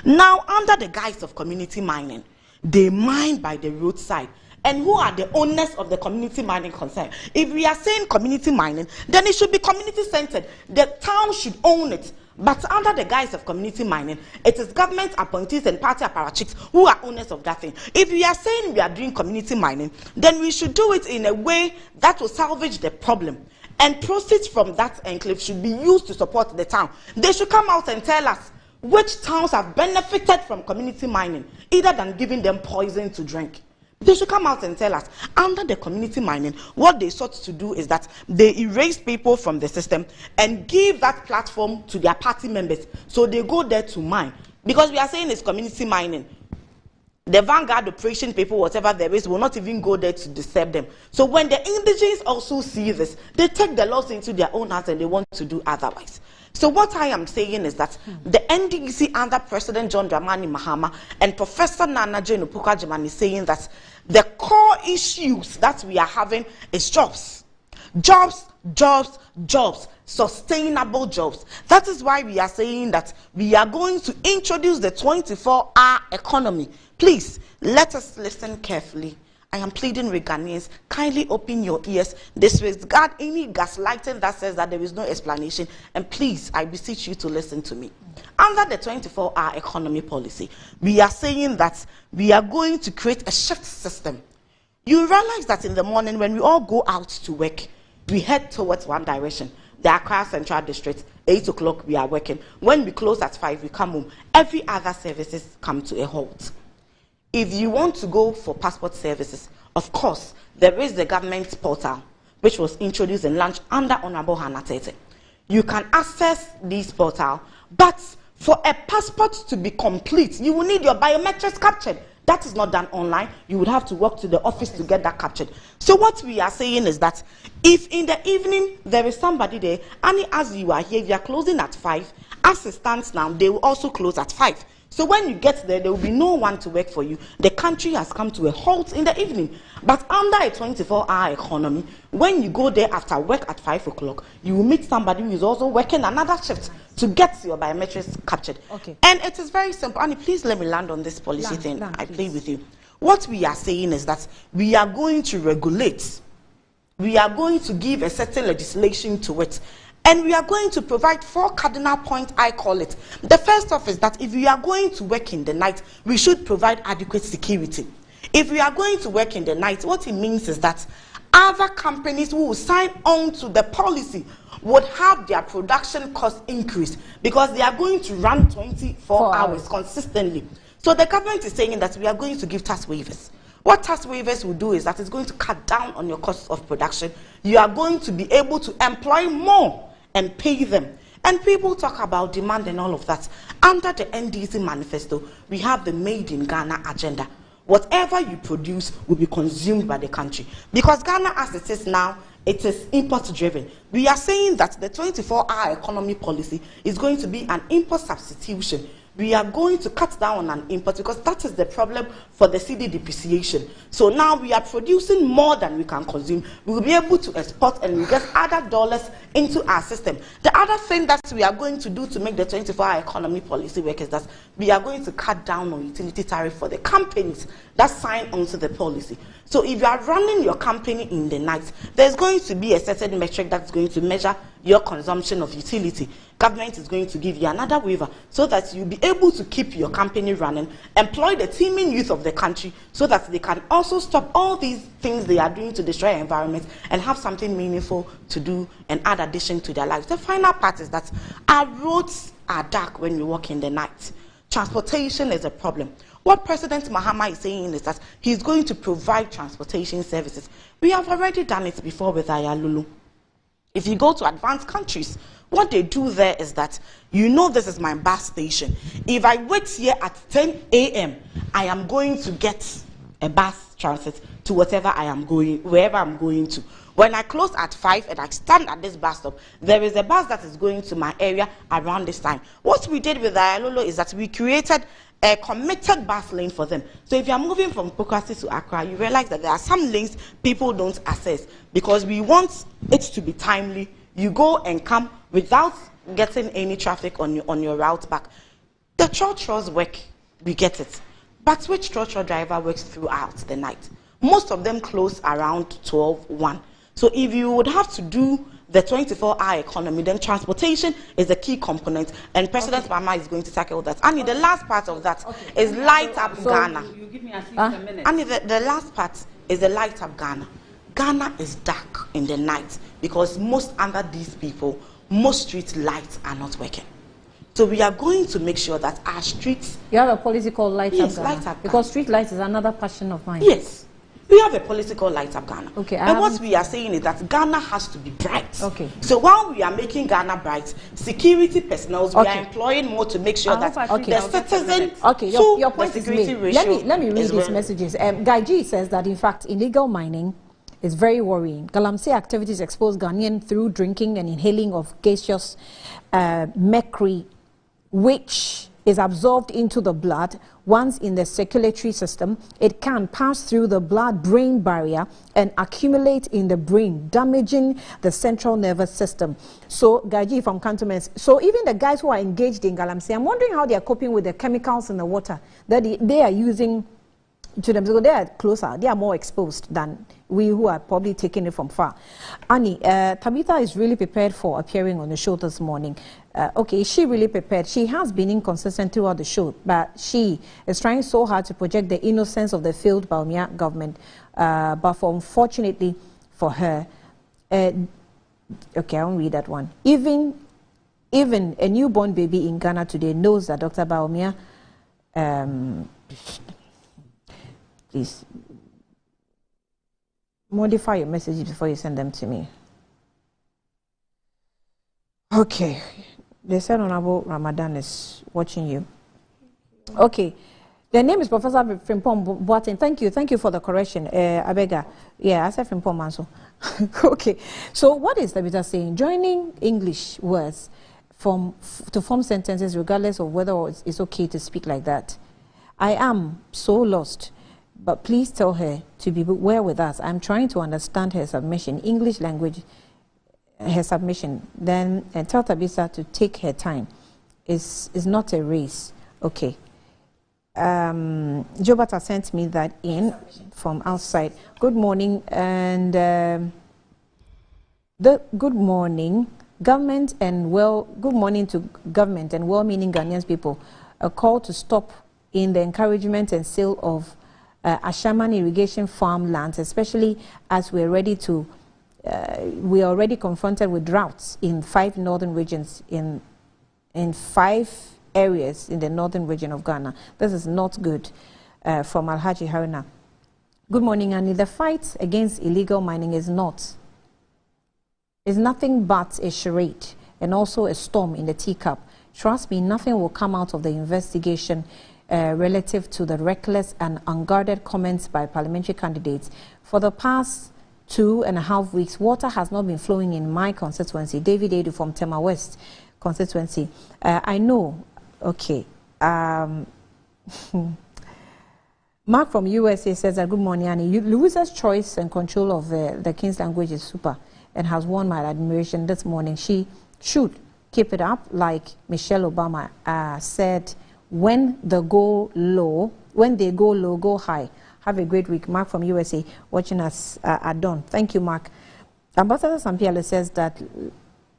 Now, under the guise of community mining, they mine by the roadside. And who are the owners of the community mining concern? If we are saying community mining, then it should be community-centered. The town should own it. But under the guise of community mining, it is government appointees and party apparatchiks who are owners of that thing. If we are saying we are doing community mining, then we should do it in a way that will salvage the problem. And proceeds from that enclave should be used to support the town. They should come out and tell us which towns have benefited from community mining, either than giving them poison to drink. They should come out and tell us. Under the community mining, what they sought to do is that they erase people from the system and give that platform to their party members. So they go there to mine. Because we are saying it's community mining. The Vanguard operation people, whatever there is, will not even go there to disturb them. So when the indigenes also see this, they take the laws into their own hands and they want to do otherwise. So what I am saying is that the NDC under President John Dramani Mahama and Professor Nana Jane Opoku-Agyeman is saying that the core issues that we are having is jobs. Jobs, jobs, jobs. Sustainable jobs. That is why we are saying that we are going to introduce the 24-hour economy. Please, let us listen carefully. I am pleading with Ghanaians, kindly open your ears. Disregard any gaslighting that says that there is no explanation. And please, I beseech you to listen to me. Under the 24-hour economy policy, we are saying that we are going to create a shift system. You realize that in the morning when we all go out to work, we head towards one direction. The Accra Central District, 8 o'clock we are working. When we close at 5, we come home. Every other services come to a halt. If you want to go for passport services, of course, there is the government portal, which was introduced and launched under Honorable Hannah Tete. You can access this portal, but for a passport to be complete, you will need your biometrics captured. That is not done online. You would have to walk to the office to get that captured. So what we are saying is that if in the evening there is somebody there, and as you are here, you are closing at 5, as it stands now, they will also close at 5. So when you get there, there will be no one to work for you. The country has come to a halt in the evening. But under a 24-hour economy, when you go there after work at 5 o'clock, you will meet somebody who is also working another shift to get your biometrics captured. Okay. And it is very simple. Annie, please let me land on this policy thing. I plead with you. What we are saying is that we are going to regulate. We are going to give a certain legislation to it. And we are going to provide 4 cardinal points, I call it. The first off is that if we are going to work in the night, we should provide adequate security. If we are going to work in the night, what it means is that Other companies who will sign on to the policy would have their production cost increase because they are going to run 24 hours consistently. So the government is saying that we are going to give tax waivers. What tax waivers will do is that it's going to cut down on your cost of production. You are going to be able to employ more and pay them. And people talk about demand and all of that. Under the NDC manifesto, we have the Made in Ghana agenda. Whatever you produce will be consumed by the country. Because Ghana, as it is now, it is import-driven. We are saying that the 24-hour economy policy is going to be an import substitution. We are going to cut down on import because that is the problem for the cedi depreciation. So now we are producing more than we can consume. We will be able to export and we get other dollars into our system. The other thing that we are going to do to make the 24-hour economy policy work is that we are going to cut down on utility tariff for the companies that sign onto the policy. So if you are running your company in the night, there's going to be a certain metric that's going to measure your consumption of utility. Government is going to give you another waiver so that you'll be able to keep your company running, employ the teeming youth of the country so that they can also stop all these things they are doing to destroy our environment and have something meaningful to do and add addition to their lives. The final part is that our roads are dark when we walk in the night. Transportation is a problem. What President Mahama is saying is that he's going to provide transportation services. We have already done it before with Ayalulu. If you go to advanced countries, what they do there is that, you know, this is my bus station. If I wait here at 10 a.m., I am going to get a bus transit to wherever I'm going to. When I close at 5 and I stand at this bus stop, there is a bus that is going to my area around this time. What we did with Ayalolo is that we created a committed bus lane for them. So if you are moving from Pokwasi to Accra, you realize that there are some lanes people don't access because we want it to be timely. You go and come without getting any traffic on your route back. The trotros work, we get it. But which trotro driver works throughout the night? Most of them close around 12, 1. So if you would have to do the 24-hour economy, then transportation is a key component, and President Mama is going to tackle that. And the last part of that is light up Ghana. You give me at least a minute. And the last part is the light up Ghana. Ghana is dark in the night because most under these people, most street lights are not working. So we are going to make sure that our streets... You have a policy called Light Up Ghana? Light Up Ghana. Because street lights is another passion of mine. Yes. We have a policy called Light Up Ghana. Okay, and what we are saying is that Ghana has to be bright. Okay. So while we are making Ghana bright, security personnel, we are employing more to make sure that the citizens... Okay, your point is made. Let me read these messages. Guy G says that, in fact, illegal mining is very worrying. Galamsey activities expose Ghanaian through drinking and inhaling of gaseous mercury, which is absorbed into the blood. Once in the circulatory system, it can pass through the blood-brain barrier and accumulate in the brain, damaging the central nervous system. So, Gaji from Cantonments, so even the guys who are engaged in Galamsey, I'm wondering how they are coping with the chemicals in the water that they are using to them. So they are closer, they are more exposed than we who are probably taking it from far. Annie, Tabitha is really prepared for appearing on the show this morning. Okay, is she really prepared? She has been inconsistent throughout the show, but she is trying so hard to project the innocence of the failed Bawumia government. But unfortunately for her, okay, I won't read that one. Even a newborn baby in Ghana today knows that Dr. Bawumia, please modify your messages before you send them to me. Okay. They said Honorable Ramadan is watching you. Okay. The name is Professor Frimpong Boateng. Thank you for the correction. Abega. Yeah, I said Frimpong Manso. Okay. So what is Tabitha saying? Joining English words to form sentences regardless of whether it's okay to speak like that. I am so lost. But please tell her to beware with us. I'm trying to understand her submission, English language, her submission. Then tell Tabitha to take her time. It's not a race. Okay. Jobata sent me that in from outside. Good morning. And good morning. Good morning to government and well-meaning Ghanaian people. A call to stop in the encouragement and sale of Ashaman irrigation farmlands, especially as we are already confronted with droughts in 5 northern regions, in 5 areas in the northern region of Ghana. This is not good. From Alhaji Haruna. Good morning, Annie. The fight against illegal mining is nothing but a charade and also a storm in the teacup. Trust me, nothing will come out of the investigation relative to the reckless and unguarded comments by parliamentary candidates. For the past 2.5 weeks, water has not been flowing in my constituency. David Edu from Tema West constituency. I know, okay. Mark from USA says that good morning, Annie. Louisa's choice and control of the King's language is super and has won my admiration this morning. She should keep it up, like Michelle Obama said, when they go low, go high. Have a great week. Mark from USA watching us at dawn. Thank you, Mark. Ambassador Sampiale says that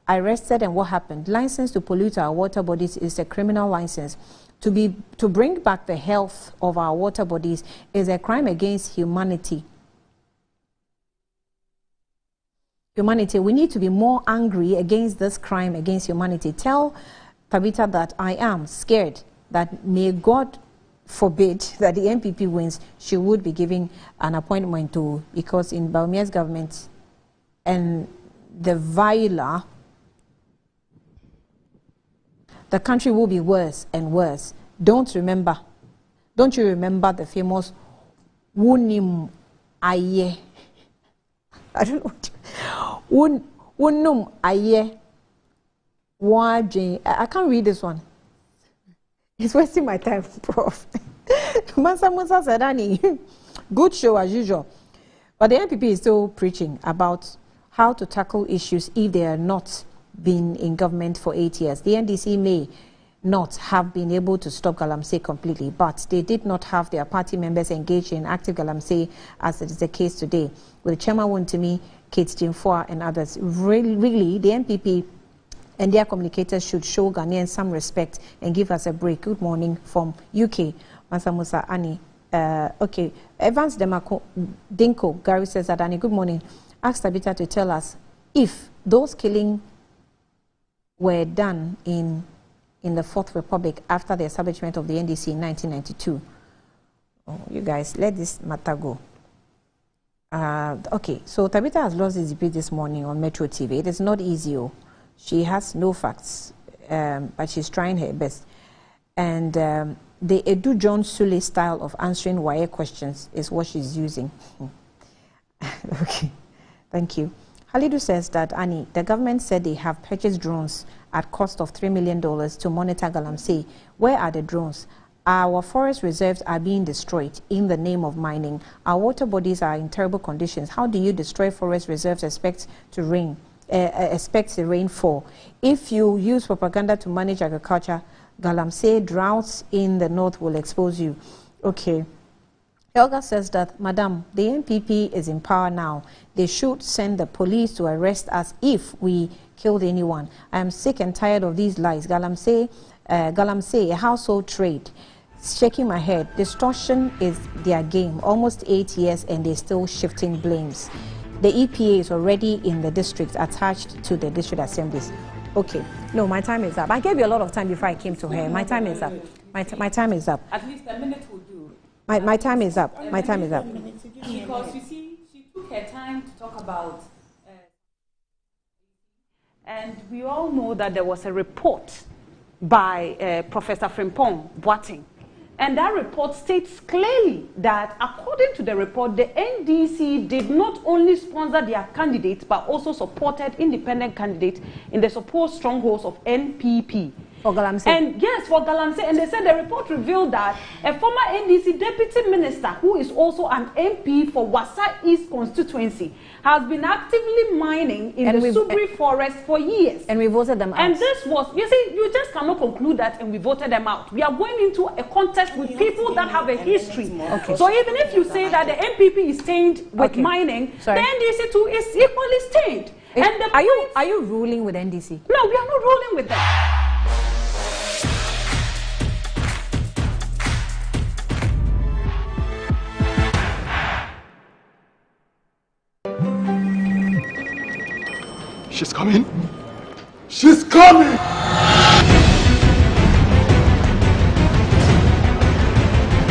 arrested and what happened. License to pollute our water bodies is a criminal license. To bring back the health of our water bodies is a crime against humanity. We need to be more angry against this crime against humanity. Tell Tabitha that I am scared that may God forbid that the MPP wins, she would be giving an appointment to, because in Baumia's government and the Viola, the country will be worse and worse. Don't you remember the famous Wunim Aye? I don't know. Wunum Aye. I can't read this one. It's wasting my time, Prof. Mansa Musa said, Annie, good show as usual. But the NPP is still preaching about how to tackle issues if they are not been in government for 8 years. The NDC may not have been able to stop Galamsey completely, but they did not have their party members engaged in active Galamsey, as it is the case today, with Chairman Wontimi, Kate Jimfoa, and others. Really, the NPP and their communicators should show Ghanaians some respect and give us a break. Good morning from UK, Mansa Musa, Annie. Okay, Evans Dinko, Gary says that, Annie, good morning. Ask Tabitha to tell us if those killing were done in the Fourth Republic after the establishment of the NDC in 1992. Oh, you guys, let this matter go. Okay, so Tabitha has lost his debate this morning on Metro TV. It is not easy. She has no facts, but she's trying her best. And the Edu John Sule style of answering wire questions is what she's using. Okay, thank you. Halidu says that, Annie, the government said they have purchased drones at cost of $3 million to monitor Galamsey. Where are the drones? Our forest reserves are being destroyed in the name of mining. Our water bodies are in terrible conditions. How do you destroy forest reserves, expect the rainfall? If you use propaganda to manage agriculture, Galamsey droughts in the north will expose you. Okay. Helga says that, Madam, the NPP is in power now. They should send the police to arrest us if we killed anyone. I am sick and tired of these lies. Galamsey, a household trade. Shaking my head. Distortion is their game. Almost 8 years and they're still shifting blames. The EPA is already in the district, attached to the district assemblies. Okay. No, my time is up. I gave you a lot of time before I came to her. My time is up. My time is up. At least a minute will do. My time is up. My time is up. Because you see, she took her time to talk about, and we all know that there was a report by Professor Frimpong Boateng. And that report states clearly that, according to the report, the NDC did not only sponsor their candidates, but also supported independent candidates in the supposed strongholds of NPP. For Galamsey. And yes, for Galamsey. And they said the report revealed that a former NDC deputy minister, who is also an MP for Wasa East constituency, has been actively mining in the Subri forest for years. And we voted them out. And this was, you see, you just cannot conclude that and we voted them out. We are going into a contest with people that have a history. Okay. So even if you say that the NPP is stained with mining, the NDC too is equally stained. And are you ruling with NDC? No, we are not ruling with them. She's coming. She's coming.